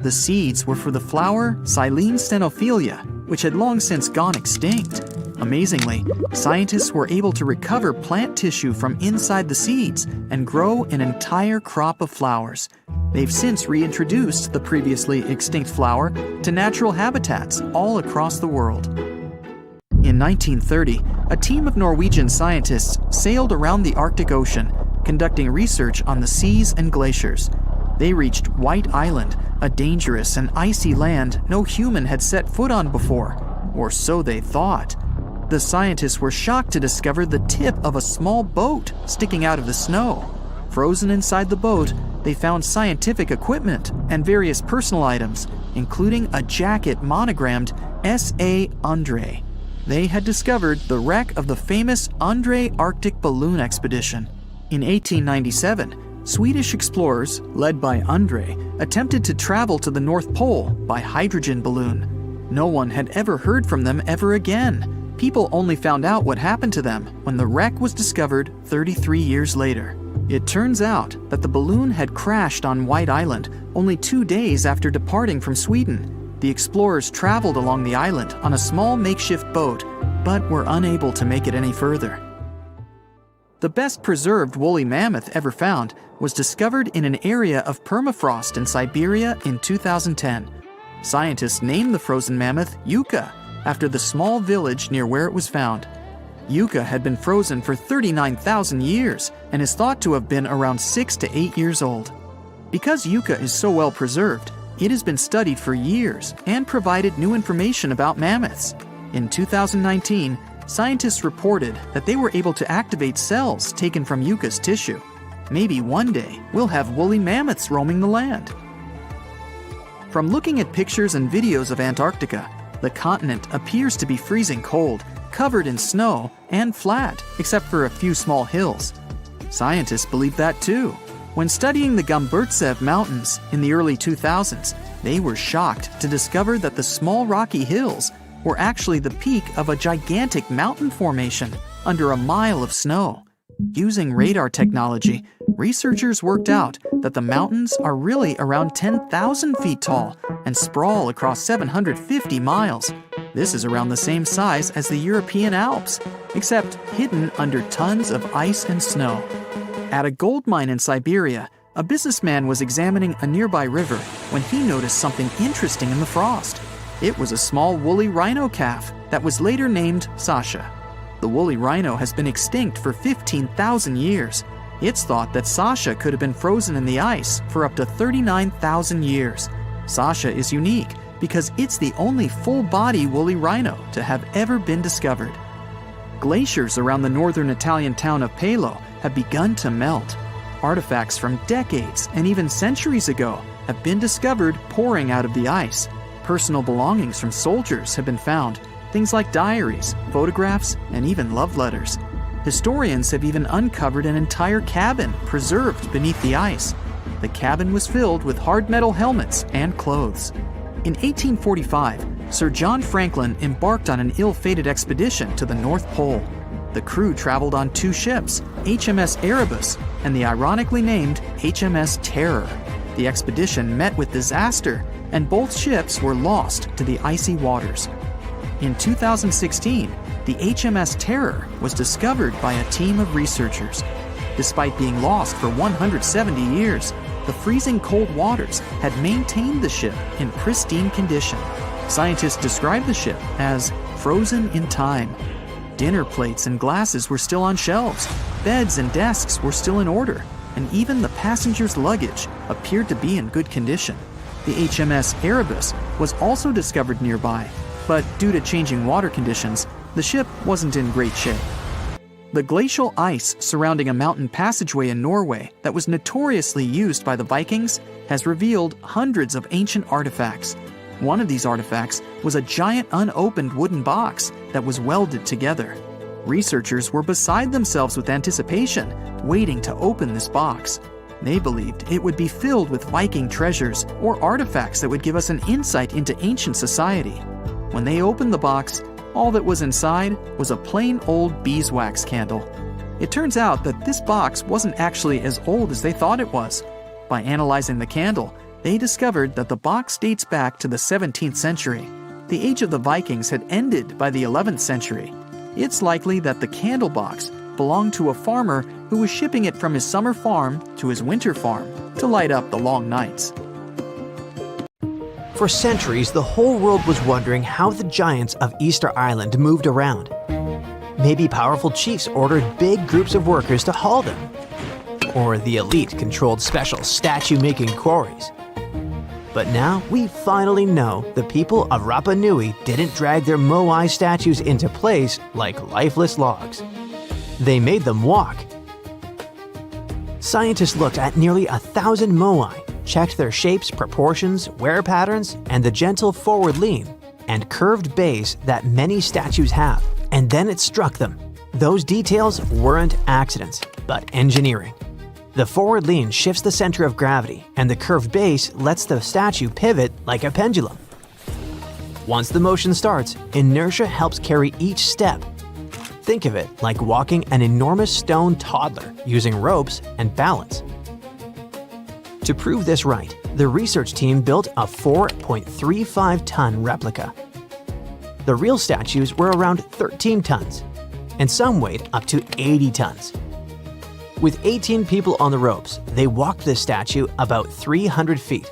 The seeds were for the flower Silene stenophylia, which had long since gone extinct. Amazingly, scientists were able to recover plant tissue from inside the seeds and grow an entire crop of flowers. They've since reintroduced the previously extinct flower to natural habitats all across the world. In 1930, a team of Norwegian scientists sailed around the Arctic Ocean, conducting research on the seas and glaciers. They reached White Island, a dangerous and icy land no human had set foot on before, or so they thought. The scientists were shocked to discover the tip of a small boat sticking out of the snow. Frozen inside the boat, they found scientific equipment and various personal items, including a jacket monogrammed S.A. Andre. They had discovered the wreck of the famous Andre Arctic balloon expedition. In 1897, Swedish explorers, led by Andre, attempted to travel to the North Pole by hydrogen balloon. No one had ever heard from them ever again. People only found out what happened to them when the wreck was discovered 33 years later. It turns out that the balloon had crashed on White Island only 2 days after departing from Sweden. The explorers traveled along the island on a small makeshift boat, but were unable to make it any further. The best preserved woolly mammoth ever found was discovered in an area of permafrost in Siberia in 2010. Scientists named the frozen mammoth Yucca, after the small village near where it was found. Yucca had been frozen for 39,000 years and is thought to have been around 6 to 8 years old. Because Yucca is so well preserved, it has been studied for years and provided new information about mammoths. In 2019, scientists reported that they were able to activate cells taken from Yucca's tissue. Maybe one day we'll have woolly mammoths roaming the land. From looking at pictures and videos of Antarctica, the continent appears to be freezing cold, covered in snow, and flat, except for a few small hills. Scientists believe that too. When studying the Gomburtsev Mountains in the early 2000s, they were shocked to discover that the small rocky hills were actually the peak of a gigantic mountain formation under a mile of snow. Using radar technology, researchers worked out that the mountains are really around 10,000 feet tall and sprawl across 750 miles. This is around the same size as the European Alps, except hidden under tons of ice and snow. At a gold mine in Siberia, a businessman was examining a nearby river when he noticed something interesting in the frost. It was a small woolly rhino calf that was later named Sasha. The woolly rhino has been extinct for 15,000 years. It's thought that Sasha could have been frozen in the ice for up to 39,000 years. Sasha is unique because it's the only full-body woolly rhino to have ever been discovered. Glaciers around the northern Italian town of Pelo have begun to melt. Artifacts from decades and even centuries ago have been discovered pouring out of the ice. Personal belongings from soldiers have been found, things like diaries, photographs, and even love letters. Historians have even uncovered an entire cabin preserved beneath the ice. The cabin was filled with hard metal helmets and clothes. In 1845, Sir John Franklin embarked on an ill-fated expedition to the North Pole. The crew traveled on 2 ships, HMS Erebus and the ironically named HMS Terror. The expedition met with disaster, and both ships were lost to the icy waters. In 2016, the HMS Terror was discovered by a team of researchers. Despite being lost for 170 years, the freezing cold waters had maintained the ship in pristine condition. Scientists described the ship as frozen in time. Dinner plates and glasses were still on shelves, beds and desks were still in order, and even the passengers' luggage appeared to be in good condition. The HMS Erebus was also discovered nearby, but due to changing water conditions, the ship wasn't in great shape. The glacial ice surrounding a mountain passageway in Norway that was notoriously used by the Vikings has revealed hundreds of ancient artifacts. One of these artifacts was a giant unopened wooden box that was welded together. Researchers were beside themselves with anticipation, waiting to open this box. They believed it would be filled with Viking treasures or artifacts that would give us an insight into ancient society. When they opened the box, all that was inside was a plain old beeswax candle. It turns out that this box wasn't actually as old as they thought it was. By analyzing the candle, they discovered that the box dates back to the 17th century. The age of the Vikings had ended by the 11th century. It's likely that the candle box belonged to a farmer who was shipping it from his summer farm to his winter farm to light up the long nights. For centuries, the whole world was wondering how the giants of Easter Island moved around. Maybe powerful chiefs ordered big groups of workers to haul them. Or the elite controlled special statue-making quarries. But now we finally know the people of Rapa Nui didn't drag their moai statues into place like lifeless logs. They made them walk. Scientists looked at nearly 1,000 moai, checked their shapes, proportions, wear patterns, and the gentle forward lean and curved base that many statues have. And then it struck them. Those details weren't accidents, but engineering. The forward lean shifts the center of gravity, and the curved base lets the statue pivot like a pendulum. Once the motion starts, inertia helps carry each step. Think of it like walking an enormous stone toddler using ropes and balance. To prove this right, the research team built a 4.35-ton replica. The real statues were around 13 tons, and some weighed up to 80 tons. With 18 people on the ropes, they walked the statue about 300 feet,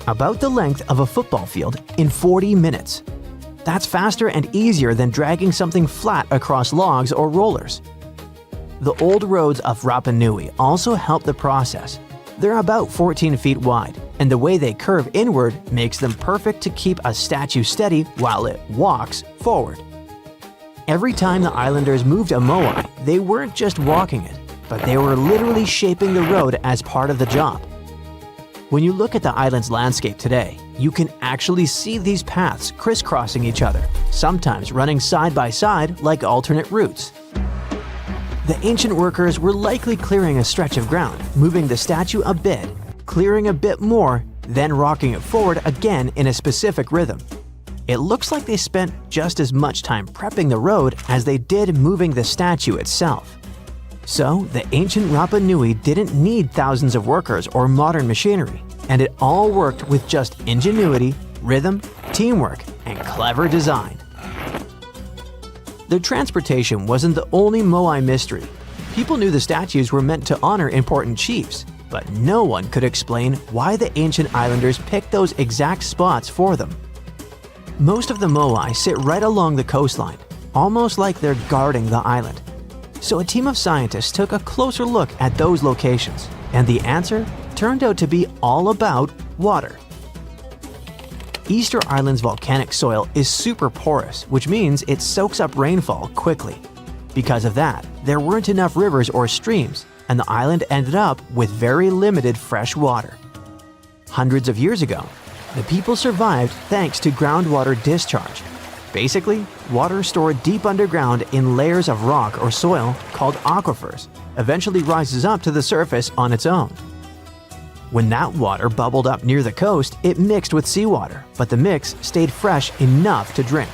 about the length of a football field, in 40 minutes. That's faster and easier than dragging something flat across logs or rollers. The old roads of Rapa Nui also help the process. They're about 14 feet wide, and the way they curve inward makes them perfect to keep a statue steady while it walks forward. Every time the islanders moved a moai, they weren't just walking it, but they were literally shaping the road as part of the job. When you look at the island's landscape today, you can actually see these paths crisscrossing each other, sometimes running side by side like alternate routes. The ancient workers were likely clearing a stretch of ground, moving the statue a bit, clearing a bit more, then rocking it forward again in a specific rhythm. It looks like they spent just as much time prepping the road as they did moving the statue itself. So, the ancient Rapa Nui didn't need thousands of workers or modern machinery, and it all worked with just ingenuity, rhythm, teamwork, and clever design. Their transportation wasn't the only moai mystery. People knew the statues were meant to honor important chiefs, but no one could explain why the ancient islanders picked those exact spots for them. Most of the moai sit right along the coastline, almost like they're guarding the island. So a team of scientists took a closer look at those locations, and the answer turned out to be all about water. Easter Island's volcanic soil is super porous, which means it soaks up rainfall quickly. Because of that, there weren't enough rivers or streams, and the island ended up with very limited fresh water. Hundreds of years ago, the people survived thanks to groundwater discharge. Basically, water stored deep underground in layers of rock or soil called aquifers eventually rises up to the surface on its own. When that water bubbled up near the coast, it mixed with seawater, but the mix stayed fresh enough to drink.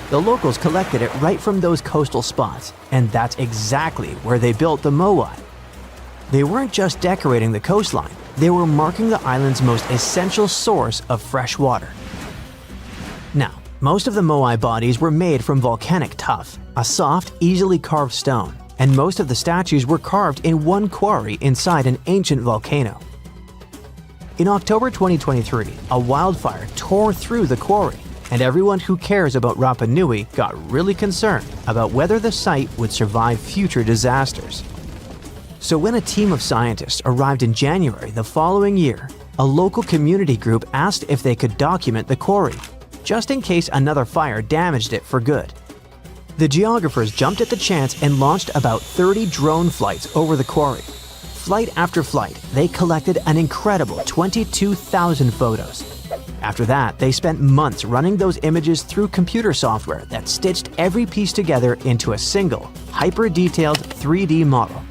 The locals collected it right from those coastal spots, and that's exactly where they built the moai. They weren't just decorating the coastline, they were marking the island's most essential source of fresh water. Now, most of the moai bodies were made from volcanic tuff, a soft, easily carved stone, and most of the statues were carved in one quarry inside an ancient volcano. In October 2023, a wildfire tore through the quarry, and everyone who cares about Rapa Nui got really concerned about whether the site would survive future disasters. So when a team of scientists arrived in January the following year, a local community group asked if they could document the quarry, just in case another fire damaged it for good. The geographers jumped at the chance and launched about 30 drone flights over the quarry. Flight after flight, they collected an incredible 22,000 photos. After that, they spent months running those images through computer software that stitched every piece together into a single, hyper-detailed 3D model.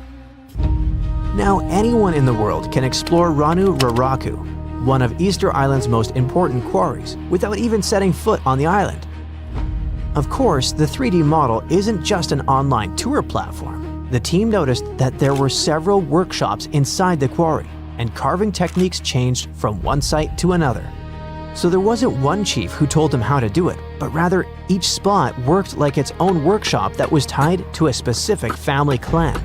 Now anyone in the world can explore Ranu Raraku, one of Easter Island's most important quarries, without even setting foot on the island. Of course, the 3D model isn't just an online tour platform. The team noticed that there were several workshops inside the quarry, and carving techniques changed from one site to another. So there wasn't one chief who told them how to do it, but rather each spot worked like its own workshop that was tied to a specific family clan.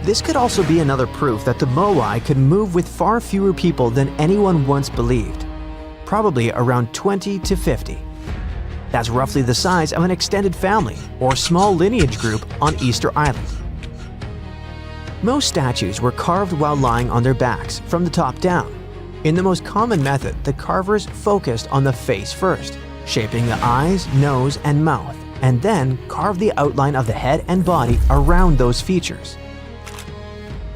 This could also be another proof that the Moai could move with far fewer people than anyone once believed, probably around 20 to 50. That's roughly the size of an extended family or small lineage group on Easter Island. Most statues were carved while lying on their backs from the top down. In the most common method, the carvers focused on the face first, shaping the eyes, nose, and mouth, and then carved the outline of the head and body around those features.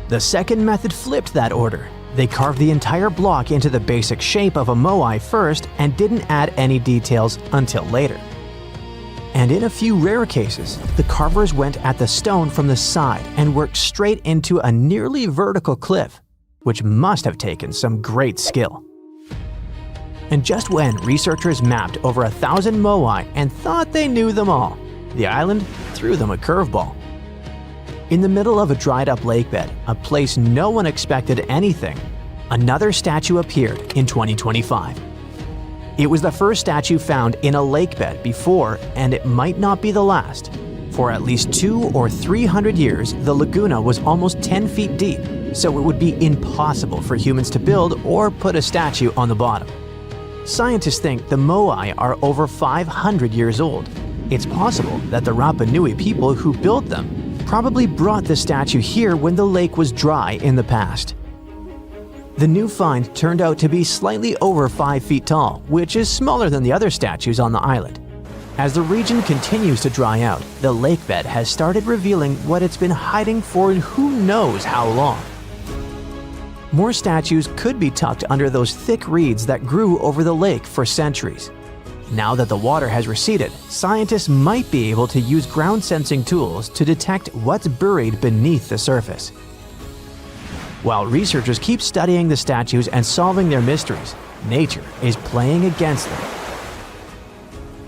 The second method flipped that order. They carved the entire block into the basic shape of a moai first and didn't add any details until later. And in a few rare cases, the carvers went at the stone from the side and worked straight into a nearly vertical cliff, which must have taken some great skill. And just when researchers mapped over 1,000 moai and thought they knew them all, the island threw them a curveball. In the middle of a dried-up lakebed, a place no one expected anything, another statue appeared in 2025. It was the first statue found in a lakebed before, and it might not be the last. For at least 200 or 300 years, the laguna was almost 10 feet deep, so it would be impossible for humans to build or put a statue on the bottom. Scientists think the moai are over 500 years old. It's possible that the Rapa Nui people who built them probably brought the statue here when the lake was dry in the past. The new find turned out to be slightly over 5 feet tall, which is smaller than the other statues on the island. As the region continues to dry out, the lakebed has started revealing what it's been hiding for who knows how long. More statues could be tucked under those thick reeds that grew over the lake for centuries. Now that the water has receded, scientists might be able to use ground-sensing tools to detect what's buried beneath the surface. While researchers keep studying the statues and solving their mysteries, nature is playing against them.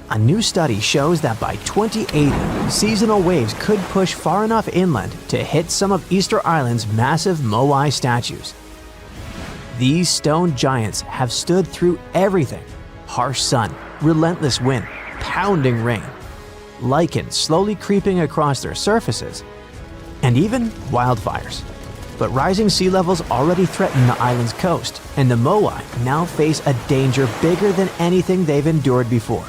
A new study shows that by 2080, seasonal waves could push far enough inland to hit some of Easter Island's massive moai statues. These stone giants have stood through everything: harsh sun, relentless wind, pounding rain, lichen slowly creeping across their surfaces, and even wildfires. But rising sea levels already threaten the island's coast, and the moai now face a danger bigger than anything they've endured before.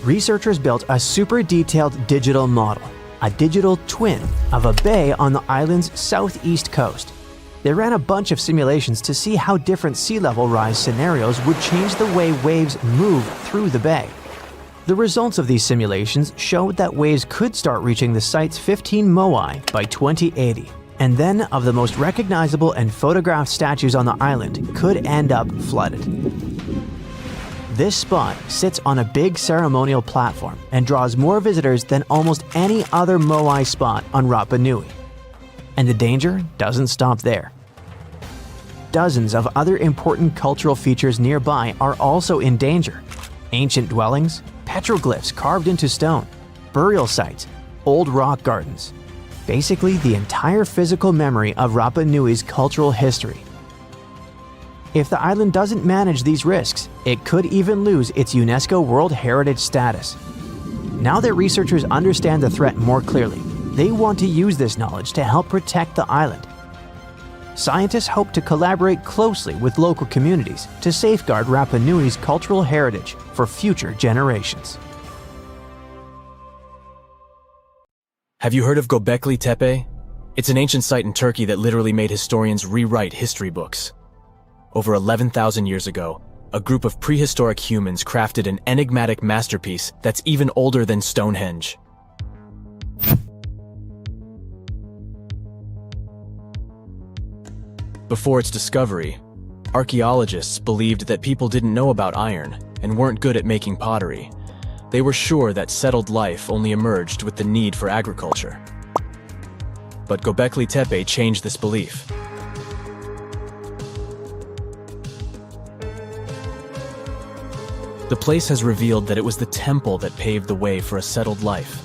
Researchers built a super detailed digital model, a digital twin of a bay on the island's southeast coast. They ran a bunch of simulations to see how different sea level rise scenarios would change the way waves move through the bay. The results of these simulations showed that waves could start reaching the site's 15 moai by 2080, and then of the most recognizable and photographed statues on the island could end up flooded. This spot sits on a big ceremonial platform and draws more visitors than almost any other moai spot on Rapa Nui. And the danger doesn't stop there. Dozens of other important cultural features nearby are also in danger. Ancient dwellings, petroglyphs carved into stone, burial sites, old rock gardens. Basically, the entire physical memory of Rapa Nui's cultural history. If the island doesn't manage these risks, it could even lose its UNESCO World Heritage status. Now that researchers understand the threat more clearly, they want to use this knowledge to help protect the island. Scientists hope to collaborate closely with local communities to safeguard Rapa Nui's cultural heritage for future generations. Have you heard of Göbekli Tepe? It's an ancient site in Turkey that literally made historians rewrite history books. Over 11,000 years ago, a group of prehistoric humans crafted an enigmatic masterpiece that's even older than Stonehenge. Before its discovery, archaeologists believed that people didn't know about iron and weren't good at making pottery. They were sure that settled life only emerged with the need for agriculture. But Göbekli Tepe changed this belief. The place has revealed that it was the temple that paved the way for a settled life,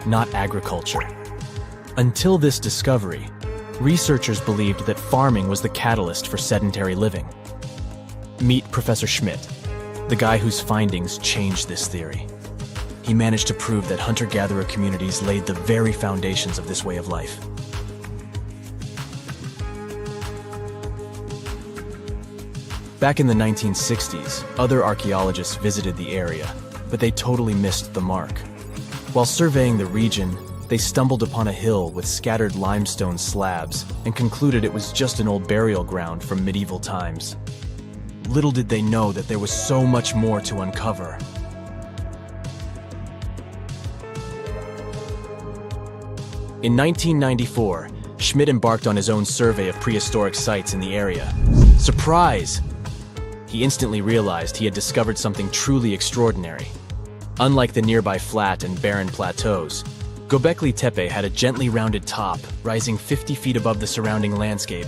not agriculture. Until this discovery, researchers believed that farming was the catalyst for sedentary living. Meet Professor Schmidt, the guy whose findings changed this theory. He managed to prove that hunter-gatherer communities laid the very foundations of this way of life. Back in the 1960s, other archaeologists visited the area, but they totally missed the mark. While surveying the region, they stumbled upon a hill with scattered limestone slabs and concluded it was just an old burial ground from medieval times. Little did they know that there was so much more to uncover. In 1994, Schmidt embarked on his own survey of prehistoric sites in the area. Surprise! He instantly realized he had discovered something truly extraordinary. Unlike the nearby flat and barren plateaus, Göbekli Tepe had a gently rounded top, rising 50 feet above the surrounding landscape.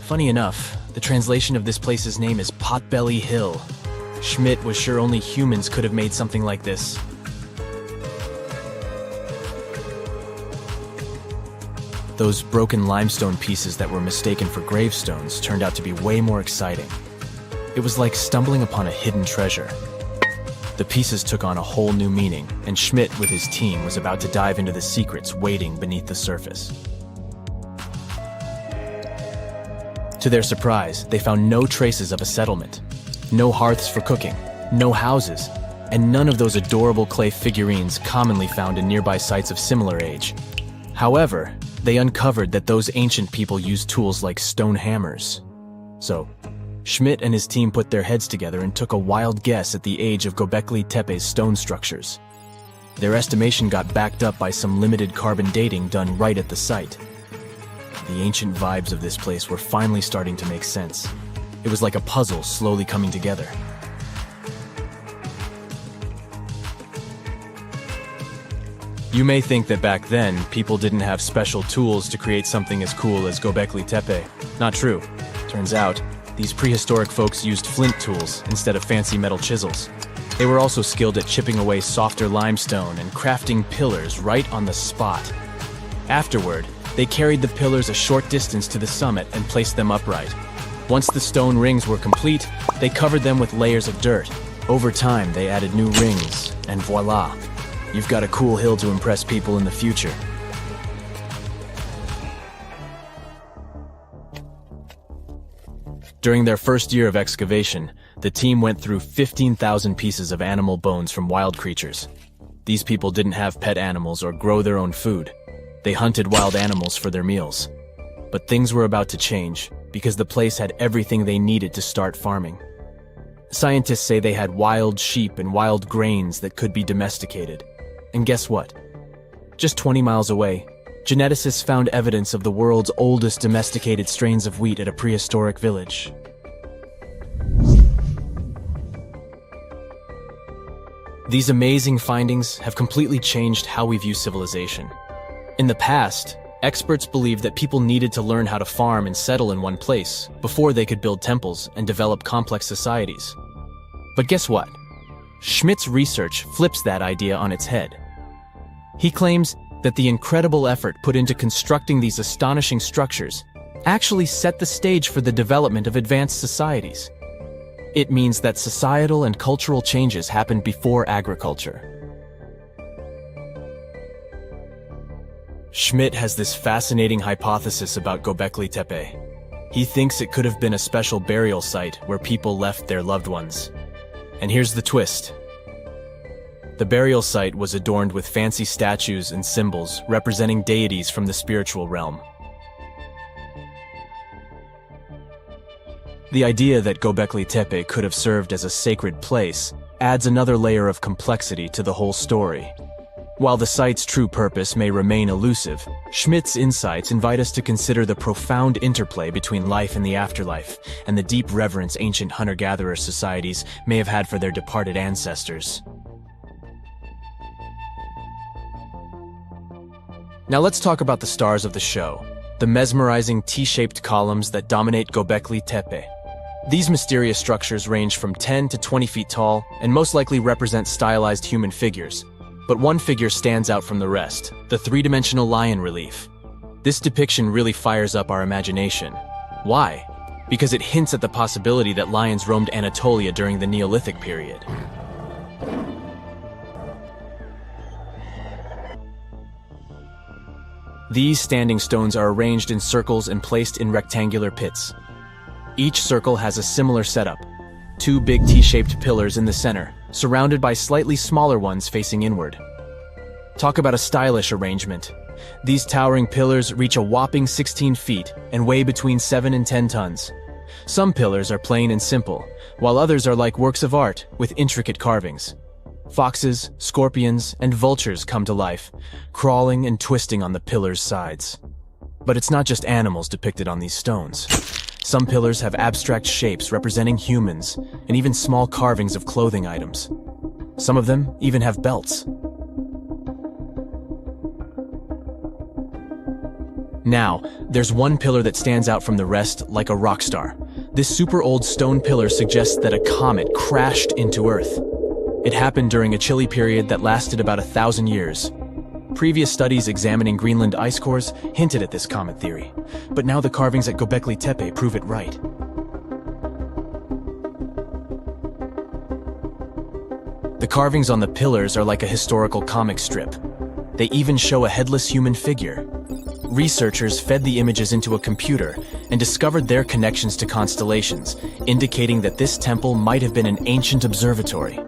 Funny enough, the translation of this place's name is Potbelly Hill. Schmidt was sure only humans could have made something like this. Those broken limestone pieces that were mistaken for gravestones turned out to be way more exciting. It was like stumbling upon a hidden treasure. The pieces took on a whole new meaning, and Schmidt with his team was about to dive into the secrets waiting beneath the surface. To their surprise, they found no traces of a settlement, no hearths for cooking, no houses, and none of those adorable clay figurines commonly found in nearby sites of similar age. However, they uncovered that those ancient people used tools like stone hammers. So, Schmidt and his team put their heads together and took a wild guess at the age of Göbekli Tepe's stone structures. Their estimation got backed up by some limited carbon dating done right at the site. The ancient vibes of this place were finally starting to make sense. It was like a puzzle slowly coming together. You may think that back then, people didn't have special tools to create something as cool as Göbekli Tepe. Not true. Turns out, these prehistoric folks used flint tools instead of fancy metal chisels. They were also skilled at chipping away softer limestone and crafting pillars right on the spot. Afterward, they carried the pillars a short distance to the summit and placed them upright. Once the stone rings were complete, they covered them with layers of dirt. Over time, they added new rings, and voila! You've got a cool hill to impress people in the future. During their first year of excavation, the team went through 15,000 pieces of animal bones from wild creatures. These people didn't have pet animals or grow their own food. They hunted wild animals for their meals. But things were about to change, because the place had everything they needed to start farming. Scientists say they had wild sheep and wild grains that could be domesticated. And guess what? Just 20 miles away, geneticists found evidence of the world's oldest domesticated strains of wheat at a prehistoric village. These amazing findings have completely changed how we view civilization. In the past, experts believed that people needed to learn how to farm and settle in one place before they could build temples and develop complex societies. But guess what? Schmidt's research flips that idea on its head. He claims that the incredible effort put into constructing these astonishing structures actually set the stage for the development of advanced societies. It means that societal and cultural changes happened before agriculture. Schmidt has this fascinating hypothesis about Göbekli Tepe. He thinks it could have been a special burial site where people left their loved ones. And here's the twist. The burial site was adorned with fancy statues and symbols representing deities from the spiritual realm. The idea that Göbekli Tepe could have served as a sacred place adds another layer of complexity to the whole story. While the site's true purpose may remain elusive, Schmidt's insights invite us to consider the profound interplay between life and the afterlife, and the deep reverence ancient hunter-gatherer societies may have had for their departed ancestors. Now let's talk about the stars of the show, the mesmerizing T-shaped columns that dominate Göbekli Tepe. These mysterious structures range from 10 to 20 feet tall and most likely represent stylized human figures. But one figure stands out from the rest, the three-dimensional lion relief. This depiction really fires up our imagination. Why? Because it hints at the possibility that lions roamed Anatolia during the Neolithic period. These standing stones are arranged in circles and placed in rectangular pits. Each circle has a similar setup: 2 big T-shaped pillars in the center, surrounded by slightly smaller ones facing inward. Talk about a stylish arrangement. These towering pillars reach a whopping 16 feet and weigh between 7 and 10 tons. Some pillars are plain and simple, while others are like works of art with intricate carvings. Foxes, scorpions, and vultures come to life, crawling and twisting on the pillars' sides. But it's not just animals depicted on these stones. Some pillars have abstract shapes representing humans, and even small carvings of clothing items. Some of them even have belts. Now, there's one pillar that stands out from the rest like a rock star. This super old stone pillar suggests that a comet crashed into Earth. It happened during a chilly period that lasted about 1,000 years. Previous studies examining Greenland ice cores hinted at this comet theory, but now the carvings at Göbekli Tepe prove it right. The carvings on the pillars are like a historical comic strip. They even show a headless human figure. Researchers fed the images into a computer and discovered their connections to constellations, indicating that this temple might have been an ancient observatory.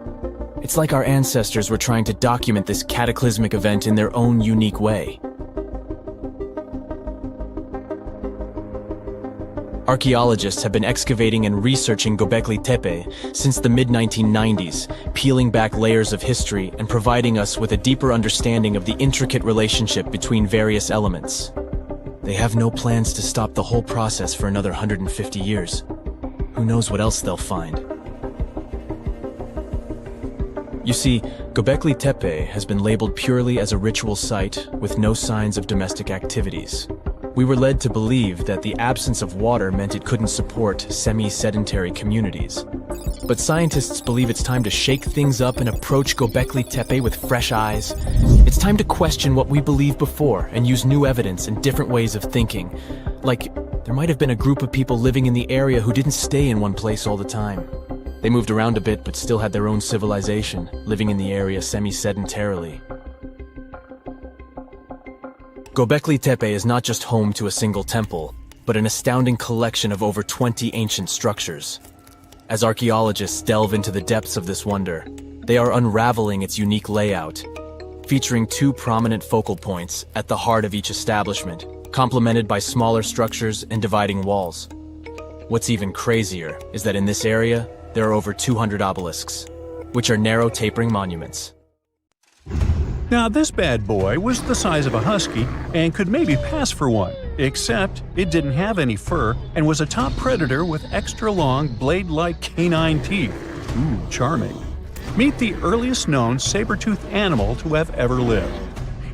It's like our ancestors were trying to document this cataclysmic event in their own unique way. Archaeologists have been excavating and researching Göbekli Tepe since the mid-1990s, peeling back layers of history and providing us with a deeper understanding of the intricate relationship between various elements. They have no plans to stop the whole process for another 150 years. Who knows what else they'll find? You see, Göbekli Tepe has been labeled purely as a ritual site with no signs of domestic activities. We were led to believe that the absence of water meant it couldn't support semi-sedentary communities. But scientists believe it's time to shake things up and approach Göbekli Tepe with fresh eyes. It's time to question what we believed before and use new evidence and different ways of thinking. Like, there might have been a group of people living in the area who didn't stay in one place all the time. They moved around a bit but still had their own civilization, living in the area semi-sedentarily. Göbekli Tepe is not just home to a single temple, but an astounding collection of over 20 ancient structures. As archaeologists delve into the depths of this wonder, they are unraveling its unique layout, featuring 2 prominent focal points at the heart of each establishment, complemented by smaller structures and dividing walls. What's even crazier is that in this area, there are over 200 obelisks, which are narrow tapering monuments. Now, this bad boy was the size of a husky and could maybe pass for one, except it didn't have any fur and was a top predator with extra long, blade-like canine teeth. Ooh, charming. Meet the earliest known saber-toothed animal to have ever lived.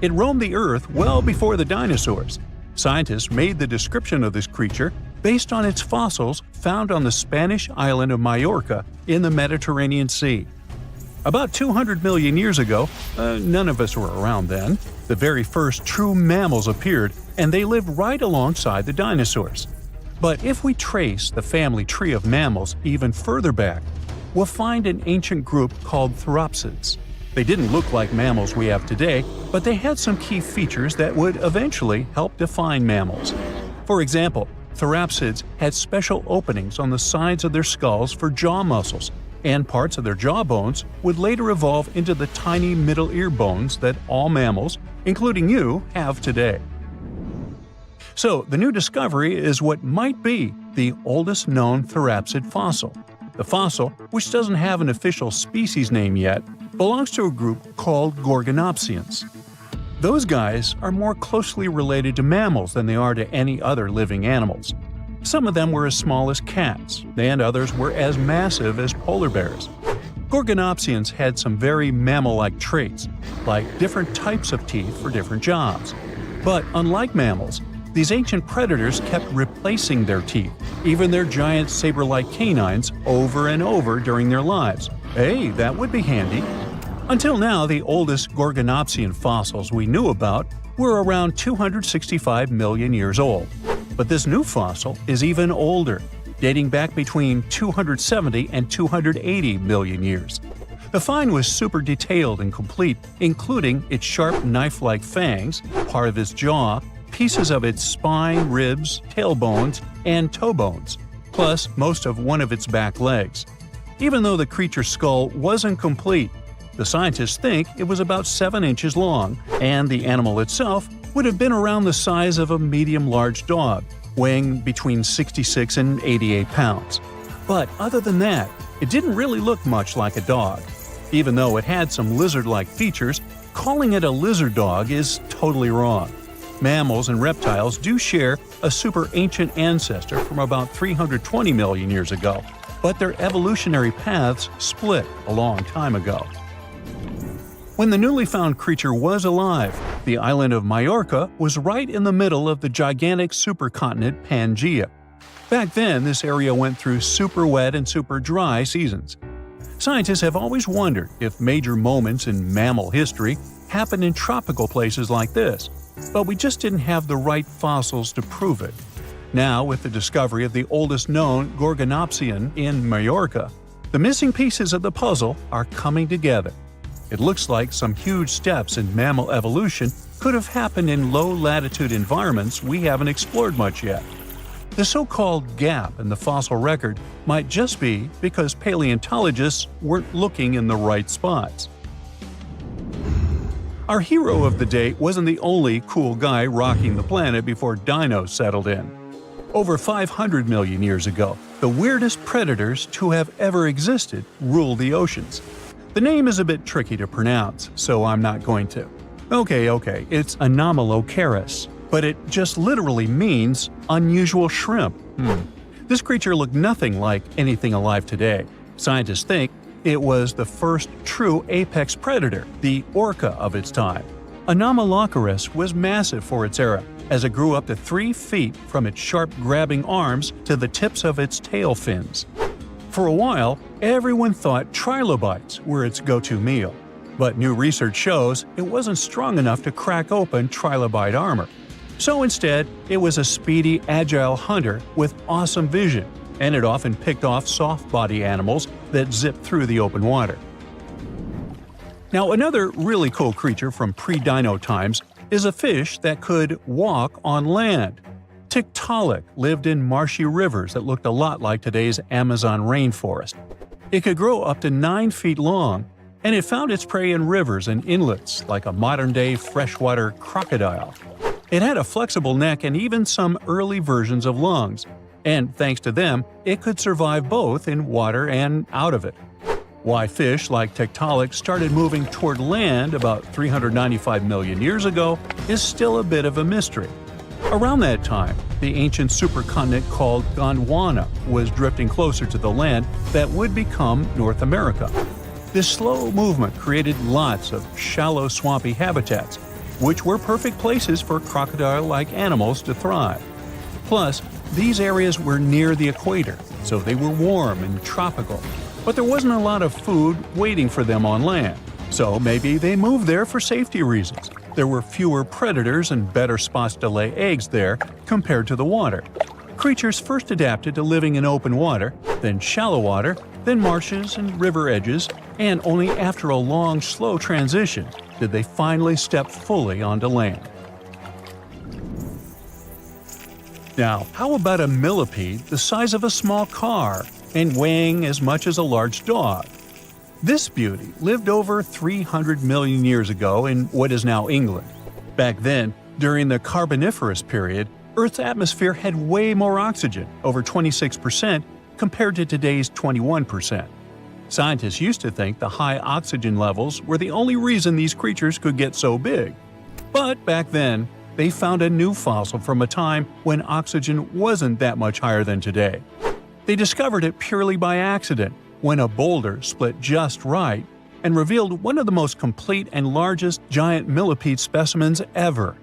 It roamed the Earth well before the dinosaurs. Scientists made the description of this creature based on its fossils found on the Spanish island of Majorca in the Mediterranean Sea. About 200 million years ago, none of us were around then, the very first true mammals appeared, and they lived right alongside the dinosaurs. But if we trace the family tree of mammals even further back, we'll find an ancient group called Therapsids. They didn't look like mammals we have today, but they had some key features that would eventually help define mammals. For example, Therapsids had special openings on the sides of their skulls for jaw muscles, and parts of their jaw bones would later evolve into the tiny middle ear bones that all mammals, including you, have today. So, the new discovery is what might be the oldest known Therapsid fossil. The fossil, which doesn't have an official species name yet, belongs to a group called Gorgonopsians. Those guys are more closely related to mammals than they are to any other living animals. Some of them were as small as cats, and others were as massive as polar bears. Gorgonopsians had some very mammal-like traits, like different types of teeth for different jobs. But unlike mammals, these ancient predators kept replacing their teeth, even their giant saber-like canines, over and over during their lives. Hey, that would be handy. Until now, the oldest Gorgonopsian fossils we knew about were around 265 million years old. But this new fossil is even older, dating back between 270 and 280 million years. The find was super detailed and complete, including its sharp knife-like fangs, part of its jaw, pieces of its spine, ribs, tailbones, and toe bones, plus most of one of its back legs. Even though the creature's skull wasn't complete, the scientists think it was about 7 inches long, and the animal itself would have been around the size of a medium-large dog, weighing between 66 and 88 pounds. But other than that, it didn't really look much like a dog. Even though it had some lizard-like features, calling it a lizard dog is totally wrong. Mammals and reptiles do share a super ancient ancestor from about 320 million years ago, but their evolutionary paths split a long time ago. When the newly found creature was alive, the island of Majorca was right in the middle of the gigantic supercontinent Pangaea. Back then, this area went through super wet and super dry seasons. Scientists have always wondered if major moments in mammal history happened in tropical places like this, but we just didn't have the right fossils to prove it. Now, with the discovery of the oldest known Gorgonopsian in Majorca, the missing pieces of the puzzle are coming together. It looks like some huge steps in mammal evolution could have happened in low-latitude environments we haven't explored much yet. The so-called gap in the fossil record might just be because paleontologists weren't looking in the right spots. Our hero of the day wasn't the only cool guy rocking the planet before dinos settled in. Over 500 million years ago, the weirdest predators to have ever existed ruled the oceans. The name is a bit tricky to pronounce, so I'm not going to. Okay, it's Anomalocaris, but it just literally means unusual shrimp. This creature looked nothing like anything alive today. Scientists think it was the first true apex predator, the orca of its time. Anomalocaris was massive for its era, as it grew up to 3 feet from its sharp grabbing arms to the tips of its tail fins. For a while, everyone thought trilobites were its go-to meal, but new research shows it wasn't strong enough to crack open trilobite armor. So instead, it was a speedy, agile hunter with awesome vision, and it often picked off soft-body animals that zipped through the open water. Now, another really cool creature from pre-dino times is a fish that could walk on land. Tiktaalik lived in marshy rivers that looked a lot like today's Amazon rainforest. It could grow up to 9 feet long, and it found its prey in rivers and inlets like a modern-day freshwater crocodile. It had a flexible neck and even some early versions of lungs, and thanks to them, it could survive both in water and out of it. Why fish like Tiktaalik started moving toward land about 395 million years ago is still a bit of a mystery. Around that time, the ancient supercontinent called Gondwana was drifting closer to the land that would become North America. This slow movement created lots of shallow, swampy habitats, which were perfect places for crocodile-like animals to thrive. Plus, these areas were near the equator, so they were warm and tropical. But there wasn't a lot of food waiting for them on land, so maybe they moved there for safety reasons. There were fewer predators and better spots to lay eggs there compared to the water. Creatures first adapted to living in open water, then shallow water, then marshes and river edges, and only after a long, slow transition did they finally step fully onto land. Now, how about a millipede the size of a small car and weighing as much as a large dog? This beauty lived over 300 million years ago in what is now England. Back then, during the Carboniferous period, Earth's atmosphere had way more oxygen, over 26%, compared to today's 21%. Scientists used to think the high oxygen levels were the only reason these creatures could get so big. But back then, they found a new fossil from a time when oxygen wasn't that much higher than today. They discovered it purely by accident, when a boulder split just right and revealed one of the most complete and largest giant millipede specimens ever.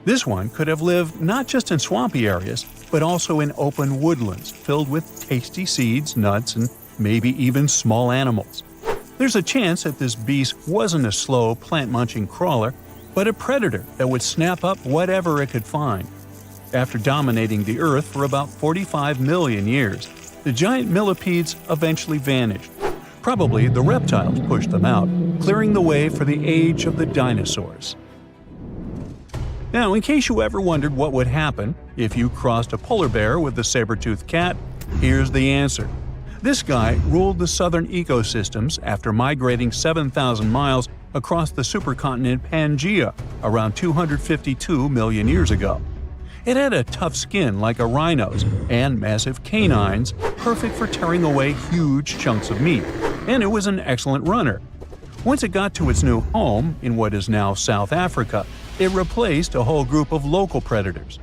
This one could have lived not just in swampy areas, but also in open woodlands filled with tasty seeds, nuts, and maybe even small animals. There's a chance that this beast wasn't a slow, plant-munching crawler, but a predator that would snap up whatever it could find. After dominating the Earth for about 45 million years, the giant millipedes eventually vanished. Probably the reptiles pushed them out, clearing the way for the age of the dinosaurs. Now, in case you ever wondered what would happen if you crossed a polar bear with a saber-toothed cat, here's the answer. This guy ruled the southern ecosystems after migrating 7,000 miles across the supercontinent Pangaea around 252 million years ago. It had a tough skin like a rhino's and massive canines, perfect for tearing away huge chunks of meat, and it was an excellent runner. Once it got to its new home in what is now South Africa, it replaced a whole group of local predators.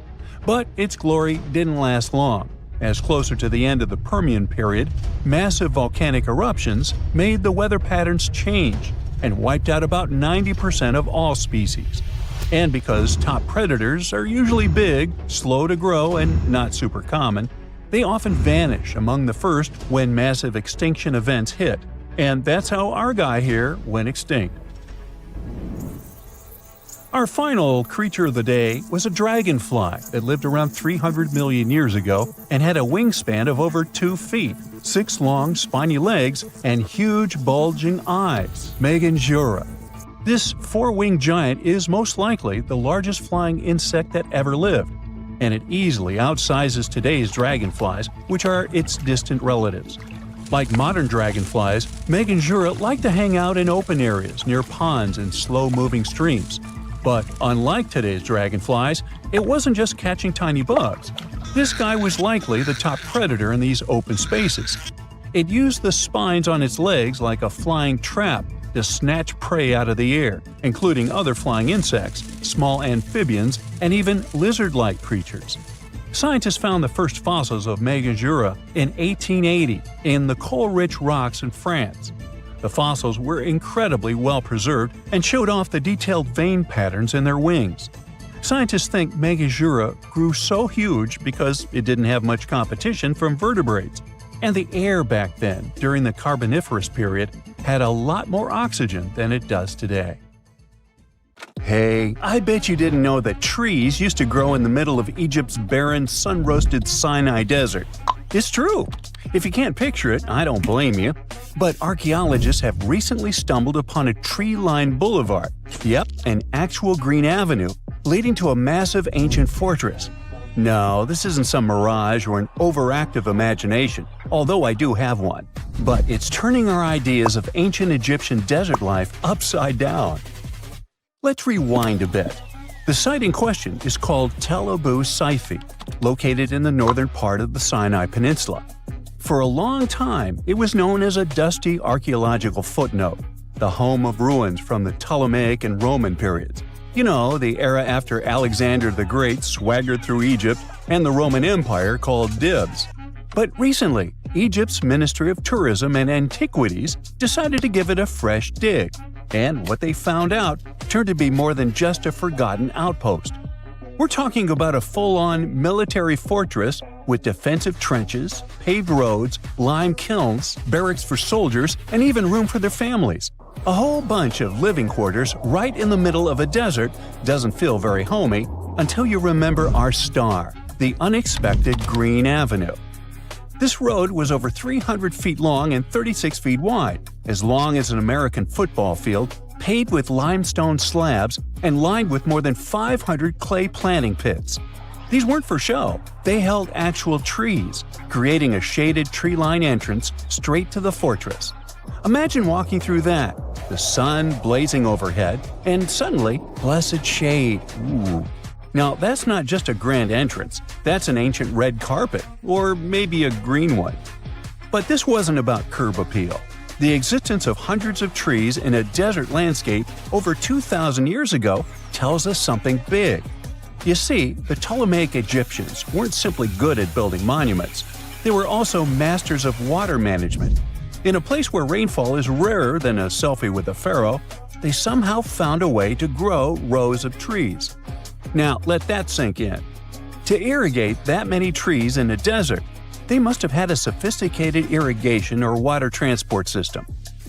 But its glory didn't last long, as closer to the end of the Permian period, massive volcanic eruptions made the weather patterns change and wiped out about 90% of all species. And because top predators are usually big, slow to grow, and not super common, they often vanish among the first when massive extinction events hit. And that's how our guy here went extinct. Our final creature of the day was a dragonfly that lived around 300 million years ago and had a wingspan of over 2 feet, 6 long, spiny legs, and huge, bulging eyes. Meganjura. This 4-winged giant is most likely the largest flying insect that ever lived, and it easily outsizes today's dragonflies, which are its distant relatives. Like modern dragonflies, Meganjura like to hang out in open areas near ponds and slow-moving streams. But unlike today's dragonflies, it wasn't just catching tiny bugs. This guy was likely the top predator in these open spaces. It used the spines on its legs like a flying trap to snatch prey out of the air, including other flying insects, small amphibians, and even lizard-like creatures. Scientists found the first fossils of Meganjura in 1880 in the coal-rich rocks in France. The fossils were incredibly well preserved and showed off the detailed vein patterns in their wings. Scientists think Meganjura grew so huge because it didn't have much competition from vertebrates, and the air back then, during the Carboniferous period, had a lot more oxygen than it does today. Hey, I bet you didn't know that trees used to grow in the middle of Egypt's barren, sun-roasted Sinai desert. It's true. If you can't picture it, I don't blame you. But archaeologists have recently stumbled upon a tree-lined boulevard. Yep, an actual green avenue, leading to a massive ancient fortress. No, this isn't some mirage or an overactive imagination, although I do have one. But it's turning our ideas of ancient Egyptian desert life upside down. Let's rewind a bit. The site in question is called Tel Abu Saifi, located in the northern part of the Sinai Peninsula. For a long time, it was known as a dusty archaeological footnote, the home of ruins from the Ptolemaic and Roman periods. You know, the era after Alexander the Great swaggered through Egypt and the Roman Empire called dibs. But recently, Egypt's Ministry of Tourism and Antiquities decided to give it a fresh dig. And what they found out turned to be more than just a forgotten outpost. We're talking about a full-on military fortress with defensive trenches, paved roads, lime kilns, barracks for soldiers, and even room for their families. A whole bunch of living quarters right in the middle of a desert doesn't feel very homey until you remember our star, the unexpected Green Avenue. This road was over 300 feet long and 36 feet wide, as long as an American football field, paved with limestone slabs and lined with more than 500 clay planting pits. These weren't for show. They held actual trees, creating a shaded tree-line entrance straight to the fortress. Imagine walking through that, the sun blazing overhead, and suddenly, blessed shade. Ooh. Now, that's not just a grand entrance, that's an ancient red carpet, or maybe a green one. But this wasn't about curb appeal. The existence of hundreds of trees in a desert landscape over 2,000 years ago tells us something big. You see, the Ptolemaic Egyptians weren't simply good at building monuments, they were also masters of water management. In a place where rainfall is rarer than a selfie with a pharaoh, they somehow found a way to grow rows of trees. Now, let that sink in. To irrigate that many trees in a desert, they must have had a sophisticated irrigation or water transport system.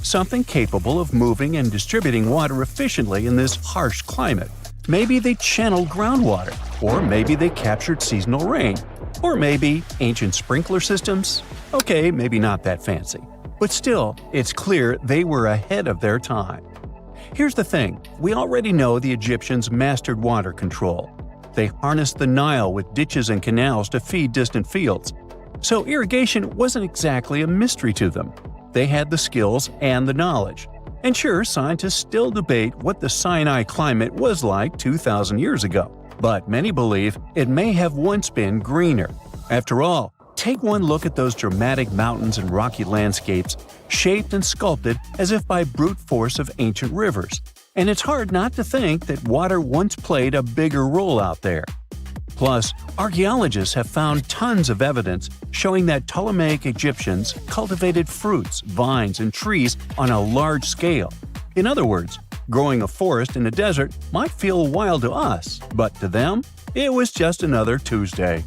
something capable of moving and distributing water efficiently in this harsh climate. Maybe they channeled groundwater, or maybe they captured seasonal rain, or maybe ancient sprinkler systems. Okay, maybe not that fancy. But still, it's clear they were ahead of their time. Here's the thing, we already know the Egyptians mastered water control. They harnessed the Nile with ditches and canals to feed distant fields. So irrigation wasn't exactly a mystery to them. They had the skills and the knowledge. And sure, scientists still debate what the Sinai climate was like 2,000 years ago, but many believe it may have once been greener. After all, take one look at those dramatic mountains and rocky landscapes, shaped and sculpted as if by brute force of ancient rivers. And it's hard not to think that water once played a bigger role out there. Plus, archaeologists have found tons of evidence showing that Ptolemaic Egyptians cultivated fruits, vines, and trees on a large scale. In other words, growing a forest in a desert might feel wild to us, but to them, it was just another Tuesday.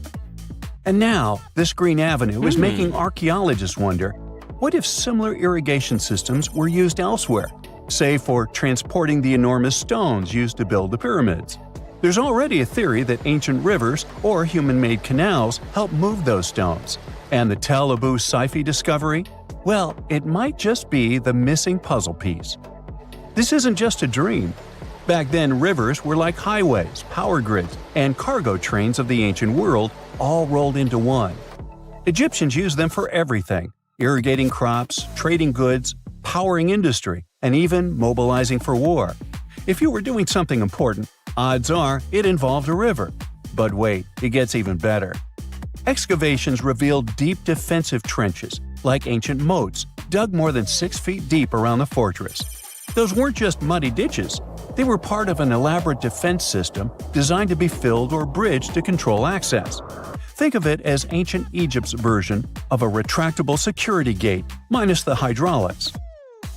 And now, this green avenue is making archaeologists wonder, what if similar irrigation systems were used elsewhere, say for transporting the enormous stones used to build the pyramids? There's already a theory that ancient rivers or human-made canals helped move those stones. And the Tel Abu Saifi discovery? Well, it might just be the missing puzzle piece. This isn't just a dream. Back then, rivers were like highways, power grids, and cargo trains of the ancient world, all rolled into one. Egyptians used them for everything: irrigating crops, trading goods, powering industry, and even mobilizing for war. If you were doing something important, odds are it involved a river. But wait, it gets even better. Excavations revealed deep defensive trenches, like ancient moats, dug more than 6 feet deep around the fortress. Those weren't just muddy ditches. They were part of an elaborate defense system designed to be filled or bridged to control access. Think of it as ancient Egypt's version of a retractable security gate, minus the hydraulics.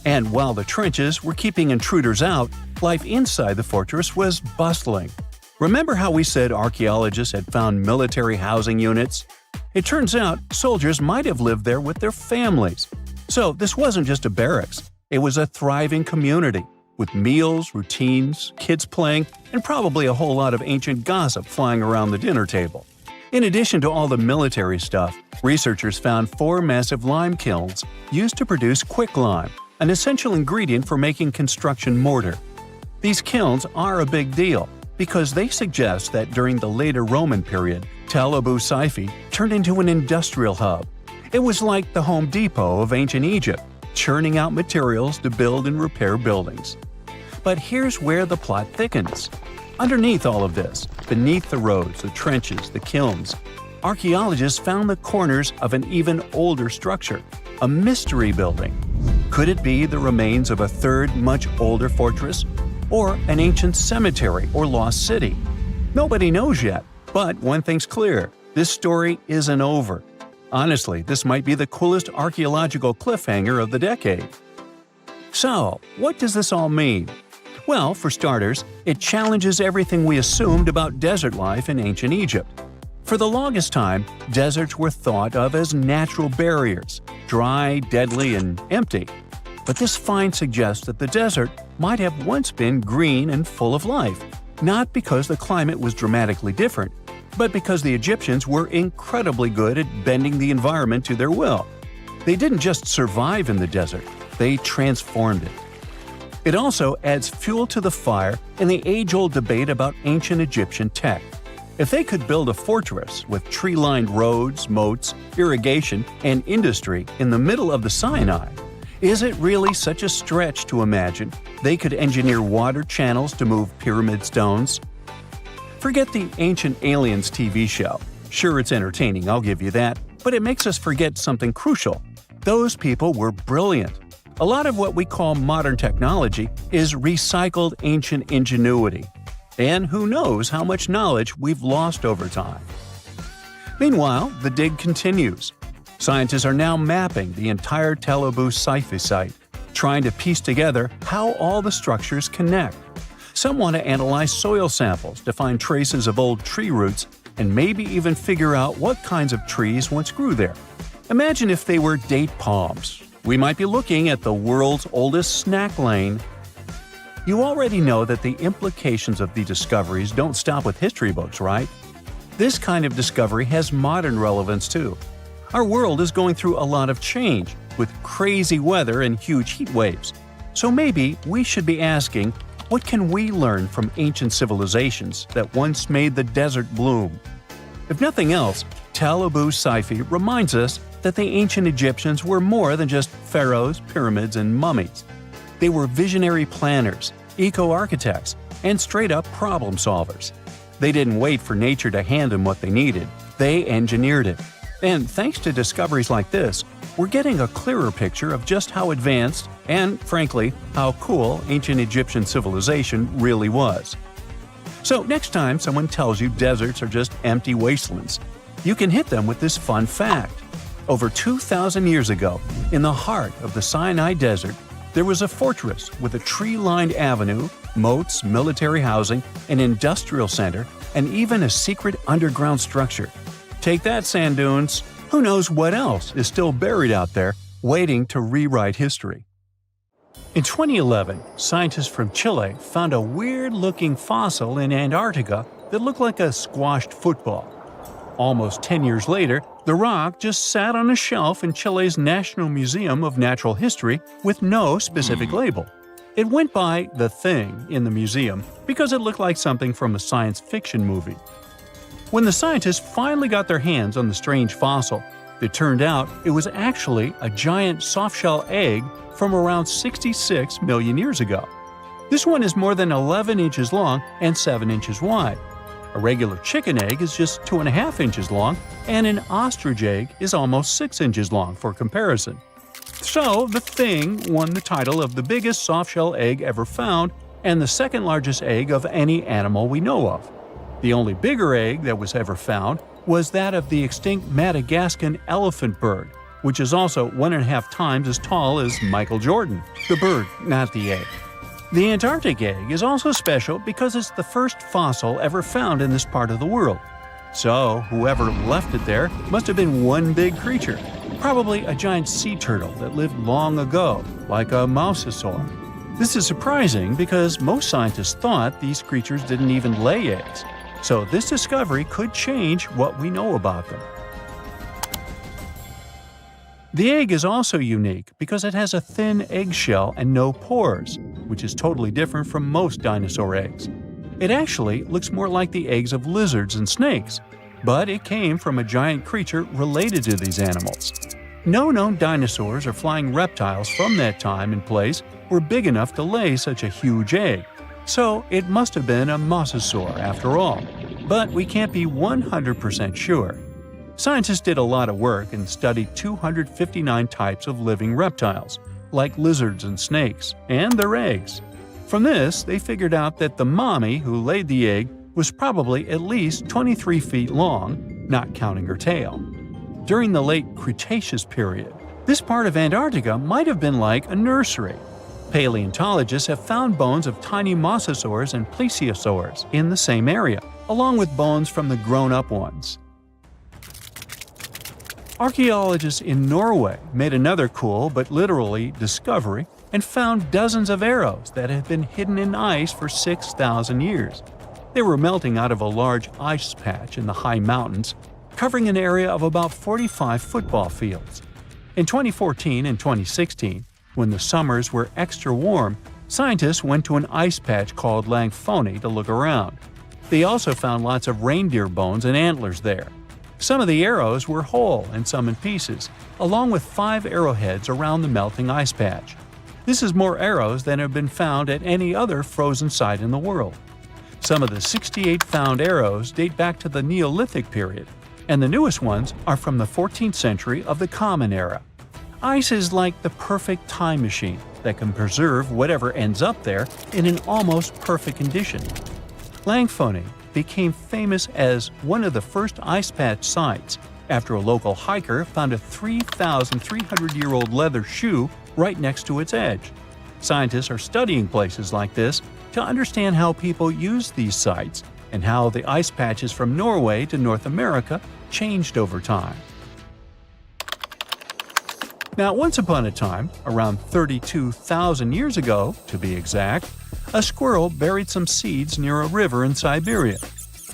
And while the trenches were keeping intruders out, life inside the fortress was bustling. Remember how we said archaeologists had found military housing units? It turns out soldiers might have lived there with their families. So this wasn't just a barracks, it was a thriving community, with meals, routines, kids playing, and probably a whole lot of ancient gossip flying around the dinner table. In addition to all the military stuff, researchers found 4 massive lime kilns used to produce quicklime, an essential ingredient for making construction mortar. These kilns are a big deal because they suggest that during the later Roman period, Tel Abu Saifi turned into an industrial hub. It was like the Home Depot of ancient Egypt, churning out materials to build and repair buildings. But here's where the plot thickens. Underneath all of this, beneath the roads, the trenches, the kilns, archaeologists found the corners of an even older structure, a mystery building. Could it be the remains of a third, much older fortress? Or an ancient cemetery or lost city? Nobody knows yet, but one thing's clear, this story isn't over. Honestly, this might be the coolest archaeological cliffhanger of the decade. So, what does this all mean? Well, for starters, it challenges everything we assumed about desert life in ancient Egypt. For the longest time, deserts were thought of as natural barriers, dry, deadly, and empty. But this find suggests that the desert might have once been green and full of life, not because the climate was dramatically different, but because the Egyptians were incredibly good at bending the environment to their will. They didn't just survive in the desert, they transformed it. It also adds fuel to the fire in the age-old debate about ancient Egyptian tech. If they could build a fortress with tree-lined roads, moats, irrigation, and industry in the middle of the Sinai, is it really such a stretch to imagine they could engineer water channels to move pyramid stones? Forget the Ancient Aliens TV show. Sure, it's entertaining, I'll give you that, but it makes us forget something crucial. Those people were brilliant. A lot of what we call modern technology is recycled ancient ingenuity. And who knows how much knowledge we've lost over time. Meanwhile, the dig continues. Scientists are now mapping the entire Tel Abu Saifi site, trying to piece together how all the structures connect. Some want to analyze soil samples to find traces of old tree roots and maybe even figure out what kinds of trees once grew there. Imagine if they were date palms, we might be looking at the world's oldest snack lane. You already know that the implications of the discoveries don't stop with history books, right? This kind of discovery has modern relevance too. Our world is going through a lot of change, with crazy weather and huge heat waves. So maybe we should be asking, what can we learn from ancient civilizations that once made the desert bloom? If nothing else, Tel Abu Saifi reminds us that the ancient Egyptians were more than just pharaohs, pyramids, and mummies. They were visionary planners, eco-architects, and straight-up problem solvers. They didn't wait for nature to hand them what they needed. They engineered it. And thanks to discoveries like this, we're getting a clearer picture of just how advanced and, frankly, how cool ancient Egyptian civilization really was. So next time someone tells you deserts are just empty wastelands, you can hit them with this fun fact. Over 2,000 years ago, in the heart of the Sinai Desert, there was a fortress with a tree-lined avenue, moats, military housing, an industrial center, and even a secret underground structure. Take that, sand dunes! Who knows what else is still buried out there, waiting to rewrite history? In 2011, scientists from Chile found a weird-looking fossil in Antarctica that looked like a squashed football. Almost 10 years later, the rock just sat on a shelf in Chile's National Museum of Natural History with no specific label. It went by The Thing in the museum because it looked like something from a science fiction movie. When the scientists finally got their hands on the strange fossil, it turned out it was actually a giant softshell egg from around 66 million years ago. This one is more than 11 inches long and 7 inches wide. A regular chicken egg is just 2.5 inches long, and an ostrich egg is almost 6 inches long for comparison. So, the Thing won the title of the biggest softshell egg ever found and the second largest egg of any animal we know of. The only bigger egg that was ever found was that of the extinct Madagascan elephant bird, which is also 1.5 times as tall as Michael Jordan. The bird, not the egg. The Antarctic egg is also special because it's the first fossil ever found in this part of the world. So, whoever left it there must have been one big creature, probably a giant sea turtle that lived long ago, like a mosasaur. This is surprising because most scientists thought these creatures didn't even lay eggs. So this discovery could change what we know about them. The egg is also unique because it has a thin eggshell and no pores, which is totally different from most dinosaur eggs. It actually looks more like the eggs of lizards and snakes, but it came from a giant creature related to these animals. No known dinosaurs or flying reptiles from that time and place were big enough to lay such a huge egg, so it must have been a mosasaur after all. But we can't be 100% sure. Scientists did a lot of work and studied 259 types of living reptiles, like lizards and snakes, and their eggs. From this, they figured out that the mommy who laid the egg was probably at least 23 feet long, not counting her tail. During the late Cretaceous period, this part of Antarctica might have been like a nursery. Paleontologists have found bones of tiny mosasaurs and plesiosaurs in the same area, along with bones from the grown-up ones. Archaeologists in Norway made another cool but literally discovery and found dozens of arrows that had been hidden in ice for 6,000 years. They were melting out of a large ice patch in the high mountains, covering an area of about 45 football fields. In 2014 and 2016, when the summers were extra warm, scientists went to an ice patch called Langfoni to look around. They also found lots of reindeer bones and antlers there. Some of the arrows were whole and some in pieces, along with 5 arrowheads around the melting ice patch. This is more arrows than have been found at any other frozen site in the world. Some of the 68 found arrows date back to the Neolithic period, and the newest ones are from the 14th century of the Common Era. Ice is like the perfect time machine that can preserve whatever ends up there in an almost perfect condition. Langfoni became famous as one of the first ice patch sites after a local hiker found a 3,300-year-old leather shoe right next to its edge. Scientists are studying places like this to understand how people used these sites and how the ice patches from Norway to North America changed over time. Now, once upon a time, around 32,000 years ago, to be exact, a squirrel buried some seeds near a river in Siberia.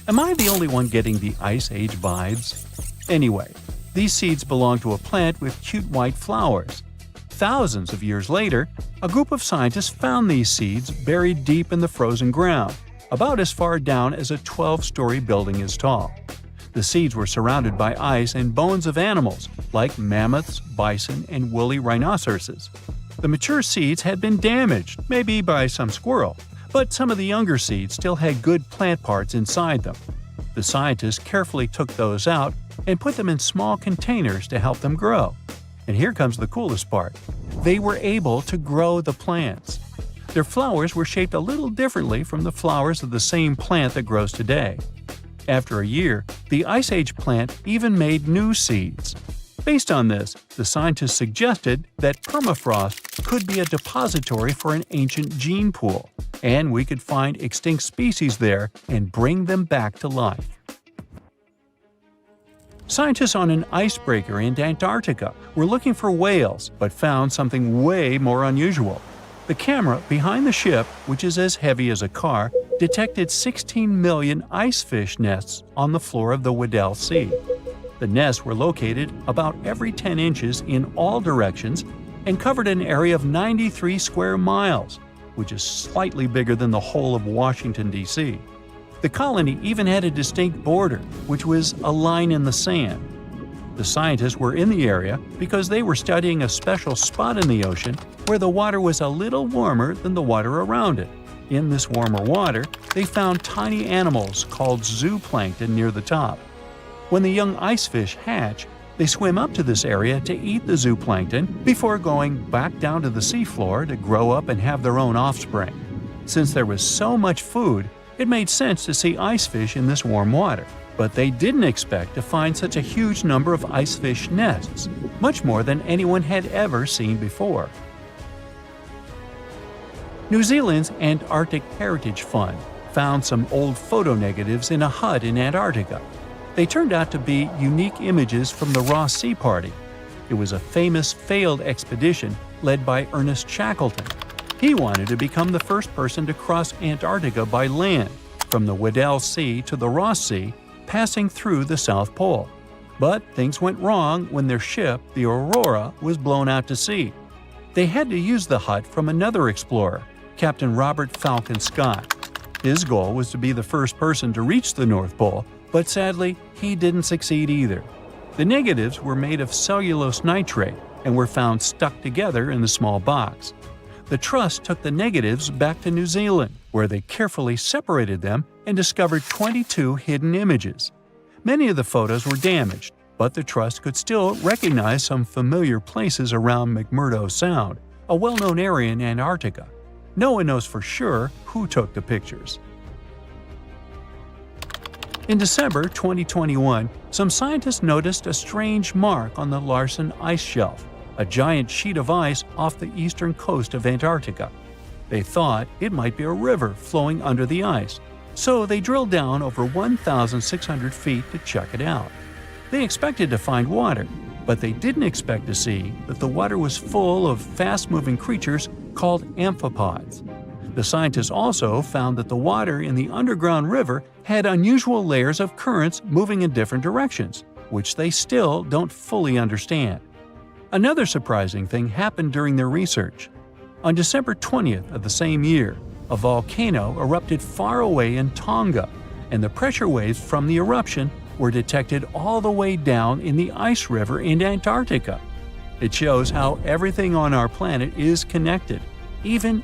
Am I the only one getting the Ice Age vibes? Anyway, these seeds belong to a plant with cute white flowers. Thousands of years later, a group of scientists found these seeds buried deep in the frozen ground, about as far down as a 12-story building is tall. The seeds were surrounded by ice and bones of animals, like mammoths, bison, and woolly rhinoceroses. The mature seeds had been damaged, maybe by some squirrel, but some of the younger seeds still had good plant parts inside them. The scientists carefully took those out and put them in small containers to help them grow. And here comes the coolest part. They were able to grow the plants. Their flowers were shaped a little differently from the flowers of the same plant that grows today. After a year, the Ice Age plant even made new seeds. Based on this, the scientists suggested that permafrost could be a depository for an ancient gene pool, and we could find extinct species there and bring them back to life. Scientists on an icebreaker in Antarctica were looking for whales, but found something way more unusual. The camera behind the ship, which is as heavy as a car, detected 16 million icefish nests on the floor of the Weddell Sea. The nests were located about every 10 inches in all directions and covered an area of 93 square miles, which is slightly bigger than the whole of Washington, D.C. The colony even had a distinct border, which was a line in the sand. The scientists were in the area because they were studying a special spot in the ocean where the water was a little warmer than the water around it. In this warmer water, they found tiny animals called zooplankton near the top. When the young icefish hatch, they swim up to this area to eat the zooplankton before going back down to the seafloor to grow up and have their own offspring. Since there was so much food, it made sense to see icefish in this warm water. But they didn't expect to find such a huge number of icefish nests, much more than anyone had ever seen before. New Zealand's Antarctic Heritage Fund found some old photo negatives in a hut in Antarctica. They turned out to be unique images from the Ross Sea Party. It was a famous failed expedition led by Ernest Shackleton. He wanted to become the first person to cross Antarctica by land, from the Weddell Sea to the Ross Sea, passing through the South Pole. But things went wrong when their ship, the Aurora, was blown out to sea. They had to use the hut from another explorer, Captain Robert Falcon Scott. His goal was to be the first person to reach the North Pole, but sadly, he didn't succeed either. The negatives were made of cellulose nitrate and were found stuck together in the small box. The Trust took the negatives back to New Zealand, where they carefully separated them and discovered 22 hidden images. Many of the photos were damaged, but the Trust could still recognize some familiar places around McMurdo Sound, a well-known area in Antarctica. No one knows for sure who took the pictures. In December 2021, some scientists noticed a strange mark on the Larsen ice shelf, a giant sheet of ice off the eastern coast of Antarctica. They thought it might be a river flowing under the ice, so they drilled down over 1,600 feet to check it out. They expected to find water, but they didn't expect to see that the water was full of fast-moving creatures called amphipods. The scientists also found that the water in the underground river had unusual layers of currents moving in different directions, which they still don't fully understand. Another surprising thing happened during their research. On December 20th of the same year, a volcano erupted far away in Tonga, and the pressure waves from the eruption were detected all the way down in the ice river in Antarctica. It shows how everything on our planet is connected, even